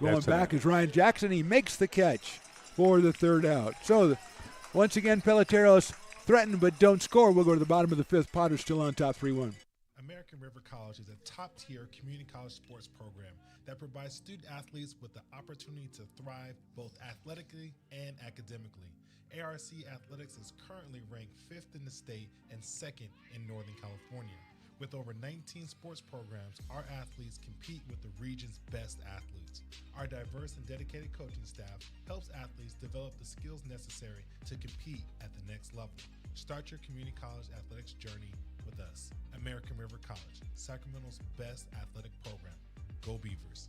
Going back is Ryan Jackson. He makes the catch for the third out. So, once again, Peloteros threaten but don't score. We'll go to the bottom of the fifth. Potter's still on top 3-1. American River College is a top-tier community college sports program that provides student athletes with the opportunity to thrive both athletically and academically. ARC Athletics is currently ranked 5th in the state and 2nd in Northern California. With over 19 sports programs, our athletes compete with the region's best athletes. Our diverse and dedicated coaching staff helps athletes develop the skills necessary to compete at the next level. Start your community college athletics journey with us. American River College, Sacramento's best athletic program. Go Beavers.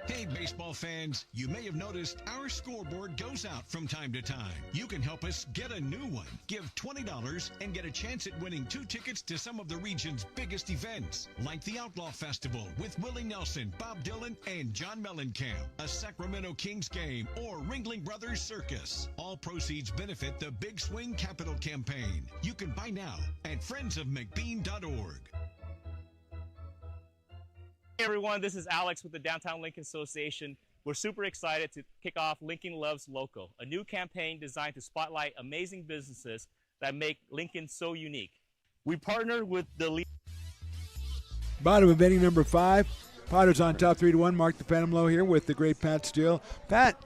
Hey, baseball fans, you may have noticed our scoreboard goes out from time to time. You can help us get a new one. Give $20 and get a chance at winning 2 tickets to some of the region's biggest events, like the Outlaw Festival with Willie Nelson, Bob Dylan, and John Mellencamp, a Sacramento Kings game, or Ringling Brothers Circus. All proceeds benefit the Big Swing Capital Campaign. You can buy now at friendsofmcbean.org. Hey everyone, this is Alex with the Downtown Lincoln Association. We're super excited to kick off Lincoln Loves Local, a new campaign designed to spotlight amazing businesses that make Lincoln so unique. We partner with the bottom of inning number 5. Potter's on top 3-1. Mark the Phantom Low here with the great Pat Steele. Pat,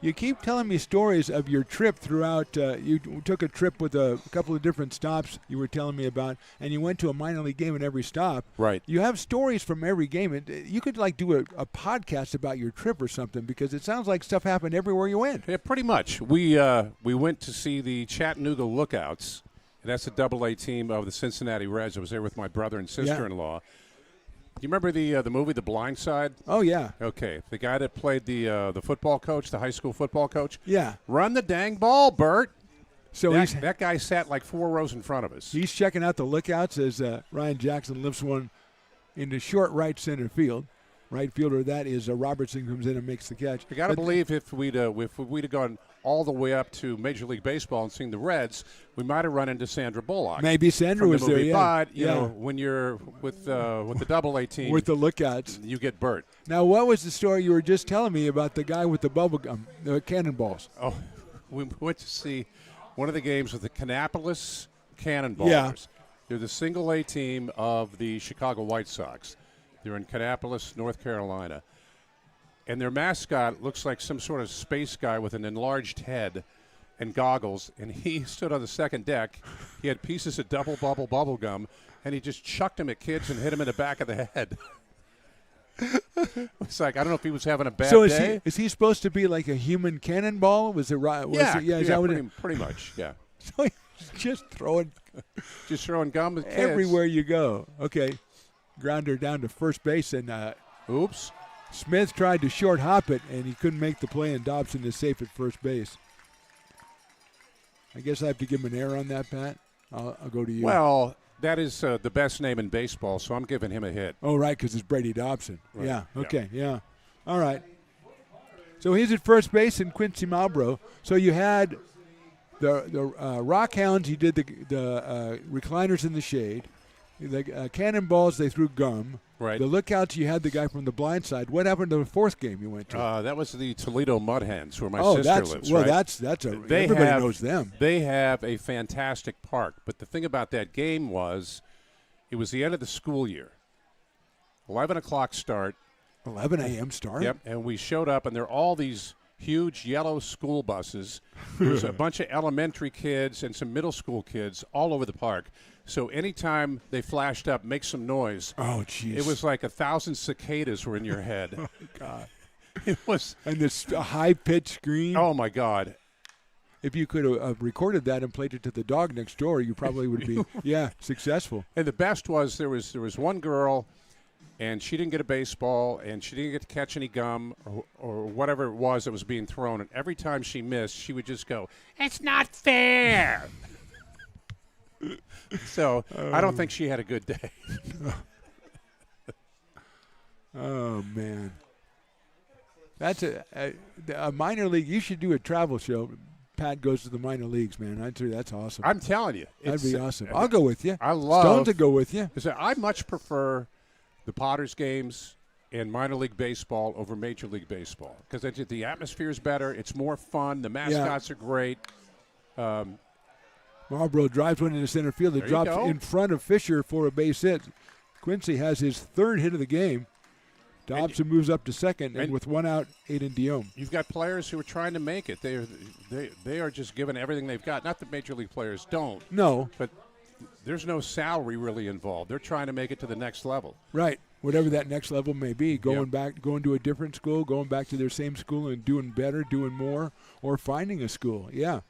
you keep telling me stories of your trip throughout. You took a trip with a couple of different stops you were telling me about, and you went to a minor league game in every stop. Right. You have stories from every game. You could do a podcast about your trip or something, because it sounds like stuff happened everywhere you went. Yeah, pretty much. We went to see the Chattanooga Lookouts. That's a Double-A team of the Cincinnati Reds. I was there with my brother and sister-in-law. Do you remember the movie The Blind Side? Oh, yeah. Okay. The guy that played the football coach, the high school football coach? Yeah. Run the dang ball, Bert. So that guy sat like 4 rows in front of us. He's checking out the lookouts as Ryan Jackson lifts one into short right center field. right fielder. That is Robertson comes in and makes the catch. You got to believe if we'd have gone all the way up to Major League Baseball and seen the Reds, we might have run into Sandra Bullock. Maybe Sandra from was the movie. there, yeah. But you know, when you're with the Double-A team, with the lookouts, you get Bert. Now, what was the story you were just telling me about the guy with the bubble gum, the cannonballs? Oh, we went to see one of the games with the Kannapolis Cannonballers. Yeah. They're the single-A team of the Chicago White Sox. They're in Kannapolis, North Carolina. And their mascot looks like some sort of space guy with an enlarged head and goggles. And he stood on the second deck. He had pieces of double bubble gum, and he just chucked them at kids and hit them in the back of the head. It's like, I don't know if he was having a bad day. Is he supposed to be like a human cannonball? Was it right? Pretty much, yeah. So he's just throwing gum at kids. Everywhere you go. Okay. Grounder down to first base, and oops. Smith tried to short hop it, and he couldn't make the play, and Dobson is safe at first base. I guess I have to give him an error on that, Pat. I'll go to you. Well, that is the best name in baseball, so I'm giving him a hit. Oh, right, because it's Brady Dobson. Right. Yeah, okay, yeah. All right. So he's at first base, and Quincy Malbrough. So you had the Rockhounds, you did the recliners in the shade. The cannonballs, they threw gum. Right. The lookouts, you had the guy from the blind side. What happened to the fourth game you went to? That was the Toledo Mud Hens, where my sister lives. Well, right? everybody knows them. They have a fantastic park. But the thing about that game was, it was the end of the school year. 11 o'clock start. 11 a.m. start? Yep. And we showed up, and there are all these huge yellow school buses. There's a bunch of elementary kids and some middle school kids all over the park. So anytime they flashed up, make some noise. Oh, jeez. It was like 1,000 cicadas were in your head. Oh, God. It was. And this high-pitched scream. Oh, my God. If you could have recorded that and played it to the dog next door, you probably would be, successful. And the best was there was one girl, and she didn't get a baseball, and she didn't get to catch any gum or whatever it was that was being thrown. And every time she missed, she would just go, "It's not fair." So I don't think she had a good day. Oh, man. That's a minor league. You should do a travel show. Pat goes to the minor leagues, man. I'd say that's awesome. I'm telling you. That'd be awesome. I'll go with you. I love. Stones will go with you. I much prefer the Potters games in minor league baseball over Major League Baseball because the atmosphere is better. It's more fun. The mascots are great. Marlboro drives one into center field. It drops in front of Fisher for a base hit. Quincy has his third hit of the game. Dobson moves up to second, and with one out, Aiden Diome. You've got players who are trying to make it. They are just giving everything they've got. Not that Major League players don't. No. But there's no salary really involved. They're trying to make it to the next level. Right. Whatever that next level may be, going to a different school, going back to their same school and doing better, doing more, or finding a school. Yeah.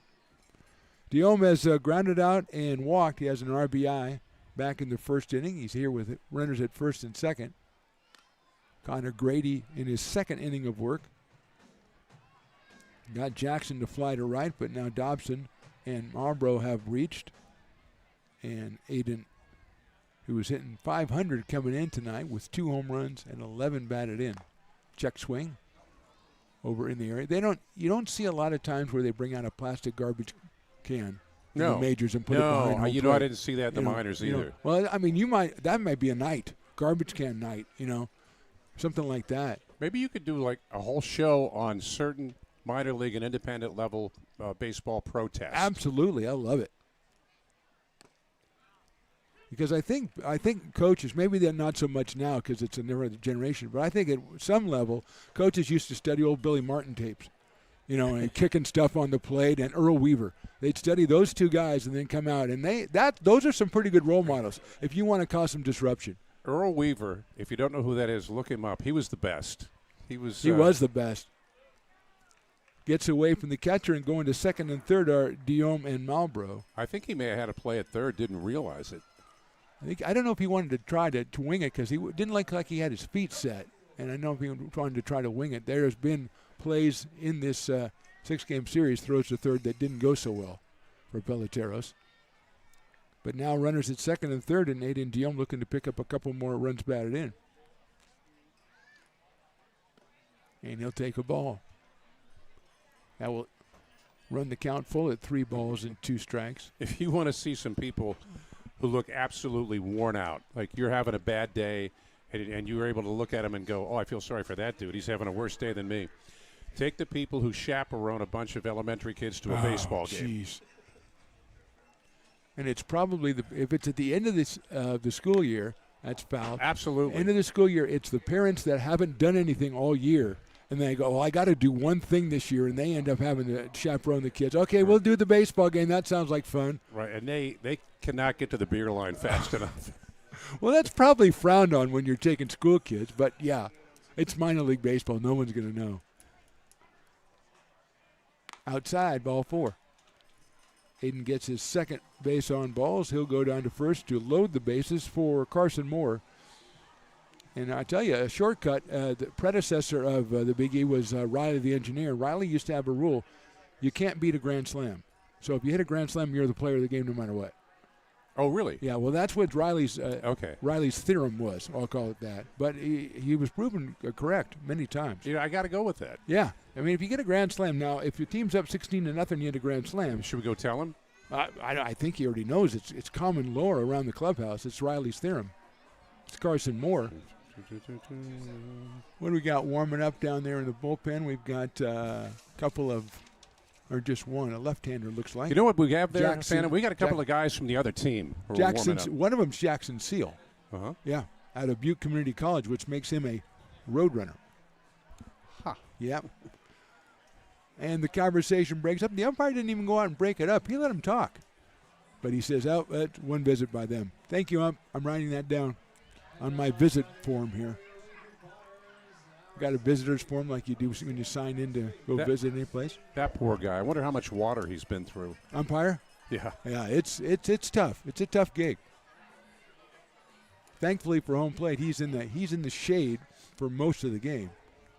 Diome has grounded out and walked. He has an RBI back in the first inning. He's here with runners at first and second. Connor Grady in his second inning of work. Got Jackson to fly to right, but now Dobson and Marlboro have reached. And Aiden, who was hitting .500 coming in tonight with 2 home runs and 11 batted in. Check swing over in the area. You don't see a lot of times where they bring out a plastic garbage can in the majors and put it behind home plate. I didn't see that in the minors either. Well, I mean, that might be a night, garbage can night, something like that. Maybe you could do like a whole show on certain minor league and independent level baseball protests. Absolutely, I love it. Because I think coaches, maybe they're not so much now because it's a different generation, but I think at some level, coaches used to study old Billy Martin tapes, and kicking stuff on the plate, and Earl Weaver. They'd study those two guys and then come out, and those are some pretty good role models if you want to cause some disruption. Earl Weaver, if you don't know who that is, look him up. He was the best. He was the best. Gets away from the catcher and going to second and third are Diome and Marlboro. I think he may have had a play at third, didn't realize it. I don't know if he wanted to try to wing it because he didn't look like he had his feet set, and I know if he wanted to try to wing it. There's been plays in this 6-game series, throws to third that didn't go so well for Peloteros. But now runners at second and third, and Aiden Diome looking to pick up a couple more runs batted in. And he'll take a ball. That will run the count full at 3 balls and 2 strikes. If you want to see some people who look absolutely worn out, like you're having a bad day, and you're able to look at him and go, oh, I feel sorry for that dude. He's having a worse day than me. Take the people who chaperone a bunch of elementary kids to a baseball game. Jeez. And it's probably, if it's at the end of the school year, that's foul. Absolutely. End of the school year, it's the parents that haven't done anything all year. And they go, I got to do one thing this year, and they end up having to chaperone the kids. Okay, we'll do the baseball game. That sounds like fun. Right, and they cannot get to the beer line fast enough. Well, that's probably frowned on when you're taking school kids, but yeah, it's minor league baseball. No one's going to know. Outside, ball 4. Hayden gets his second base on balls. He'll go down to first to load the bases for Carson Moore. And I tell you, a shortcut, the predecessor of the Big E was Riley the engineer. Riley used to have a rule, you can't beat a grand slam. So if you hit a grand slam, you're the player of the game no matter what. Oh, really? Yeah, well, that's what Riley's theorem was. I'll call it that. But he was proven correct many times. I got to go with that. Yeah. I mean, if you get a grand slam now, if your team's up 16-0, you hit a grand slam. Should we go tell him? I think he already knows. It's common lore around the clubhouse. It's Riley's theorem. It's Carson Moore. What do we got warming up down there in the bullpen? We've got a couple of, or just one, a left-hander looks like. You know what we have there, Jackson, Santa? We got a couple of guys from the other team who are warming up. One of them's Jackson Seal. Uh-huh. Yeah, out of Butte Community College, which makes him a road runner. Huh. Yep. And the conversation breaks up. The umpire didn't even go out and break it up. He let him talk. But he says, that's one visit by them. Thank you, ump. I'm writing that down on my visit form here. Got a visitor's form like you do when you sign in to go visit any place. That poor guy. I wonder how much water he's been through. Umpire? Yeah. Yeah, it's tough. It's a tough gig. Thankfully for home plate, he's in the shade for most of the game.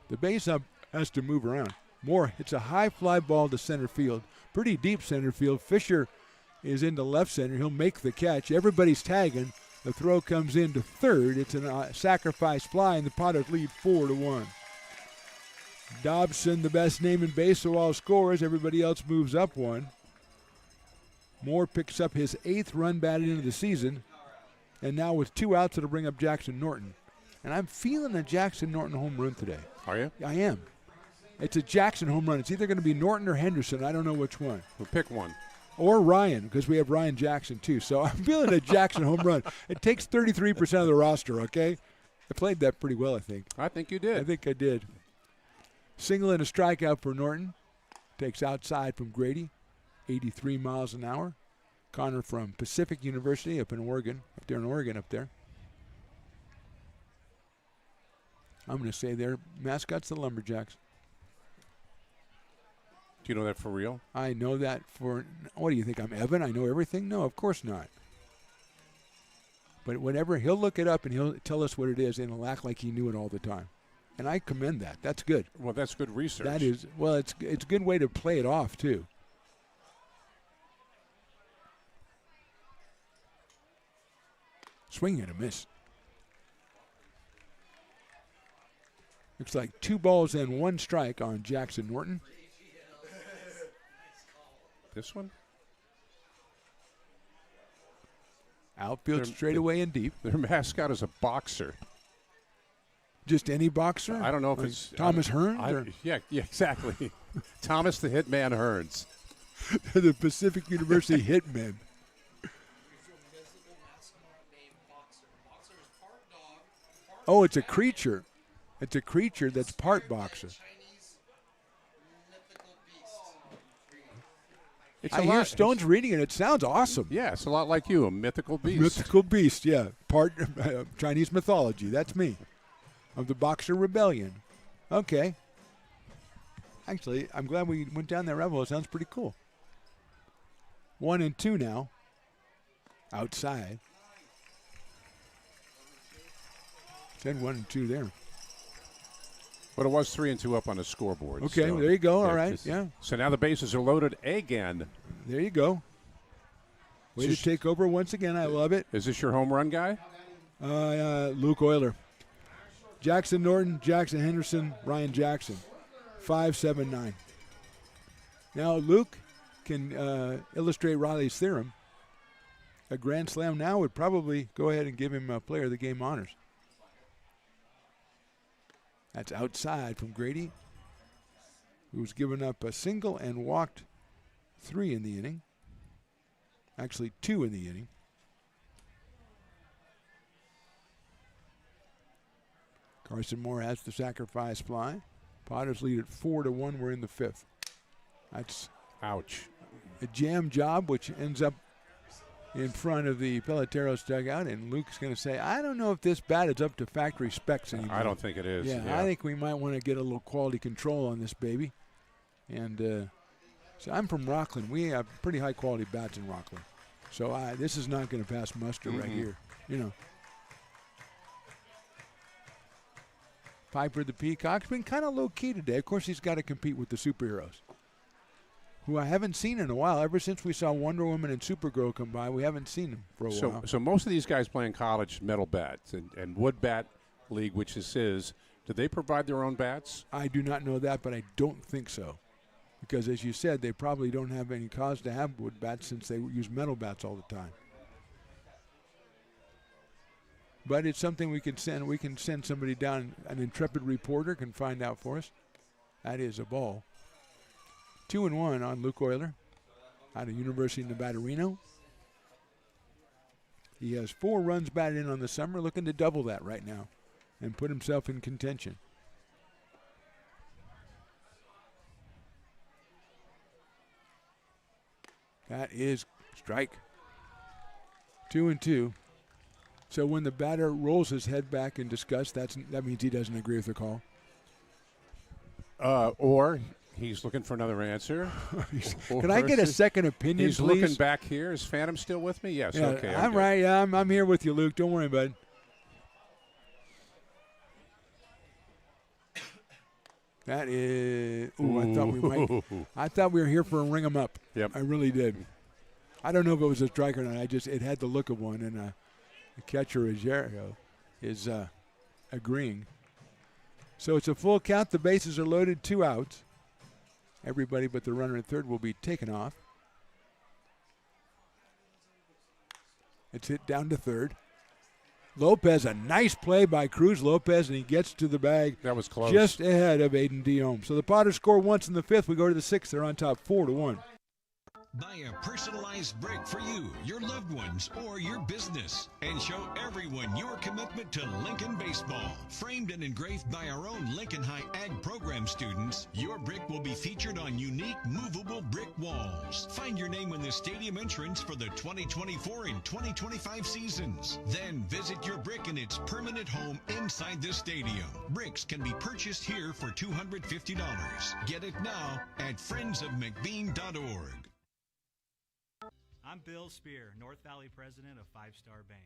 The base ump has to move around. Moore, it's a high fly ball to center field. Pretty deep center field. Fisher is into left center. He'll make the catch. Everybody's tagging. The throw comes into third. It's a sacrifice fly, and the Potters lead 4-1. Dobson, the best name in baseball, scores. Everybody else moves up one. Moore picks up his 8th run batted into the season, and now with 2 outs, it'll bring up Jackson Norton. And I'm feeling a Jackson Norton home run today. Are you? I am. It's a Jackson home run. It's either going to be Norton or Henderson. I don't know which one. Well, pick one. Or Ryan, because we have Ryan Jackson, too. So I'm feeling a Jackson home run. It takes 33% of the roster, okay? I played that pretty well, I think. I think you did. I think I did. Single and a strikeout for Norton. Takes outside from Grady, 83 miles an hour. Connor from Pacific University up in Oregon, up there. I'm going to say their mascot's the Lumberjacks. Do you know that for real? I know that for, what do you think, I'm Evan? I know everything? No, of course not. But whenever, he'll look it up and he'll tell us what it is, and he'll act like he knew it all the time. And I commend that. That's good. Well, that's good research. That is, well, it's a good way to play it off, too. Swing and a miss. Looks like 2 balls and 1 strike on Jackson Norton. This one? Outfield straightaway and deep. Their mascot is a boxer. Just any boxer? I don't know if it's Thomas Hearns? Yeah, exactly. Thomas the Hitman Hearns. The Pacific University Hitmen. Oh, it's a creature. It's a creature that's part boxer. I hear Stone's reading it. It sounds awesome. Yeah, it's a lot like you, a mythical beast. Mythical beast, yeah. Part Chinese mythology. That's me. Of the Boxer Rebellion. Okay. Actually, I'm glad we went down that rabbit hole. It sounds pretty cool. 1-2 now. Outside. Said 1-2 there. But it was 3-2 up on the scoreboard. Okay, so there you go. All right, yeah. So now the bases are loaded again. There you go. Way to take over once again. I love it. Is this your home run guy? Luke Euler. Jackson Norton, Jackson Henderson, Ryan Jackson. 5-7-9. Now Luke can illustrate Riley's theorem. A grand slam now would probably go ahead and give him a player of the game honors. That's outside from Grady, who's given up a single and walked 3 in the inning. Actually 2 in the inning. Carson Moore has the sacrifice fly. Potters lead at 4-1. We're in the 5th. That's ouch. A jam job, which ends up in front of the Peloteros dugout, and Luke's going to say, I don't know if this bat is up to factory specs anymore. I don't think it is. Yeah, I think we might want to get a little quality control on this baby. And so I'm from Rockland. We have pretty high quality bats in Rockland. So this is not going to pass muster right here. You know. Piper the Peacock's been kind of low-key today. Of course, he's got to compete with the superheroes, who I haven't seen in a while. Ever since we saw Wonder Woman and Supergirl come by, we haven't seen them for a while. So most of these guys play in college metal bats and Wood Bat League, which this is, do they provide their own bats? I do not know that, but I don't think so. Because, as you said, they probably don't have any cause to have wood bats since they use metal bats all the time. But it's something we can send. We can send somebody down. An intrepid reporter can find out for us. That is a ball. 2-1 on Luke Euler out of University of Nevada, Reno. He has 4 runs batted in on the summer, looking to double that right now and put himself in contention. That is strike. 2-2. So when the batter rolls his head back in disgust, that means he doesn't agree with the call. Or he's looking for another answer. Can I get a second opinion, he's please? Looking back here. Is Phantom still with me? Yes. Yeah, Okay. I'm right. Yeah, I'm here with you, Luke. Don't worry, bud. That is. I thought we were here for a ring 'em up. Yep. I really did. I don't know if it was a strike or not. It had the look of one, and the catcher Ruggiero is agreeing. So it's a full count. The bases are loaded. 2 outs. Everybody but the runner at third will be taken off. It's hit down to third. Lopez, a nice play by Cruz Lopez, and he gets to the bag. That was close. Just ahead of Aiden Diome. So the Potters score once in the 5th. We go to the 6th. They're on top 4-1. Buy a personalized brick for you, your loved ones, or your business, and show everyone your commitment to Lincoln baseball. Framed and engraved by our own Lincoln High Ag program students, your brick will be featured on unique movable brick walls. Find your name in the stadium entrance for the 2024 and 2025 seasons. Then visit your brick in its permanent home inside the stadium. Bricks can be purchased here for $250. Get it now at friendsofmcbean.org. I'm Bill Spear, North Valley president of 5 Star Bank.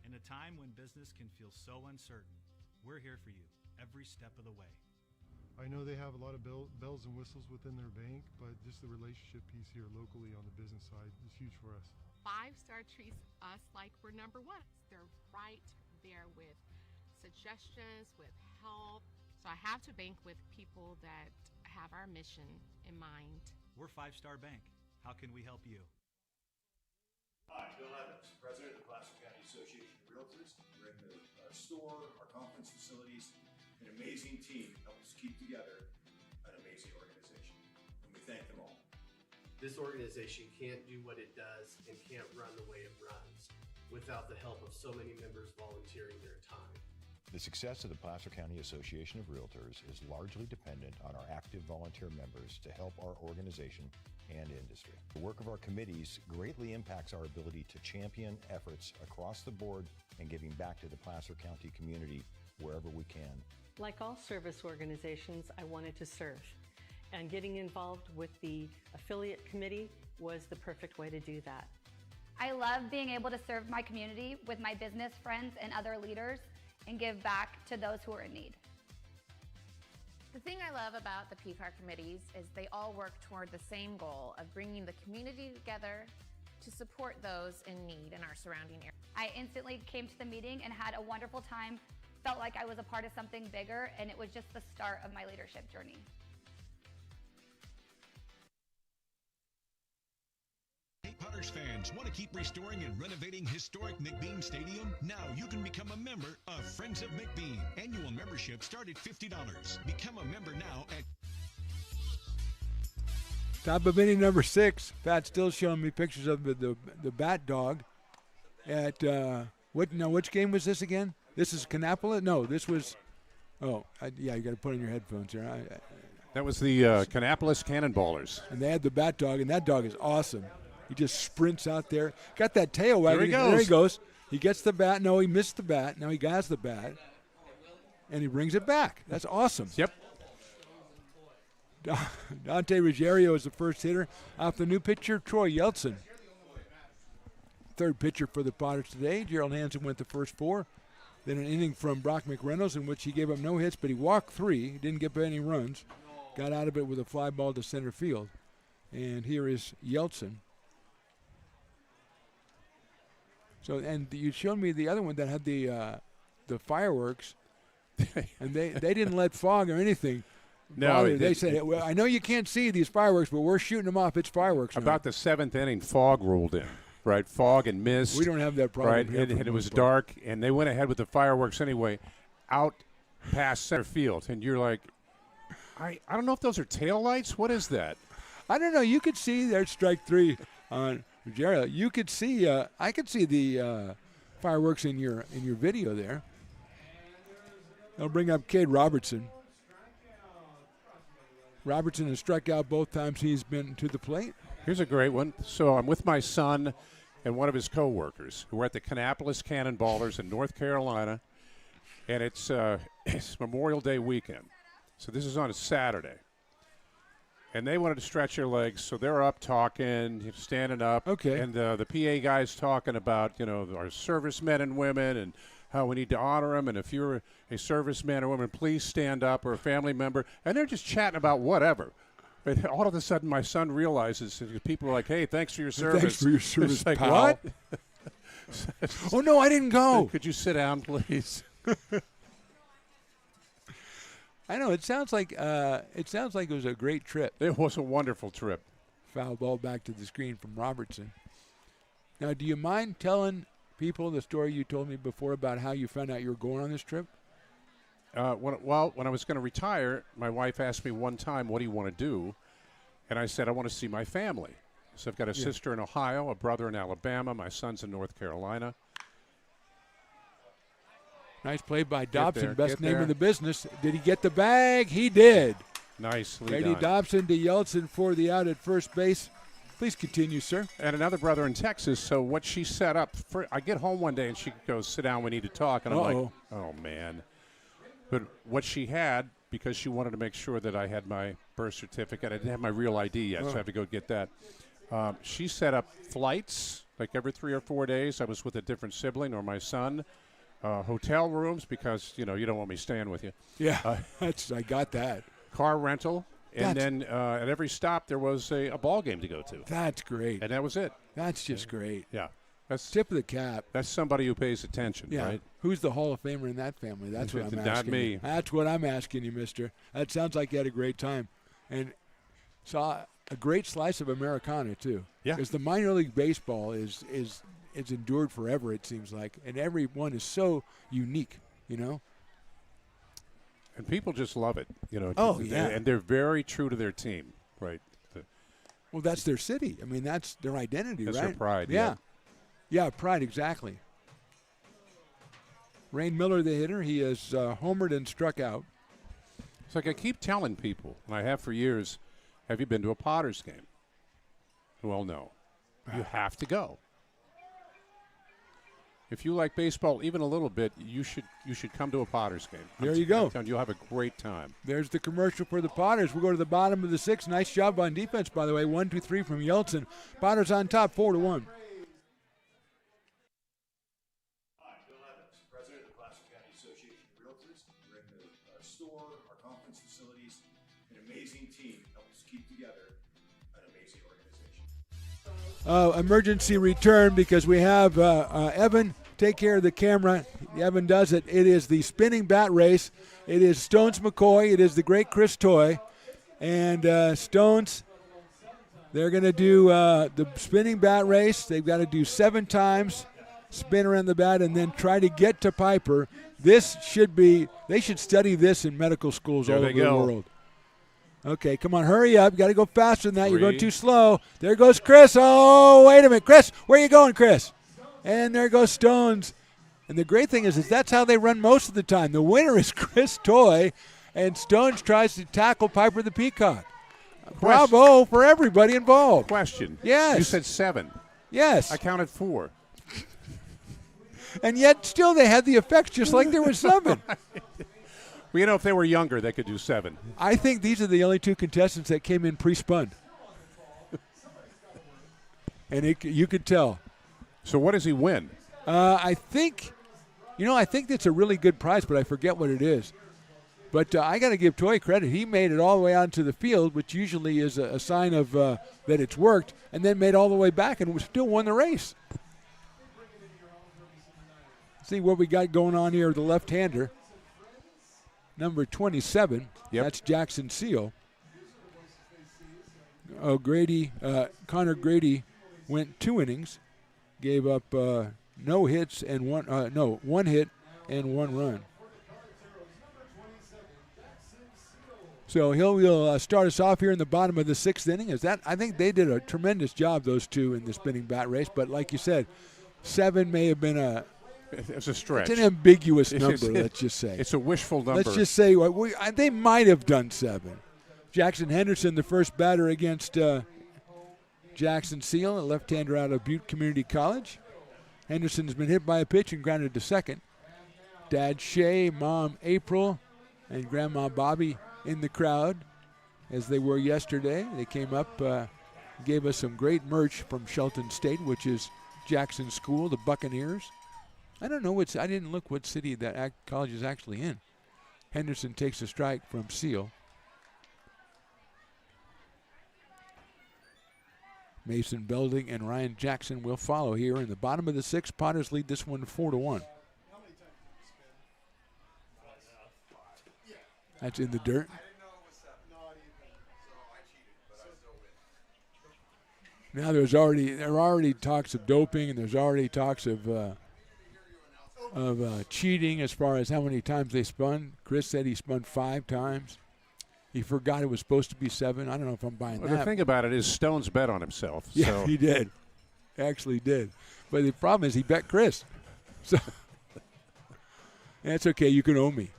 In a time when business can feel so uncertain, we're here for you every step of the way. I know they have a lot of bells and whistles within their bank, but just the relationship piece here locally on the business side is huge for us. 5 Star treats us like we're number one. They're right there with suggestions, with help. So I have to bank with people that have our mission in mind. We're 5 Star Bank. How can we help you? Hi, Bill Evans, president of the Placer County Association of Realtors. We're in the store, our conference facilities, an amazing team that helps keep together an amazing organization. And we thank them all. This organization can't do what it does and can't run the way it runs without the help of so many members volunteering their time. The success of the Placer County Association of Realtors is largely dependent on our active volunteer members to help our organization and industry. The work of our committees greatly impacts our ability to champion efforts across the board and giving back to the Placer County community wherever we can. Like all service organizations, I wanted to serve. And getting involved with the affiliate committee was the perfect way to do that. I love being able to serve my community with my business friends and other leaders and give back to those who are in need. The thing I love about the PCAR committees is they all work toward the same goal of bringing the community together to support those in need in our surrounding area. I instantly came to the meeting and had a wonderful time, felt like I was a part of something bigger, and it was just the start of my leadership journey. Hey, Potters fans, want to keep restoring and renovating historic McBean Stadium? Now you can become a member of Friends of McBean. Annual membership start at $50. Become a member now at Top of inning number 6. Pat's still showing me pictures of the bat dog at which game was this again? This is Canapolis? No, this was. Yeah, you got to put on your headphones here. That was the Canapolis Cannonballers. And they had the bat dog, and that dog is awesome. He just sprints out there. Got that tail wagging. There he goes. He gets the bat. No, he missed the bat. Now he has the bat. And he brings it back. That's awesome. Yep. Dante Ruggiero is the first hitter. Off the new pitcher, Troy Yeltsin. Third pitcher for the Potters today. Gerald Hansen went the first 4. Then an inning from Brock McReynolds in which he gave up no hits, but he walked 3. He didn't give up any runs. Got out of it with a fly ball to center field. And here is Yeltsin. So, and you showed me the other one that had the fireworks, and they didn't let fog or anything. No, they said, well, I know you can't see these fireworks, but we're shooting them off. It's fireworks. About the 7th inning, fog rolled in, right? Fog and mist. We don't have that problem. Right, and it was dark, and they went ahead with the fireworks anyway, out past center field, and you're like, I don't know if those are taillights. What is that? I don't know. You could see there's strike 3 on Ruggiero. You could see. I could see the fireworks in your video there. I'll bring up Cade Robertson. Robertson has struck out both times he's been to the plate. Here's a great one. So I'm with my son and one of his coworkers who are at the Canapolis Cannonballers in North Carolina, and it's Memorial Day weekend. So this is on a Saturday. And they wanted to stretch their legs, so they're up talking, standing up. Okay. And the PA guy's talking about, our servicemen and women and how we need to honor them. And if you're a serviceman or woman, please stand up, or a family member. And they're just chatting about whatever. But all of a sudden, my son realizes people are like, hey, thanks for your service. Thanks for your service, it's like, pal. what? Oh, no, I didn't go. Could you sit down, please? I know it sounds like it was a great trip. It was a wonderful trip. Foul ball back to the screen from Robertson. Now, do you mind telling people the story you told me before about how you found out you were going on this trip? When I was going to retire, my wife asked me one time, "What do you want to do?" And I said, "I want to see my family." So I've got a sister in Ohio, a brother in Alabama, my son's in North Carolina. Nice play by Dobson, best name in the business. Did he get the bag? He did. Nicely Brady done. Dobson to Yeltsin for the out at first base. Please continue, sir. And another brother in Texas. So what she set up, I get home one day and she goes, "Sit down, we need to talk." And I'm like, oh, man. But what she had, because she wanted to make sure that I had my birth certificate, I didn't have my real ID yet, so I had to go get that. She set up flights, like every 3 or 4 days. I was with a different sibling or my son. Hotel rooms, because, you don't want me staying with you. Yeah, I got that. Car rental. And then at every stop there was a ball game to go to. That's great. And that was it. That's just great. Yeah. That's tip of the cap. That's somebody who pays attention, right? Who's the Hall of Famer in that family? That's what I'm asking. Not me. That's what I'm asking you, mister. That sounds like you had a great time. And saw a great slice of Americana, too. Yeah. Because the minor league baseball is endured forever, it seems like. And every one is so unique, And people just love it, Oh, yeah. And they're very true to their team, right? Well, that's their city. I mean, that's their identity, that's right? Their pride, yeah. Yeah, pride, exactly. Rain Miller, the hitter, he has homered and struck out. It's like I keep telling people, and I have for years, have you been to a Potters game? Well, no. You have to go. If you like baseball even a little bit, you should come to a Potters game. There you go. You'll have a great time. There's the commercial for the Potters. We'll go to the bottom of the 6th. Nice job on defense, by the way. 1-2-3 from Yeltsin. Potters on top, 4-1. President of the Placer County Association of Realtors. We're in the store, our conference facilities, an amazing team helps keep together an amazing organization. Emergency return because we have Evan take care of the camera. Evan does it. It is the spinning bat race. It is Stones McCoy. It is the great Chris Toy. And Stones, they're going to do the spinning bat race. They've got to do 7 times, spin around the bat, and then try to get to Piper. This should be, they should study this in medical schools all over the world. Okay, come on, hurry up. You got to go faster than that. You're going too slow. There goes Chris. Oh, wait a minute. Chris, where are you going, Chris? And there goes Stones. And the great thing is that's how they run most of the time. The winner is Chris Toy, and Stones tries to tackle Piper the Peacock. Bravo for everybody involved. Question. Yes. You said 7. Yes. I counted 4. And yet still they had the effects just like there were 7. Well, you know, if they were younger, they could do 7. I think these are the only 2 contestants that came in pre-spun. And you could tell. So what does he win? I think that's a really good prize, but I forget what it is. But I got to give Toy credit. He made it all the way onto the field, which usually is a sign of that it's worked, and then made all the way back and still won the race. See what we got going on here, the left-hander. Number 27, that's Jackson Seal. Connor Grady went 2 innings, gave up no hits and 1 hit and 1 run. So he'll start us off here in the bottom of the 6th inning. I think they did a tremendous job, those 2, in the spinning bat race. But like you said, 7 may have been it's a stretch. It's an ambiguous number, let's just say. It's a wishful number. Let's just say they might have done 7. Jackson Henderson, the first batter against Jackson Seal, a left-hander out of Butte Community College. Henderson has been hit by a pitch and grounded to second. Dad Shay, Mom April, and Grandma Bobby in the crowd, as they were yesterday. They came up, gave us some great merch from Shelton State, which is Jackson's school, the Buccaneers. I don't know I didn't look what city that college is actually in. Henderson takes a strike from Seal. Mason Belding and Ryan Jackson will follow here in the bottom of the 6th. Potters lead this one 4-1. That's in the dirt. Now there are already talks of doping, and there's already talks of cheating as far as how many times they spun. Chris said he spun 5 times. He forgot it was supposed to be 7. I don't know if I'm buying that. The thing about it is Stone's bet on himself. Yeah, so. He did. Actually did. But the problem is he bet Chris. So that's okay. You can owe me.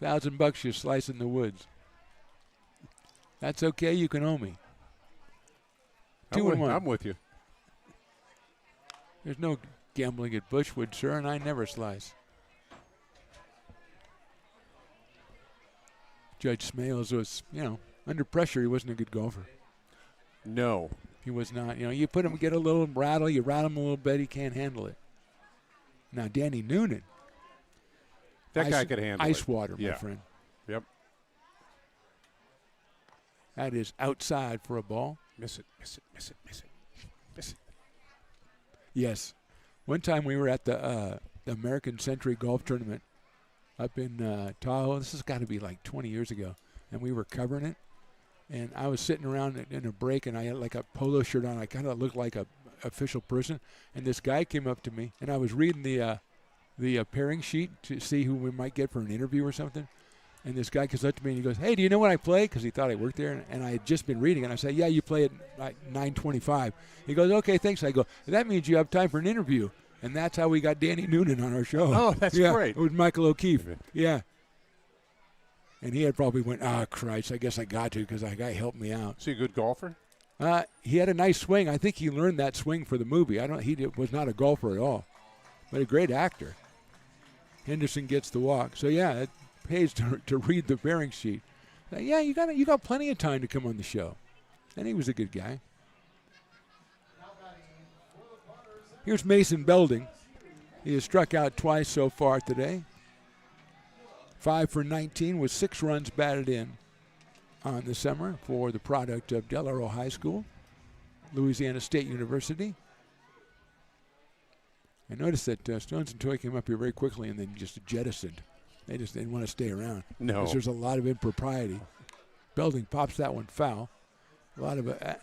$1,000 you're slicing the woods. That's okay. You can owe me. 2-1. I'm with you. There's no gambling at Bushwood, sir, and I never slice. Judge Smales was, under pressure, he wasn't a good golfer. No. He was not. You put him, get a little rattle, you rattle him a little bit, he can't handle it. Now, Danny Noonan. That guy could handle ice water, my yeah. friend. Yep. That is outside for a ball. Miss it, miss it, miss it, miss it, miss it. Yes. One time we were at the American Century Golf Tournament up in Tahoe. This has got to be like 20 years ago. And we were covering it. And I was sitting around in a break, and I had like a polo shirt on. I kind of looked like a official person. And this guy came up to me, and I was reading the pairing sheet to see who we might get for an interview or something. And this guy comes up to me, and he goes, "Hey, do you know when I play?" Because he thought I worked there. And I had just been reading, and I said, "Yeah, you play at 9:25. He goes, "Okay, thanks." I go, "That means you have time for an interview." And that's how we got Danny Noonan on our show. Oh, that's great. It was Michael O'Keefe. Yeah. And he had probably went, Christ, I guess I got to because that guy helped me out. Is he a good golfer? He had a nice swing. I think he learned that swing for the movie. He was not a golfer at all, but a great actor. Henderson gets the walk. So, yeah, it pays to read the pairing sheet. Yeah, you got plenty of time to come on the show. And he was a good guy. Here's Mason Belding. He has struck out twice so far today. 5 for 19 with 6 runs batted in on the summer for the product of Del Oro High School, Louisiana State University. I noticed that Stones and Toy came up here very quickly and then just jettisoned. They just didn't want to stay around. No. Because there's a lot of impropriety. Belding pops that one foul. A lot of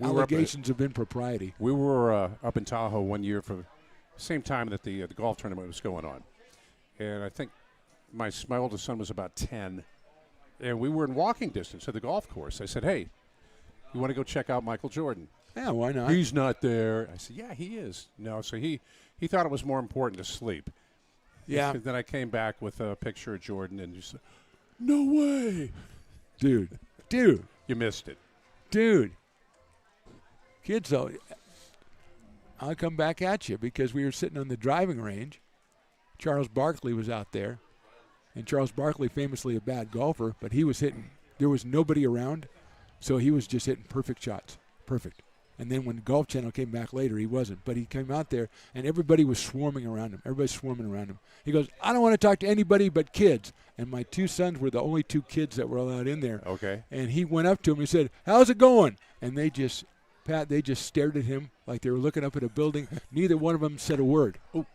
allegations of impropriety. We were up in Tahoe one year for the same time that the golf tournament was going on. And I think my oldest son was about 10. And we were in walking distance of the golf course. I said, hey, you want to go check out Michael Jordan? Yeah, why not? He's not there. I said, yeah, he is. No, so he thought it was more important to sleep. Yeah. And then I came back with a picture of Jordan, and you said, no way. Dude. You missed it. Dude. Kids, though, I'll come back at you because we were sitting on the driving range. Charles Barkley was out there. And Charles Barkley, famously a bad golfer, but he was hitting. There was nobody around, so he was just hitting perfect shots. Perfect. And then when Golf Channel came back later, he wasn't. But he came out there, and everybody was swarming around him. Everybody's swarming around him. He goes, I don't want to talk to anybody but kids. And my two sons were the only two kids that were allowed in there. Okay. And he went up to him and said, how's it going? And they just stared at him like they were looking up at a building. Neither one of them said a word. Oh.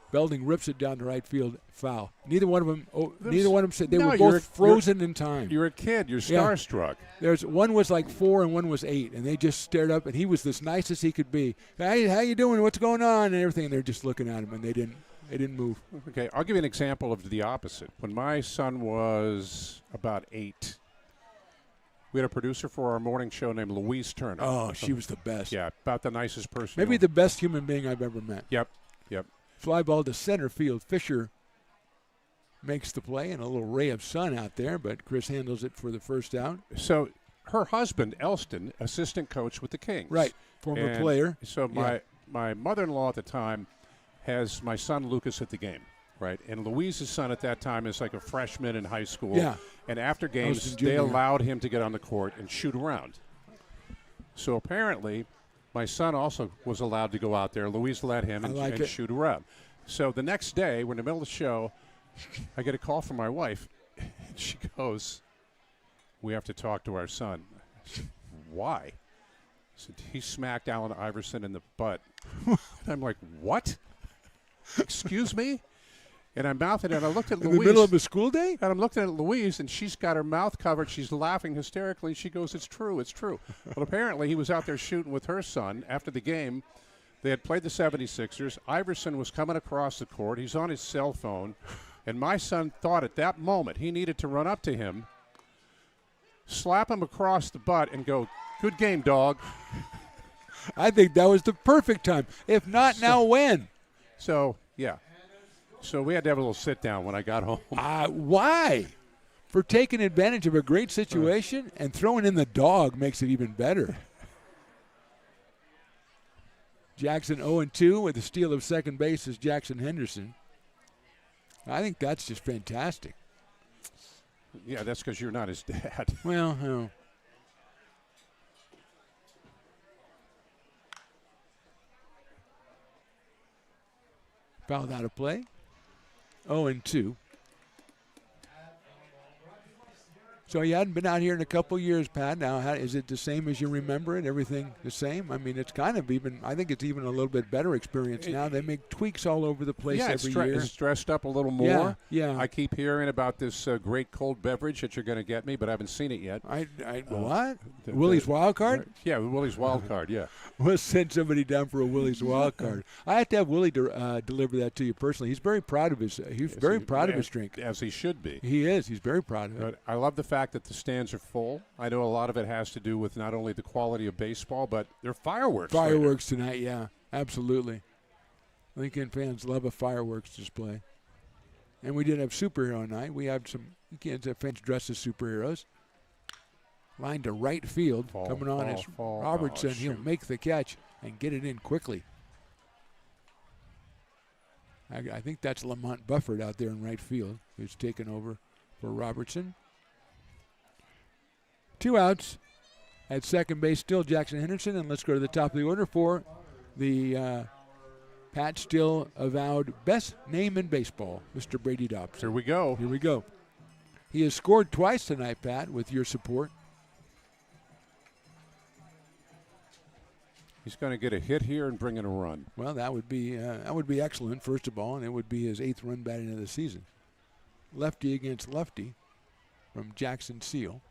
Belding rips it down the right field, foul. Neither one of them said. They were both frozen in time. You're a kid. You're starstruck. One was like 4 and one was 8, and they just stared up. And he was as nice as he could be. Hey, how you doing? What's going on? And everything. And they're just looking at him, and they didn't move. Okay, I'll give you an example of the opposite. When my son was about 8, we had a producer for our morning show named Louise Turner. Oh, she was the best. Yeah, about the nicest person. Maybe the best human being I've ever met. Yep. Fly ball to center field. Fisher makes the play and a little ray of sun out there, but Chris handles it for the first out. So her husband, Elston, assistant coach with the Kings. Right, former player. So my mother-in-law at the time has my son Lucas at the game, right? And Louise's son at that time is like a freshman in high school. Yeah. And after games, they allowed him to get on the court and shoot around. So apparently my son also was allowed to go out there. Louise let him and shoot around. So the next day, we're in the middle of the show, I get a call from my wife. And she goes, we have to talk to our son. I said, why? I said, he smacked Allen Iverson in the butt. And I'm like, what? Excuse me? And I'm mouthing it, and I looked at Louise. In the middle of a school day? And I'm looking at Louise, and she's got her mouth covered. She's laughing hysterically. She goes, it's true, it's true. Well, apparently he was out there shooting with her son after the game. They had played the 76ers. Iverson was coming across the court. He's on his cell phone. And my son thought at that moment he needed to run up to him, slap him across the butt, and go, good game, dog. I think that was the perfect time. If not, now when? So, yeah. So we had to have a little sit-down when I got home. Why? For taking advantage of a great situation and throwing in the dog makes it even better. Jackson 0-2 with the steal of second base is Jackson Henderson. I think that's just fantastic. Yeah, that's because you're not his dad. Well, no. Fouled out of play. 0-2. So you hadn't been out here in a couple years, Pat. Now, is it the same as you remember it? Everything the same? I mean, it's kind of even, I think it's even a little bit better experience now. They make tweaks all over the place every year. It's dressed up a little more. Yeah. I keep hearing about this great cold beverage that you're going to get me, but I haven't seen it yet. What? Willie's Wild Card? Yeah, Willie's Wild Card, yeah. We'll send somebody down for a Willie's Wild Card. I have to have Willie deliver that to you personally. He's very proud of his drink. As he should be. He is. He's very proud of it. But I love the fact that the stands are full. I know a lot of it has to do with not only the quality of baseball, but their fireworks. Fireworks tonight, yeah, absolutely. Lincoln fans love a fireworks display. And we did have superhero night. We had some Kansas fans dressed as superheroes. Line to right field. Coming on is Robertson. He'll make the catch and get it in quickly. I think that's Lamont Bufford out there in right field who's taken over for Robertson. 2 outs at second base, still Jackson Henderson. And let's go to the top of the order for the Pat Still avowed best name in baseball, Mr. Brady Dobbs. Here we go. Here we go. He has scored twice tonight, Pat, with your support. He's going to get a hit here and bring in a run. Well, that would be excellent, first of all, and it would be his 8th run batting of the season. Lefty against lefty from Jackson Seal.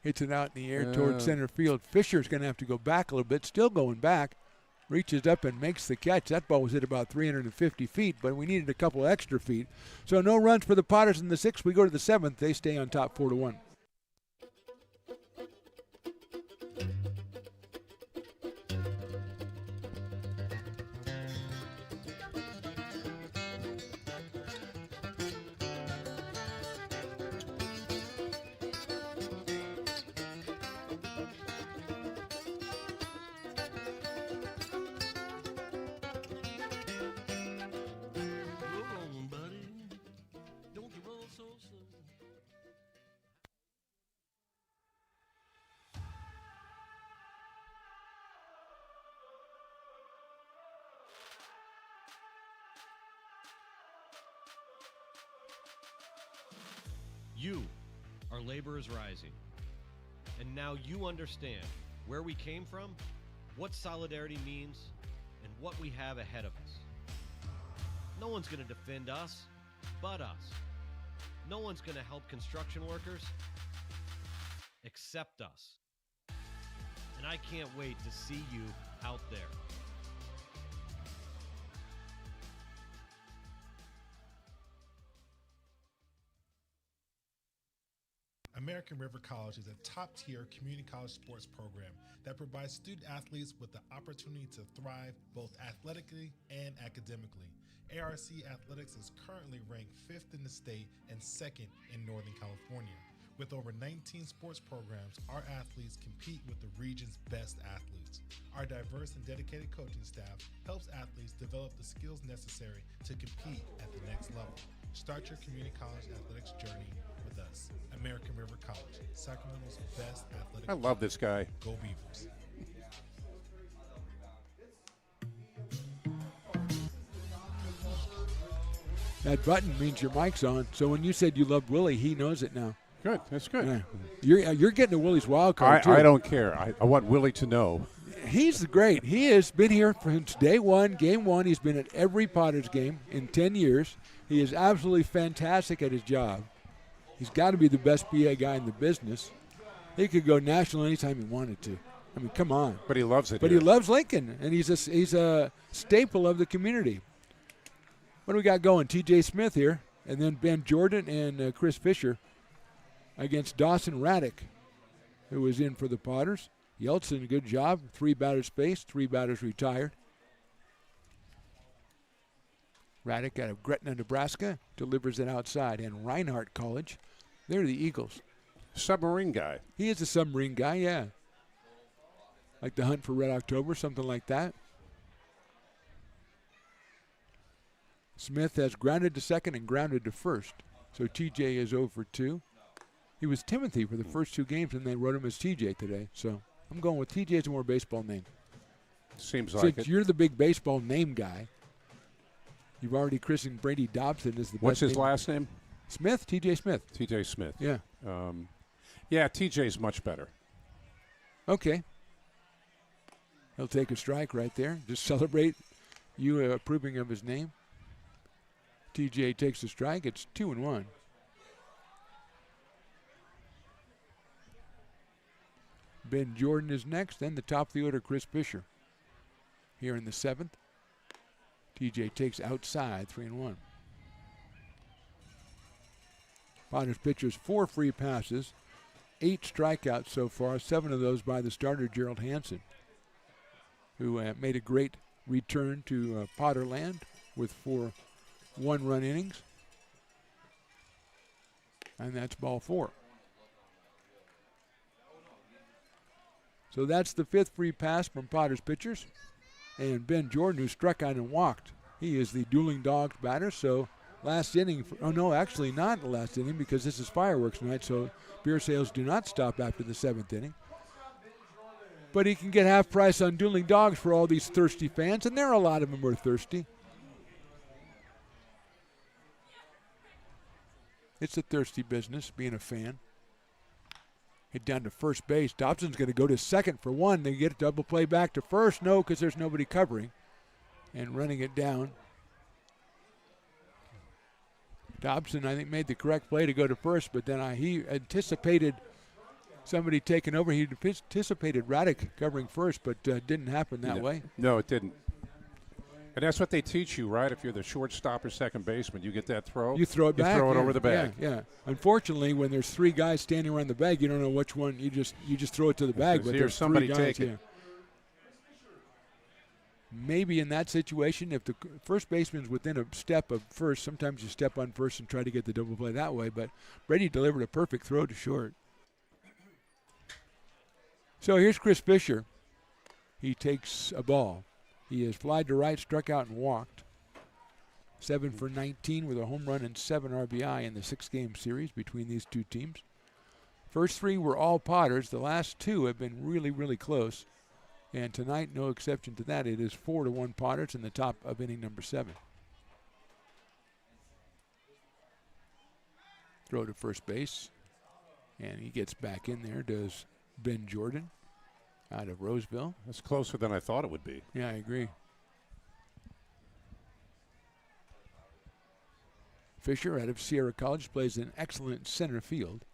Hits it out in the air toward center field. Fisher's going to have to go back a little bit, still going back. Reaches up and makes the catch. That ball was hit about 350 feet, but we needed a couple extra feet. So no runs for the Potters in the 6th. We go to the 7th. They stay on top 4-1. You, our labor is rising. And now you understand where we came from, what solidarity means, and what we have ahead of us. No one's going to defend us but us. No one's going to help construction workers except us. And I can't wait to see you out there. American River College is a top-tier community college sports program that provides student athletes with the opportunity to thrive both athletically and academically. ARC Athletics is currently ranked 5th in the state and 2nd in Northern California. With over 19 sports programs, our athletes compete with the region's best athletes. Our diverse and dedicated coaching staff helps athletes develop the skills necessary to compete at the next level. Start your community college athletics journey with us. American River College, Sacramento's best athletic. I love this guy. Go Beavers. That button means your mic's on. So when you said you loved Willie, he knows it now. Good. That's good. Yeah. You're getting a Willie's wild card, too. I don't care. I want Willie to know. He's great. He has been here since day one, game one. He's been at every Potters game in 10 years. He is absolutely fantastic at his job. He's got to be the best PA guy in the business. He could go national anytime he wanted to. I mean, come on. But he loves it. But here. he loves Lincoln, and he's a staple of the community. What do we got going? T.J. Smith here, and then Ben Jordan and Chris Fisher against Dawson Raddick, who was in for the Potters. Yeltsin, good job. 3 batters faced, 3 batters retired. Raddick out of Gretna, Nebraska, delivers it outside. And Reinhardt College, they're the Eagles. Submarine guy. He is a submarine guy, yeah. Like the Hunt for Red October, something like that. Smith has grounded to second and grounded to first. So TJ is 0 for 2. He was Timothy for the first 2 games, and they wrote him as TJ today. So I'm going with TJ as a more baseball name. Seems like Since it. you're the big baseball name guy, you've already christened Brady Dobson as the What's best his last name? Smith, TJ Smith. TJ Smith. Yeah. Yeah, TJ's much better. Okay. He'll take a strike right there. Just celebrate you approving of his name. TJ takes a strike. It's 2-1. Ben Jordan is next. Then the top of the order, Chris Fisher. Here in the 7th. TJ takes outside, 3-1. Potters pitchers 4 free passes, 8 strikeouts so far, 7 of those by the starter, Gerald Hansen, who made a great return to Potterland with 4 one-run innings. And that's ball 4. So that's the 5th free pass from Potters pitchers. And Ben Jordan, who struck out and walked. He is the dueling dogs batter, so last inning. Oh, no, actually not the last inning because this is fireworks night, so beer sales do not stop after the 7th inning. But he can get half price on dueling dogs for all these thirsty fans, and there are a lot of them who are thirsty. It's a thirsty business, being a fan. Hit down to first base. Dobson's going to go to second for one. They get a double play back to first. No, because there's nobody covering. And running it down. Dobson, I think, made the correct play to go to first, but then he anticipated somebody taking over. He anticipated Radek covering first, but didn't happen that way. No, it didn't. And that's what they teach you, right? If you're the shortstop or second baseman, you get that throw. You throw it back. You throw it over the bag. Yeah. Unfortunately, when there's three guys standing around the bag, you don't know which one. You just throw it to the bag. But there's somebody three guys. take it. Maybe in that situation, if the first baseman's within a step of first, sometimes you step on first and try to get the double play that way. But Brady delivered a perfect throw to short. So here's Chris Fisher. He takes a ball. He has flied to right, struck out, and walked. 7 for 19 with a home run and 7 RBI in the 6-game series between these two teams. First 3 were all Potters. The last 2 have been really, really close. And tonight, no exception to that. It is 4-1 Potters in the top of inning number 7. Throw to first base. And he gets back in there, does Ben Jordan out of Roseville. That's closer than I thought it would be. Yeah, I agree. Fisher out of Sierra College plays an excellent center field.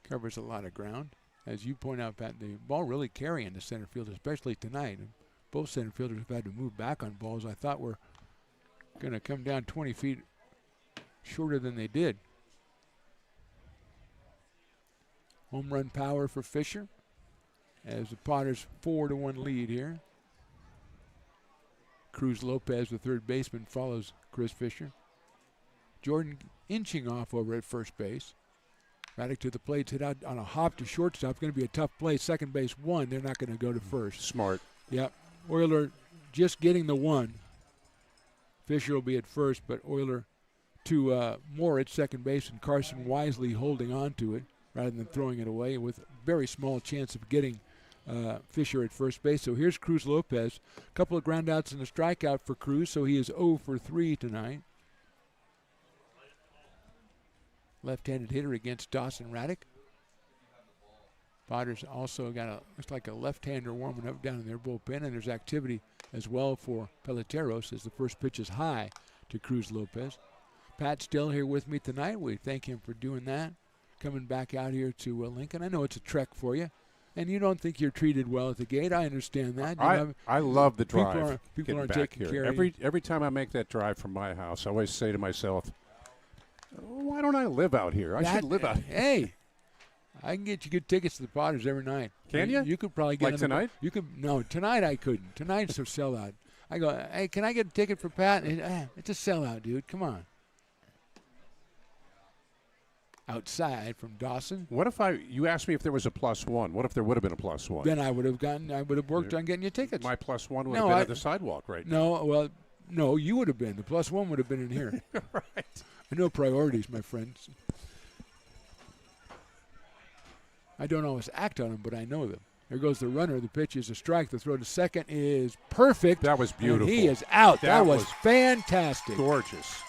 Covers a lot of ground. As you point out, Pat, the ball really carrying the center field, especially tonight. And both center fielders have had to move back on balls I thought were going to come down 20 feet shorter than they did. Home run power for Fisher as the Potters 4-1 lead here. Cruz Lopez, the third baseman, follows Chris Fisher. Jordan inching off over at first base. Radek to the plate, hit out on a hop to shortstop. Going to be a tough play. Second base 1. They're not going to go to first. Smart. Yep. Euler just getting the 1. Fisher will be at first, but Euler to Moore at second base, and Carson wisely holding on to it rather than throwing it away with very small chance of getting Fisher at first base. So here's Cruz Lopez. A couple of groundouts and a strikeout for Cruz, so he is 0 for 3 tonight. Left-handed hitter against Dawson Radek. Potters also got looks like a left-hander warming up down in their bullpen, and there's activity as well for Peloteros as the first pitch is high to Cruz Lopez. Pat's still here with me tonight. We thank him for doing that. Coming back out here to Lincoln. I know it's a trek for you, and you don't think you're treated well at the gate. I understand that. I love the drive. People aren't taking care of you. Every time I make that drive from my house, I always say to myself, why don't I live out here? I should live out here. Hey, I can get you good tickets to the Potters every night. Can you? You could probably get like tonight? You could. No, tonight I couldn't. Tonight's a sellout. I go, hey, can I get a ticket for Pat? It's a sellout, dude. Come on. Outside from Dawson. What if you asked me if there was a +1? What if there would have been a +1? Then I would have worked on getting you tickets. My +1 would have been at the sidewalk right now. No, you would have been. The +1 would have been in here. Right. I know priorities, my friends. I don't always act on them, but I know them. There goes the runner. The pitch is a strike. The throw to second is perfect. That was beautiful. And he is out. That was fantastic. Gorgeous.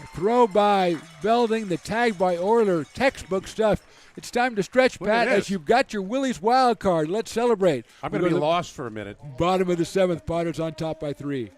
A throw by Belding, the tag by Euler. Textbook stuff. It's time to stretch, Pat, as you've got your Willie's wild card. Let's celebrate. I'm going to be lost for a minute. Bottom of the 7th. Potters on top by 3.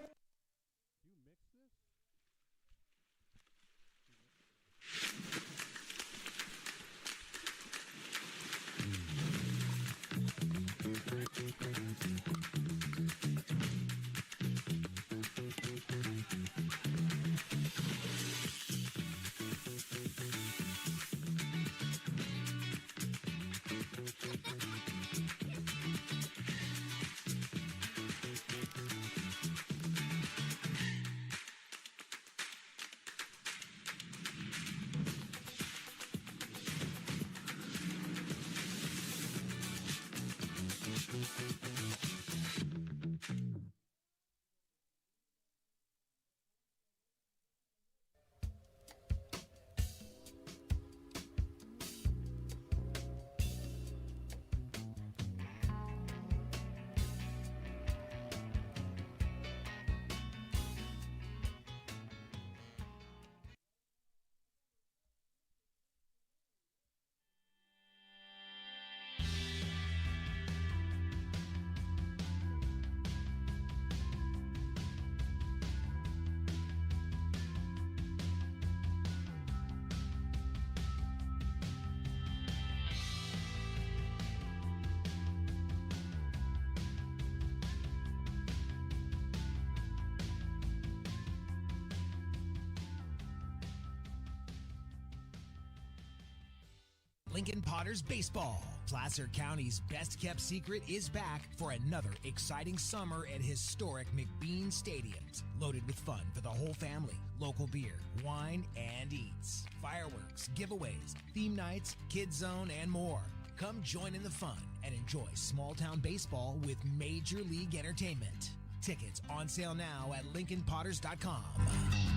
Lincoln Potters Baseball. Placer County's best kept secret is back for another exciting summer at historic McBean Stadiums. Loaded with fun for the whole family, local beer, wine, and eats. Fireworks, giveaways, theme nights, kids zone, and more. Come join in the fun and enjoy small town baseball with Major League Entertainment. Tickets on sale now at LincolnPotters.com.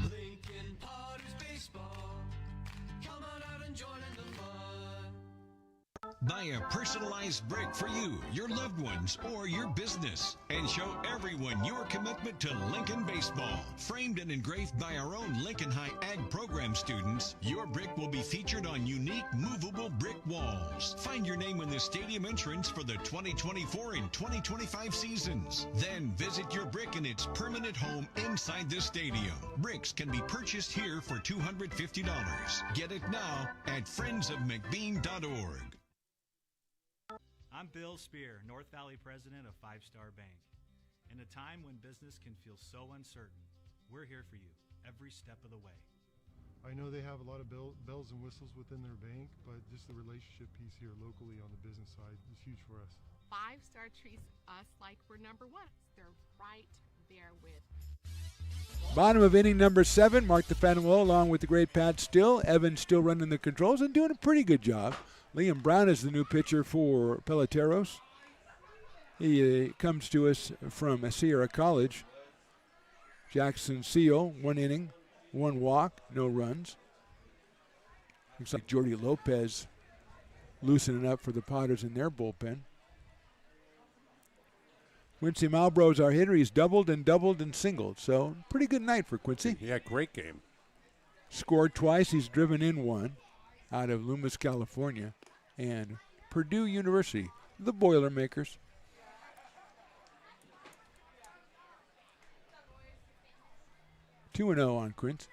Lincoln Potters Baseball. Come on out and join in the fun. Buy a personalized brick for you, your loved ones, or your business, and show everyone your commitment to Lincoln baseball. Framed and engraved by our own Lincoln High Ag program students, your brick will be featured on unique movable brick walls. Find your name in the stadium entrance for the 2024 and 2025 seasons. Then visit your brick in its permanent home inside the stadium. Bricks can be purchased here for $250. Get it now at friendsofmcbean.org. I'm Bill Spear, North Valley president of Five Star Bank. In a time when business can feel so uncertain, we're here for you every step of the way. I know they have a lot of bells and whistles within their bank, but just the relationship piece here locally on the business side is huge for us. 5 Star treats us like we're number one. They're right there with. Bottom of inning number 7, Mark DeFaniello along with the great Pat Still. Evan still running the controls and doing a pretty good job. Liam Brown is the new pitcher for Peloteros. He comes to us from Sierra College. Jackson Seal, 1 inning, 1 walk, no runs. Looks like Jordy Lopez loosening up for the Potters in their bullpen. Quincy Malbro's our hitter. He's doubled and singled. So pretty good night for Quincy. Yeah, great game. Scored twice. He's driven in 1 out of Loomis, California. And Purdue University, the Boilermakers. Two 2-0 on Quince.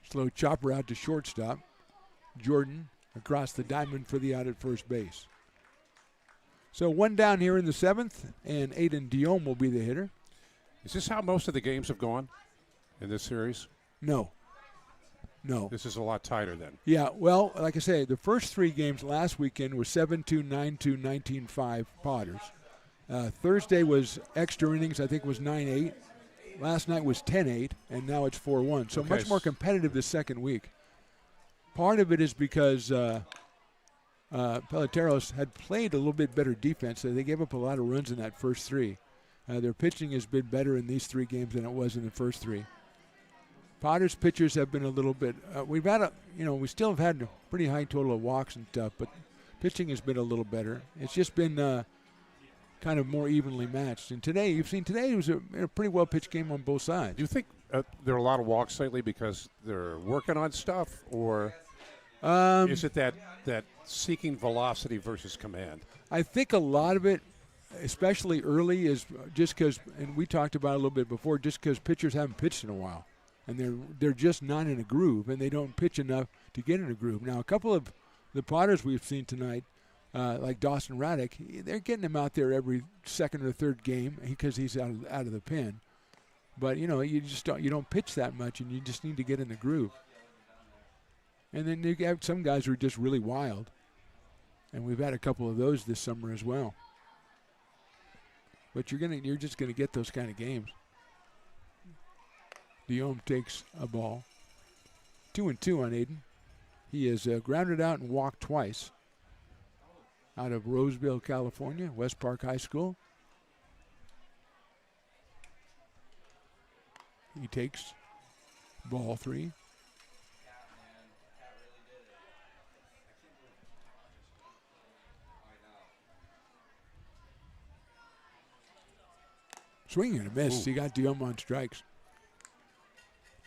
Slow chopper out to shortstop. Jordan across the diamond for the out at first base. So 1 down here in the 7th, and Aiden Diome will be the hitter. Is this how most of the games have gone in this series? No. This is a lot tighter then. Yeah, well, like I say, the first 3 games last weekend were 7-2, 9-2, 19-5 Potters. Thursday was extra innings, I think it was 9-8. Last night was 10-8, and now it's 4-1. So much more competitive this second week. Part of it is because Peloteros had played a little bit better defense. So they gave up a lot of runs in that first 3. Their pitching has been better in these 3 games than it was in the first 3. Potters pitchers have been a little bit. We still have had a pretty high total of walks and stuff, but pitching has been a little better. It's just been kind of more evenly matched. And today, it was a pretty well pitched game on both sides. Do you think there are a lot of walks lately because they're working on stuff, or is it that seeking velocity versus command? I think a lot of it, especially early, is just because, and we talked about it a little bit before, just because pitchers haven't pitched in a while, and they're just not in a groove, and they don't pitch enough to get in a groove. Now, a couple of the Potters we've seen tonight, like Dawson Raddick, they're getting him out there every second or third game because he's out of the pen. But you don't pitch that much, and you just need to get in the groove. And then you have some guys who are just really wild, and we've had a couple of those this summer as well. But you're just gonna get those kind of games. Diome takes a ball. 2-2 on Aiden. He is grounded out and walked twice. Out of Roseville, California, West Park High School. He takes ball 3. Swing and a miss. He got Diome on strikes.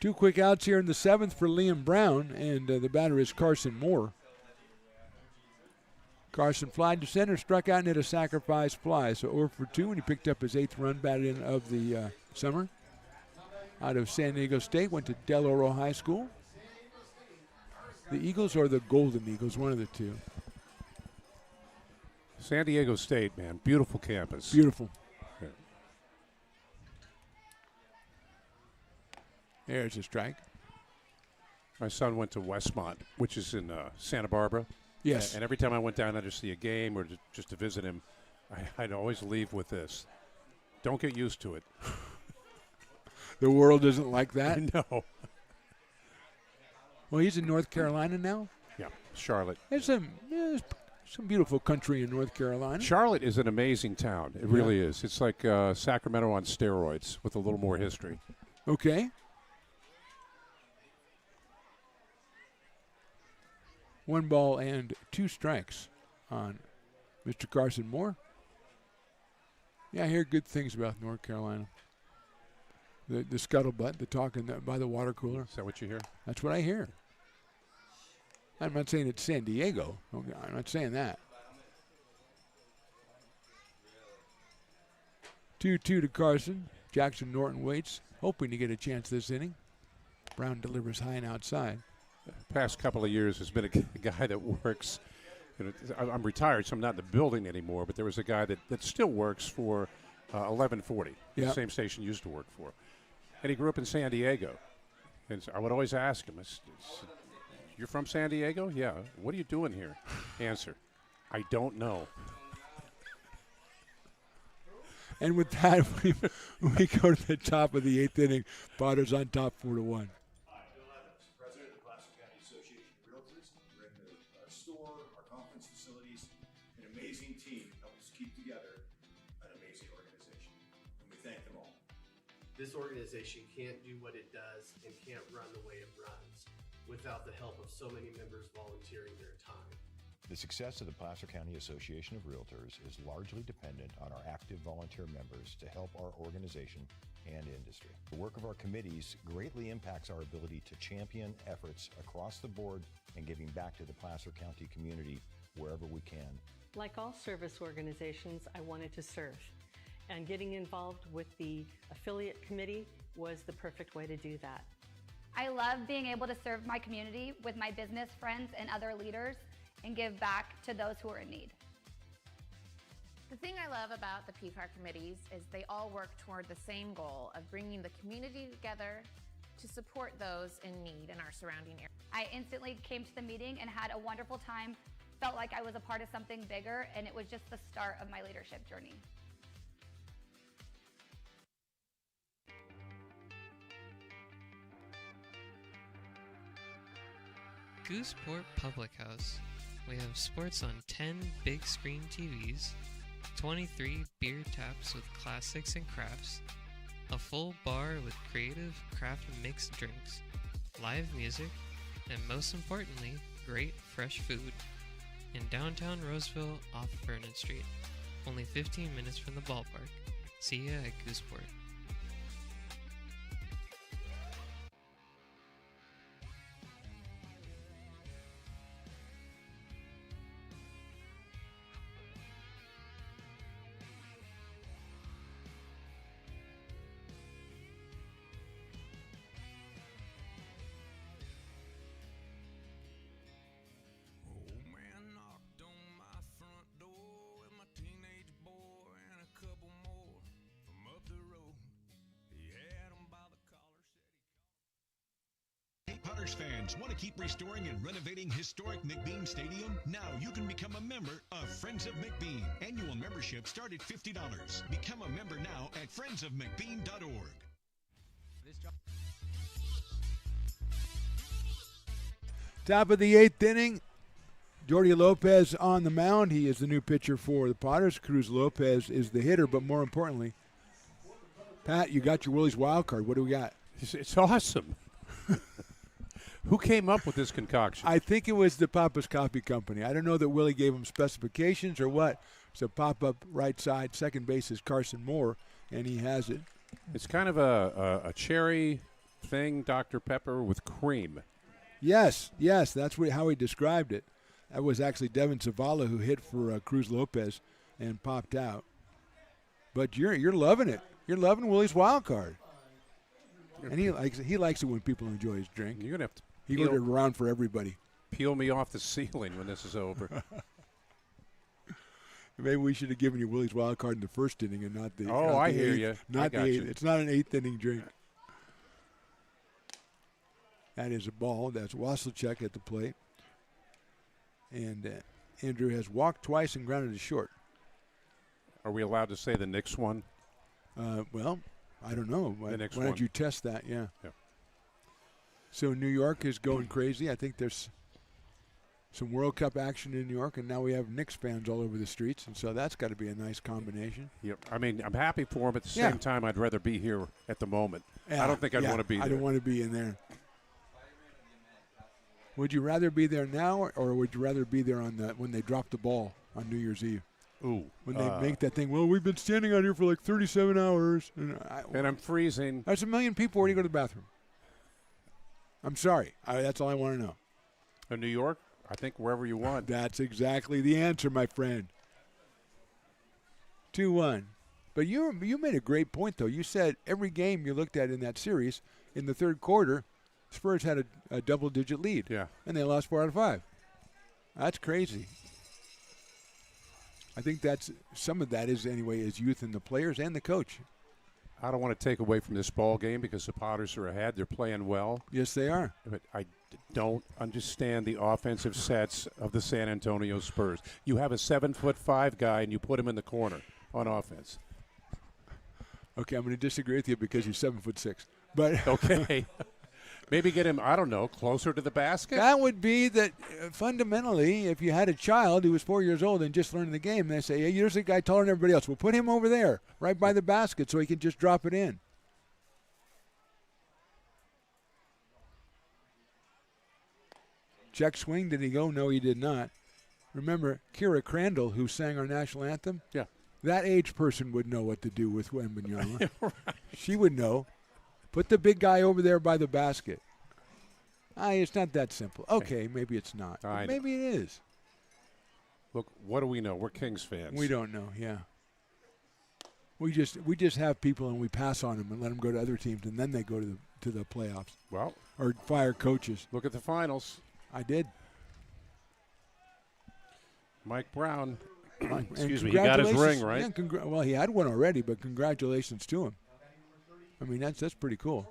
2 quick outs here in the 7th for Liam Brown, and the batter is Carson Moore. Carson flied to center, struck out and hit a sacrifice fly. So 0 for 2, and he picked up his 8th run batted in of the summer. Out of San Diego State, went to Del Oro High School. The Eagles or the Golden Eagles, one of the two. San Diego State, man, beautiful campus. Beautiful. Yeah. There's a strike. My son went to Westmont, which is in Santa Barbara. Yes. And every time I went down there to see a game or just to visit him, I'd always leave with this. Don't get used to it. The world isn't like that? No. Well, he's in North Carolina now? Yeah, Charlotte. There's some beautiful country in North Carolina. Charlotte is an amazing town. It really is. It's like Sacramento on steroids with a little more history. Okay. 1 ball and 2 strikes on Mr. Carson Moore. Yeah, I hear good things about North Carolina. The scuttlebutt, the talking by the water cooler. Is that what you hear? That's what I hear. I'm not saying it's San Diego. Okay, I'm not saying that. 2-2 to Carson. Jackson Norton waits, hoping to get a chance this inning. Brown delivers high and outside. Past couple of years has been a guy that works. I'm retired, so I'm not in the building anymore, but there was a guy that still works for 1140, the same station used to work for. And he grew up in San Diego. And so I would always ask him, "You're from San Diego?" "Yeah." "What are you doing here?" Answer, "I don't know." And with that, we go to the top of the 8th inning. Potters on top 4-1. President of the Placer County Association of Realtors. We're in the store, our conference facilities, an amazing team help us keep together an amazing organization. And we thank them all. This organization can't do what it does and can't run the way it runs without the help of so many members volunteering their time. The success of the Placer County Association of Realtors is largely dependent on our active volunteer members to help our organization and industry. The work of our committees greatly impacts our ability to champion efforts across the board and giving back to the Placer County community wherever we can. Like all service organizations, I wanted to serve. And getting involved with the affiliate committee was the perfect way to do that. I love being able to serve my community with my business friends and other leaders and give back to those who are in need. The thing I love about the PCAR committees is they all work toward the same goal of bringing the community together to support those in need in our surrounding area. I instantly came to the meeting and had a wonderful time, felt like I was a part of something bigger, and it was just the start of my leadership journey. Gooseport Public House. We have sports on 10 big screen TVs, 23 beer taps with classics and crafts, a full bar with creative craft mixed drinks, live music, and most importantly, great fresh food. In downtown Roseville off Vernon Street, only 15 minutes from the ballpark. See ya at Gooseport. Potters fans want to keep restoring and renovating historic McBean Stadium? Now you can become a member of Friends of McBean. Annual membership start at $50. Become a member now at friendsofmcbean.org. Top of the 8th inning. Jordi Lopez on the mound. He is the new pitcher for the Potters. Cruz Lopez is the hitter, but more importantly, Pat, you got your Willie's wild card. What do we got? It's awesome. Who came up with this concoction? I think it was the Papa's Coffee Company. I don't know that Willie gave him specifications or what. It's a pop-up right side. Second base is Carson Moore, and he has it. It's kind of a cherry thing, Dr. Pepper with cream. Yes, that's how he described it. That was actually Devin Zavala who hit for Cruz Lopez and popped out. But you're loving it. You're loving Willie's wild card. And he likes it when people enjoy his drink. You're gonna have to. He wrote it around for everybody. Peel me off the ceiling when this is over. Maybe we should have given you Willie's wild card in the first inning and not the. Oh, I hear you. Not the 8th. It's not an 8th inning drink. That is a ball. That's Wasilchuk at the plate. And Andrew has walked twice and grounded to short. Are we allowed to say the Knicks won? Well, I don't know. Why don't you test that? Yeah. So New York is going crazy. I think there's some World Cup action in New York, and now we have Knicks fans all over the streets, and so that's got to be a nice combination. Yep. I mean, I'm happy for him. At the same time, I'd rather be here at the moment. Yeah, I don't think I'd want to be there. I don't want to be in there. Would you rather be there now, or would you rather be there when they drop the ball on New Year's Eve? Ooh. When they make that thing, well, we've been standing out here for like 37 hours. And I'm freezing. There's a million people. Where do you go to the bathroom? I'm sorry. That's all I want to know. In New York? I think wherever you want. That's exactly the answer, my friend. 2-1. But you made a great point, though. You said every game you looked at in that series, in the third quarter, Spurs had a double-digit lead. Yeah. And they lost 4 out of 5. That's crazy. I think some of that is youth in the players and the coach. I don't want to take away from this ball game because the Potters are ahead. They're playing well. Yes, they are. But I don't understand the offensive sets of the San Antonio Spurs. You have a 7'5" guy and you put him in the corner on offense. Okay, I'm going to disagree with you because he's 7'6". But okay. Maybe get him, I don't know, closer to the basket? That would be that fundamentally, if you had a child who was 4 years old and just learned the game, they say, hey, here's a guy taller than everybody else. We'll put him over there, right by the basket, so he can just drop it in. Check swing, did he go? No, he did not. Remember, Kira Crandall, who sang our national anthem? Yeah. That age person would know what to do with Wembanyama. Right. She would know. Put the big guy over there by the basket. It's not that simple. Okay, maybe it's not. Maybe it is. Look, what do we know? We're Kings fans. We don't know, yeah. We just have people and we pass on them and let them go to other teams, and then they go to the playoffs. Well. Or fire coaches. Look at the finals. I did. Mike Brown. Excuse me, he got his ring, right? Yeah, well, he had one already, but congratulations to him. I mean, that's pretty cool.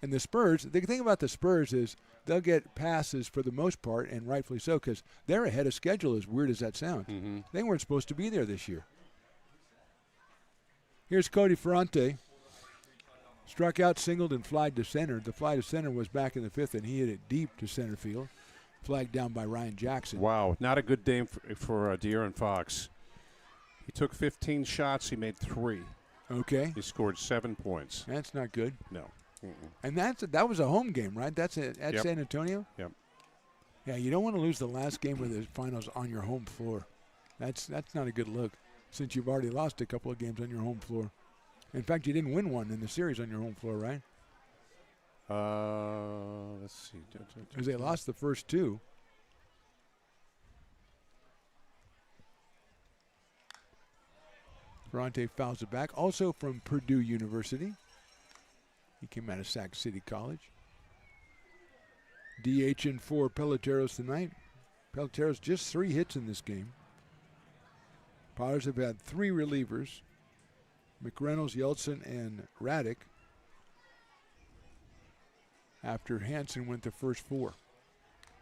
And the Spurs, the thing about the Spurs is they'll get passes for the most part, and rightfully so, because they're ahead of schedule, as weird as that sounds. Mm-hmm. They weren't supposed to be there this year. Here's Cody Ferrante. Struck out, singled, and flied to center. The fly to center was back in the fifth, and he hit it deep to center field. Flagged down by Ryan Jackson. Wow, not a good day for De'Aaron Fox. He took 15 shots. He made 3. Okay. He scored 7 points. That's not good. No. Mm-mm. And that was a home game, right? That's at Yep. San Antonio? Yep. Yeah, you don't want to lose the last game of the finals on your home floor. That's not a good look, since you've already lost a couple of games on your home floor. In fact, you didn't win one in the series on your home floor, right? Let's see. Because they lost the first 2. Ferrante fouls it back. Also from Purdue University. He came out of Sac City College. DH for Peloteros tonight. Peloteros just 3 hits in this game. Potters have had 3 relievers. McReynolds, Yeltsin, and Raddick. After Hansen went the first 4.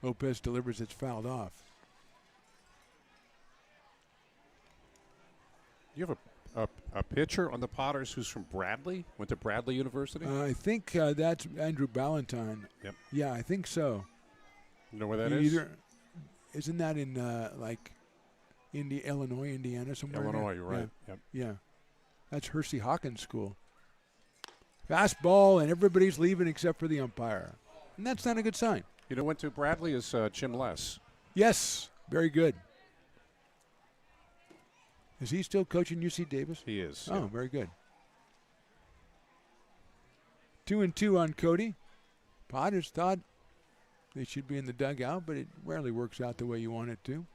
Lopez delivers, it's fouled off. You have a pitcher on the Potters who's from Bradley? Went to Bradley University? I think that's Andrew Ballantyne. Yep. Yeah, I think so. You know where that is? Isn't that in Illinois, Indiana, somewhere? Illinois, you're right. Yeah. Yep. Yeah. That's Hersey Hawkins School. Fastball, and everybody's leaving except for the umpire. And that's not a good sign. You know, went to Bradley is Jim Less. Yes, very good. Is he still coaching UC Davis? He is. Oh, yeah. very good. 2-2 on Cody. Potters thought they should be in the dugout, but it rarely works out the way you want it to.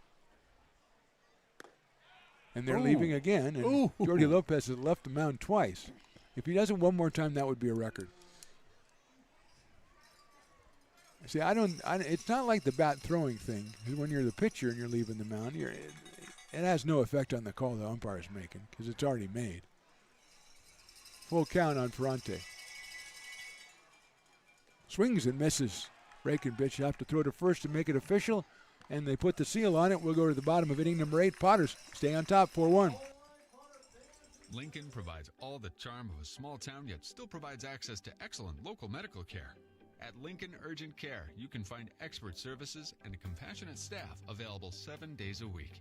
And they're leaving again, and Jordi Lopez has left the mound twice. If he does it one more time, that would be a record. See, it's not like the bat throwing thing. When you're the pitcher and you're leaving the mound, it has no effect on the call the umpire's making because it's already made. Full count on Ferrante. Swings and misses. Breaking pitch, have to throw to first to make it official, and they put the seal on it. We'll go to the bottom of inning number 8. Potters stay on top, 4-1. Lincoln provides all the charm of a small town, yet still provides access to excellent local medical care. At Lincoln Urgent Care, you can find expert services and a compassionate staff available 7 days a week.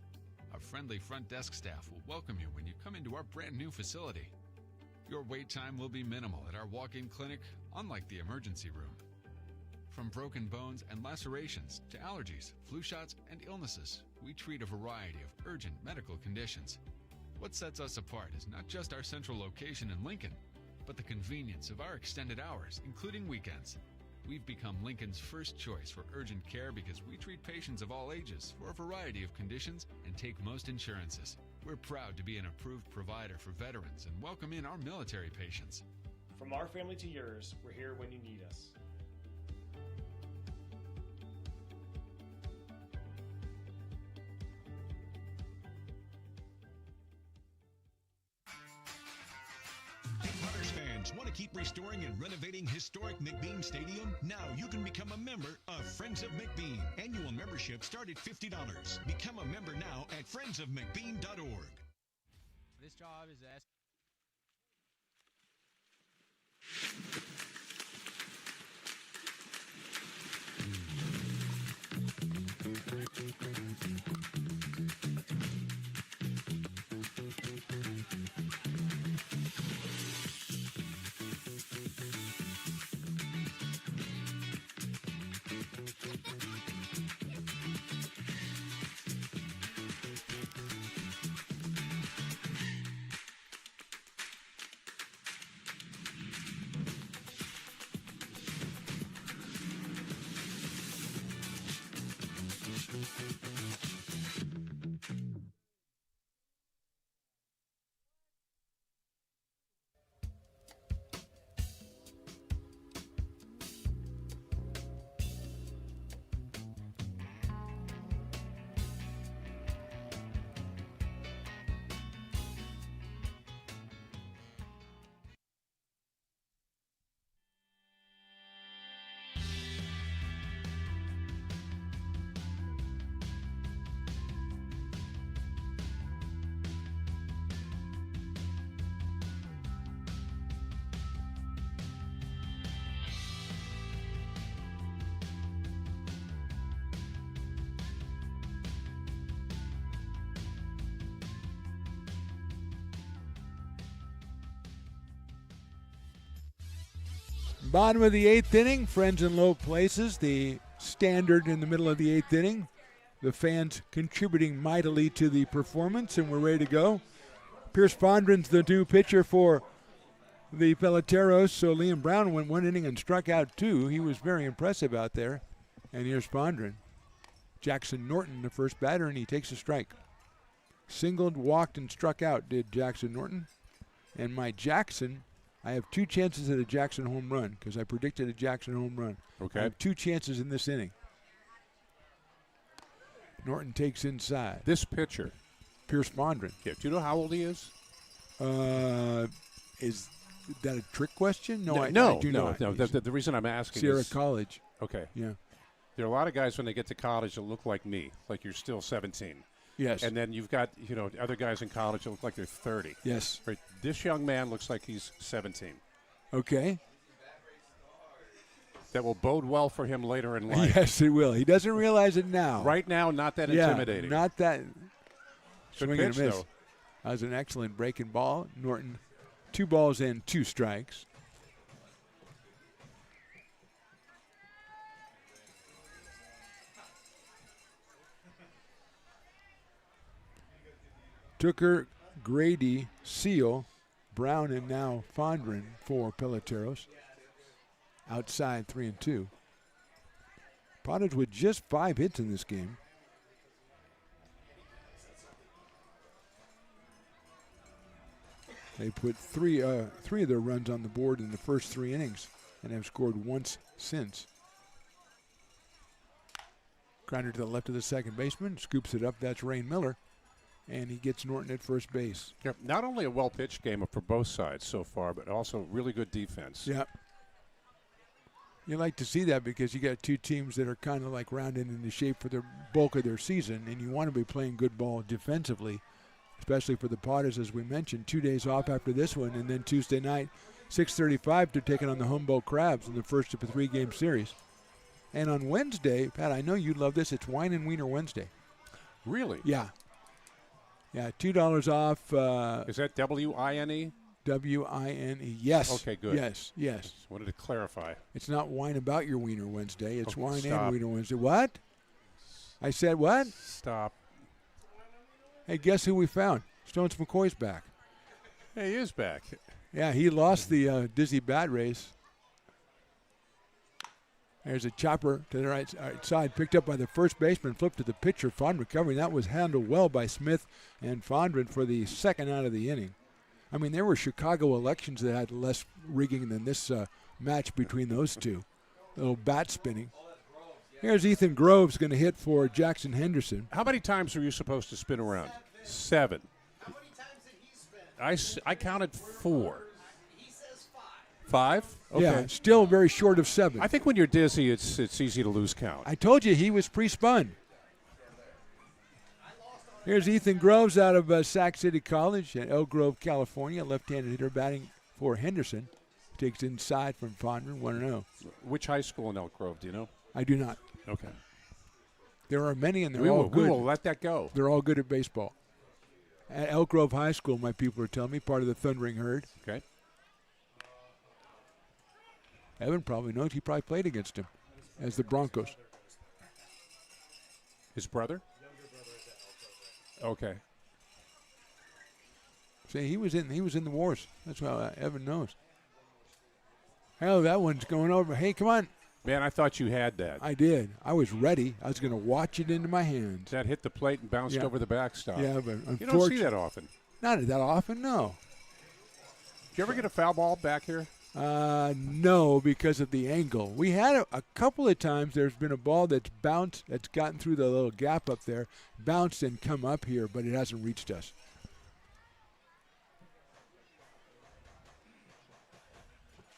Our friendly front desk staff will welcome you when you come into our brand new facility. Your wait time will be minimal at our walk-in clinic, unlike the emergency room. From broken bones and lacerations to allergies, flu shots, and illnesses, we treat a variety of urgent medical conditions. What sets us apart is not just our central location in Lincoln, but the convenience of our extended hours, including weekends. We've become Lincoln's first choice for urgent care because we treat patients of all ages for a variety of conditions and take most insurances. We're proud to be an approved provider for veterans and welcome in our military patients. From our family to yours, we're here when you need us. Potters fans want to keep restoring and renovating historic McBean Stadium? Now you can become a member of Friends of McBean. Annual membership start at $50. Become a member now at friendsofmcbean.org. This job is Bottom of the 8th inning, Friends in low places. The standard in the middle of the 8th inning. The fans contributing mightily to the performance, and we're ready to go. Pierce Fondren's the new pitcher for the Peloteros. So Liam Brown went 1 inning and struck out 2. He was very impressive out there. And here's Fondren. Jackson Norton, the first batter, and he takes a strike. Singled, walked, and struck out did Jackson Norton. And my Jackson, I have 2 chances at a Jackson home run because I predicted a Jackson home run. Okay. I have 2 chances in this inning. Norton takes inside. This pitcher, Pierce Fondren. Yeah, do you know how old he is? Is that a trick question? No, I do no, not. No. The reason I'm asking Sierra is College. Okay. Yeah. There are a lot of guys when they get to college that look like me, like you're still 17. Yes. And then you've got, other guys in college that look like they're 30. Yes. Right. This young man looks like he's 17. Okay. That will bode well for him later in life. Yes, it will. He doesn't realize it now. Right now, not that intimidating. Not that. Good Swing and pitch, a miss. though. That was an excellent breaking ball. Norton, 2 balls and 2 strikes. Tooker, Grady, Seal, Brown, and now Fondren for Peloteros. Outside 3-2. Potters with just 5 hits in this game. They put three of their runs on the board in the first 3 innings and have scored once since. Grinder to the left of the second baseman, scoops it up. That's Rain Miller, and he gets Norton at first base. Yep. Not only a well-pitched game for both sides so far, but also really good defense. Yep. You like to see that because you got two teams that are kind of like rounded into shape for the bulk of their season, and you want to be playing good ball defensively, especially for the Potters, as we mentioned. 2 days off after this one, and then Tuesday night, 6:35, they're taking on the Humboldt Crabs in the first of a 3-game series. And on Wednesday, Pat, I know you love this, it's Wine and Wiener Wednesday. Really? Yeah. Yeah, $2 off. Is that W-I-N-E? W-I-N-E. Yes. Okay, good. Yes. Just wanted to clarify. It's not Wine About Your Wiener Wednesday. It's Wine stop. and Wiener Wednesday. What? I said what? Stop. Hey, guess who we found? Stones McCoy's back. Hey, he is back. Yeah, he lost the Dizzy Bat race. There's a chopper to the right side, picked up by the first baseman, flipped to the pitcher. Fondren recovering. That was handled well by Smith and Fondren for the second out of the inning. I mean, there were Chicago elections that had less rigging than this match between those two. A little bat spinning. Here's Ethan Groves going to hit for Jackson Henderson. How many times are you supposed to spin around? 7. How many times did he spin? I counted 4. He says 5. 5? Okay. Yeah, still very short of 7. I think when you're dizzy, it's easy to lose count. I told you he was pre-spun. Here's Ethan Groves out of Sac City College at Elk Grove, California. Left-handed hitter batting for Henderson. Takes inside from Fondren, 1-0. Which high school in Elk Grove, do you know? I do not. Okay. There are many, and they're all good. We will let that go. They're all good at baseball. At Elk Grove High School, my people are telling me, part of the Thundering Herd. Okay. Evan probably knows. He probably played against him as the Broncos. His brother? Okay. See, he was in the wars. That's why Evan knows. Hell, that one's going over. Hey, come on. Man, I thought you had that. I did. I was ready. I was going to watch it into my hands. That hit the plate and bounced over the backstop. Yeah, but unfortunately. You don't see that often. Not that often, no. Did you ever get a foul ball back here? No, because of the angle. We had a couple of times there's been a ball that's bounced, that's gotten through the little gap up there, bounced and come up here, but it hasn't reached us.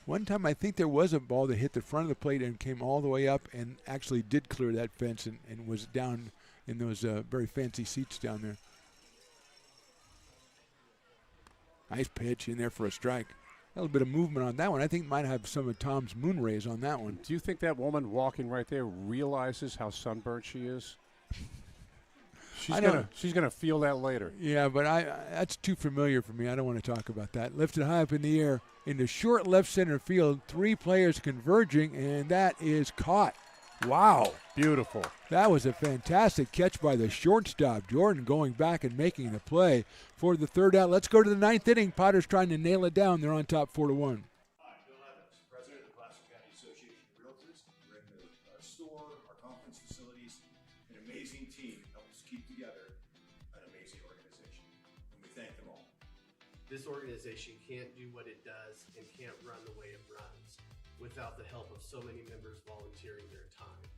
One time I think there was a ball that hit the front of the plate and came all the way up and actually did clear that fence and was down in those very fancy seats down there. Nice pitch in there for a strike. A little bit of movement on that one. I think might have some of Tom's moon rays on that one. Do you think that woman walking right there realizes how sunburnt she is? She's gonna feel that later. Yeah, but that's too familiar for me. I don't want to talk about that. Lifted high up in the air into short left center field. 3 players converging, and that is caught. Wow. Beautiful. That was a fantastic catch by the shortstop. Jordan going back and making the play for the third out. Let's go to the 9th inning. Potters trying to nail it down. They're on top 4-1. Hi, Bill Evans, President of the Placer County Association of Realtors. We're in the store, our conference facilities, an amazing team that helps keep together an amazing organization. And we thank them all. This organization can't do what it does and can't run the way it runs without the help of so many members volunteering their time.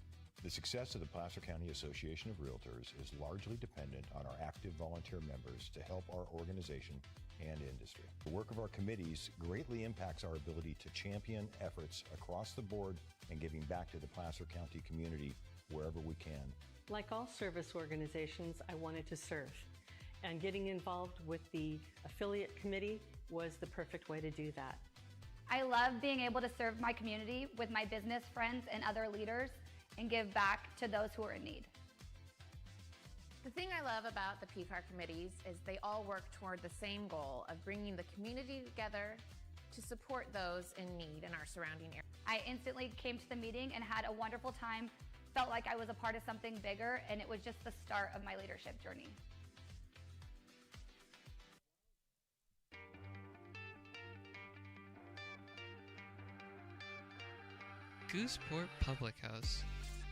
The success of the Placer County Association of Realtors is largely dependent on our active volunteer members to help our organization and industry. The work of our committees greatly impacts our ability to champion efforts across the board and giving back to the Placer County community wherever we can. Like all service organizations, I wanted to serve. And getting involved with the affiliate committee was the perfect way to do that. I love being able to serve my community with my business friends and other leaders and give back to those who are in need. The thing I love about the PCAR committees is they all work toward the same goal of bringing the community together to support those in need in our surrounding area. I instantly came to the meeting and had a wonderful time, felt like I was a part of something bigger, and it was just the start of my leadership journey. Gooseport Public House.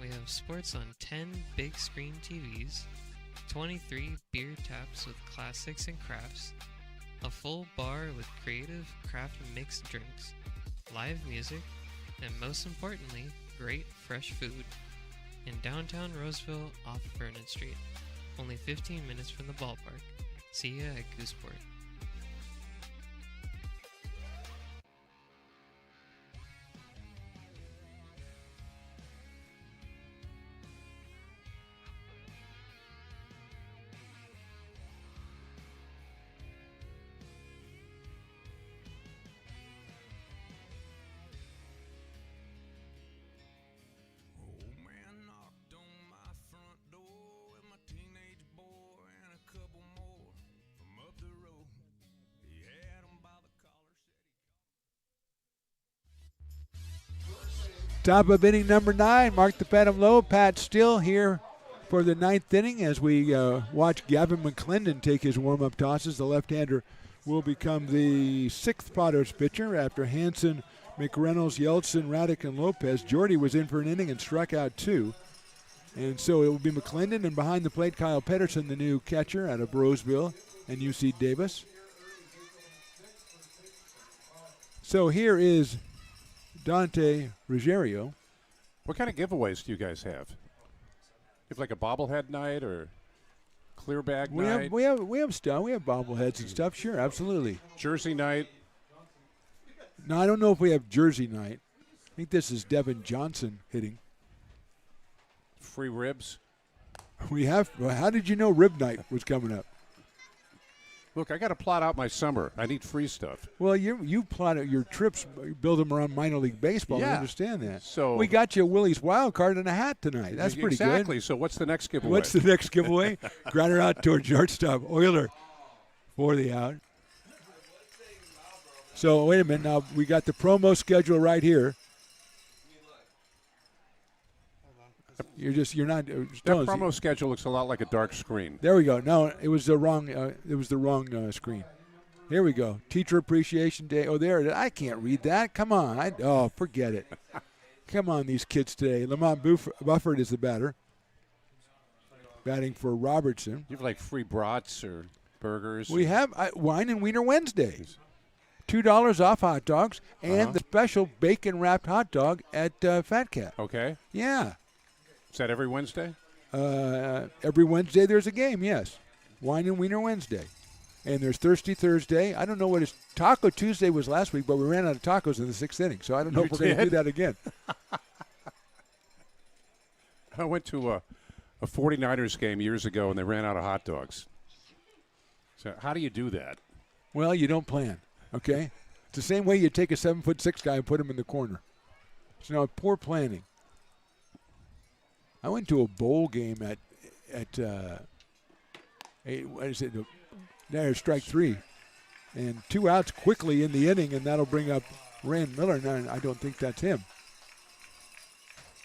We have sports on 10 big screen TVs, 23 beer taps with classics and crafts, a full bar with creative craft mixed drinks, live music, and most importantly, great fresh food. In downtown Roseville off Vernon Street, only 15 minutes from the ballpark. See ya at Gooseport. Top of inning number 9. Mark the Phantom low. Pat still here for the 9th inning as we watch Gavin McClendon take his warm-up tosses. The left-hander will become the 6th Potters pitcher after Hansen, McReynolds, Yeltsin, Raddick, and Lopez. Jordy was in for an inning and struck out 2. And so it will be McClendon, and behind the plate, Kyle Pedersen, the new catcher out of Roseville, and UC Davis. So here is Dante Ruggiero. What kind of giveaways do you guys have? You have like a bobblehead night or clear bag night? We have stuff. We have bobbleheads and stuff. Sure, absolutely. Jersey night? No, I don't know if we have jersey night. I think this is Devin Johnson hitting. Free ribs? We have. How did you know rib night was coming up? Look, I got to plot out my summer. I need free stuff. Well, you plot out your trips, build them around minor league baseball. Yeah. I understand that. So we got you a Willie's wild card and a hat tonight. That's pretty good. Exactly. So what's the next giveaway? What's the next giveaway? Grounder out towards shortstop. Euler for the out. So wait a minute. Now we got the promo schedule right here. You're not. That promo schedule looks a lot like a dark screen. There we go. No, it was the wrong. Screen. Here we go. Teacher Appreciation Day. Oh, there it is. I can't read that. Come on. Forget it. Come on, these kids today. Lamont Bufford is the batter. Batting for Robertson. You have like free brats or burgers. We have Wine and Wiener Wednesdays. $2 off hot dogs and the special bacon wrapped hot dog at Fat Cat. Okay. Yeah. Is that every Wednesday? Every Wednesday there's a game, yes. Wine and Wiener Wednesday. And there's Thirsty Thursday. I don't know what Taco Tuesday was last week, but we ran out of tacos in the 6th inning, so I don't know if we're going to do that again. I went to a 49ers game years ago, and they ran out of hot dogs. So how do you do that? Well, you don't plan, okay? It's the same way you take a 7'6" guy and put him in the corner. So now poor planning. I went to a bowl game at what is it? There's strike 3, and 2 outs quickly in the inning, and that'll bring up Rand Miller. No, I don't think that's him.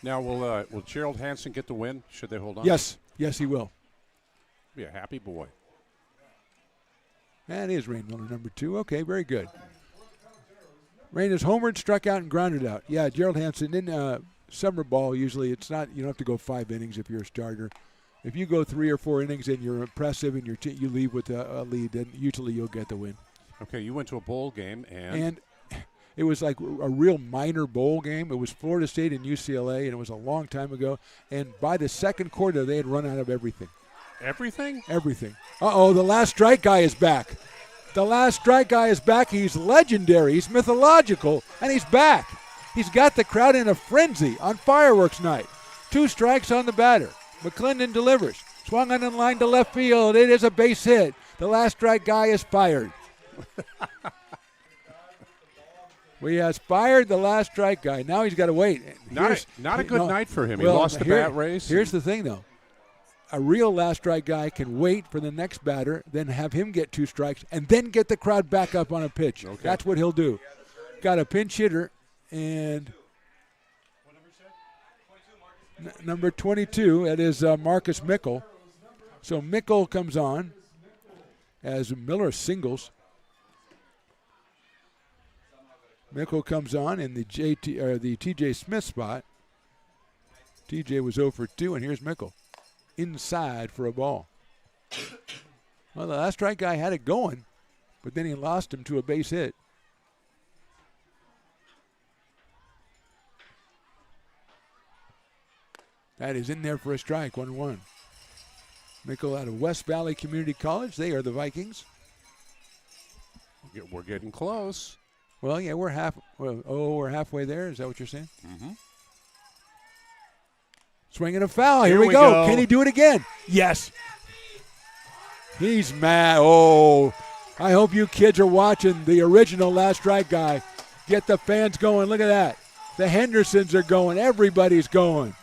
Now, will Gerald Hansen get the win? Should they hold on? Yes, he will. Be a happy boy. That is Rand Miller, number 2. Okay, very good. Rain is homered, struck out, and grounded out. Yeah, Gerald Hansen in summer ball. Usually, it's not. You don't have to go 5 innings if you're a starter. If you go 3 or 4 innings and you're impressive and you leave with a lead, then usually you'll get the win. Okay, you went to a bowl game and it was like a real minor bowl game. It was Florida State and UCLA, and it was a long time ago. And by the second quarter, they had run out of everything. Everything? Everything. Uh-oh, the last strike guy is back. The last strike guy is back. He's legendary. He's mythological, and he's back. He's got the crowd in a frenzy on fireworks night. 2 strikes on the batter. McClendon delivers. Swung on in line to left field. It is a base hit. The last strike guy is fired. We has fired the last strike guy. Now he's got to wait. Not a good night for him. He lost the bat race. Here's the thing, though. A real last strike guy can wait for the next batter, then have him get 2 strikes, and then get the crowd back up on a pitch. Okay. That's what he'll do. Got a pinch hitter, and number 22, that is Marcus Mickle. So Mickle comes on as Miller singles. Mickle comes on in the T.J. Smith spot. T.J. was 0 for 2, and here's Mickle. Inside for a ball. Well, the last strike guy had it going, but then he lost him to a base hit. That is in there for a strike, 1-1. Mickle out of West Valley Community College. They are the Vikings. We're getting close. Well, yeah, we're halfway there. Is that what you're saying? Mm-hmm. Swinging a foul. Here we go. Can he do it again? Yes. He's mad. Oh, I hope you kids are watching the original last strike guy. Get the fans going. Look at that. The Hendersons are going. Everybody's going.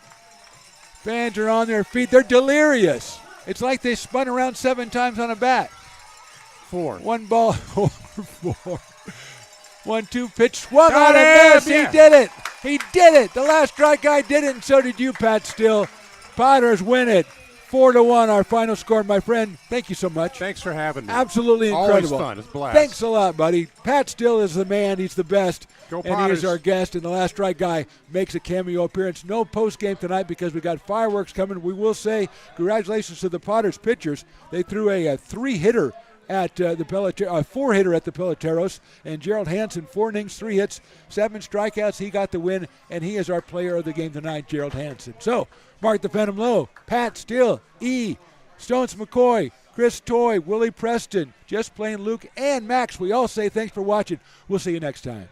Fans are on their feet. They're delirious. It's like they spun around 7 times on a bat. 4. 1 ball over 4. 1-2 pitch swung on and miss. He did it. He did it. The last strikeout did it, and so did you, Pat Still. Potters win it. 4-1, our final score, my friend. Thank you so much. Thanks for having me. Absolutely incredible. Always fun. It's a blast. Thanks a lot, buddy. Pat Still is the man. He's the best. Go and Potters. he is our guest, and the Last Strike Guy makes a cameo appearance. No post-game tonight because we got fireworks coming. We will say congratulations to the Potters pitchers. They threw a 3-hitter at the Peloteros, 4-hitter at the Peloteros, and Gerald Hansen, 4 innings, 3 hits, 7 strikeouts. He got the win, and he is our player of the game tonight, Gerald Hansen. So, Mark the Phantom Lowe, Pat Still, E. Stones McCoy, Chris Toy, Willie Preston, Just Plain Luke, and Max. We all say thanks for watching. We'll see you next time.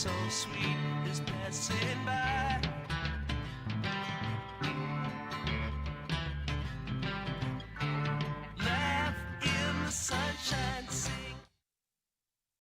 so sweet is passing by.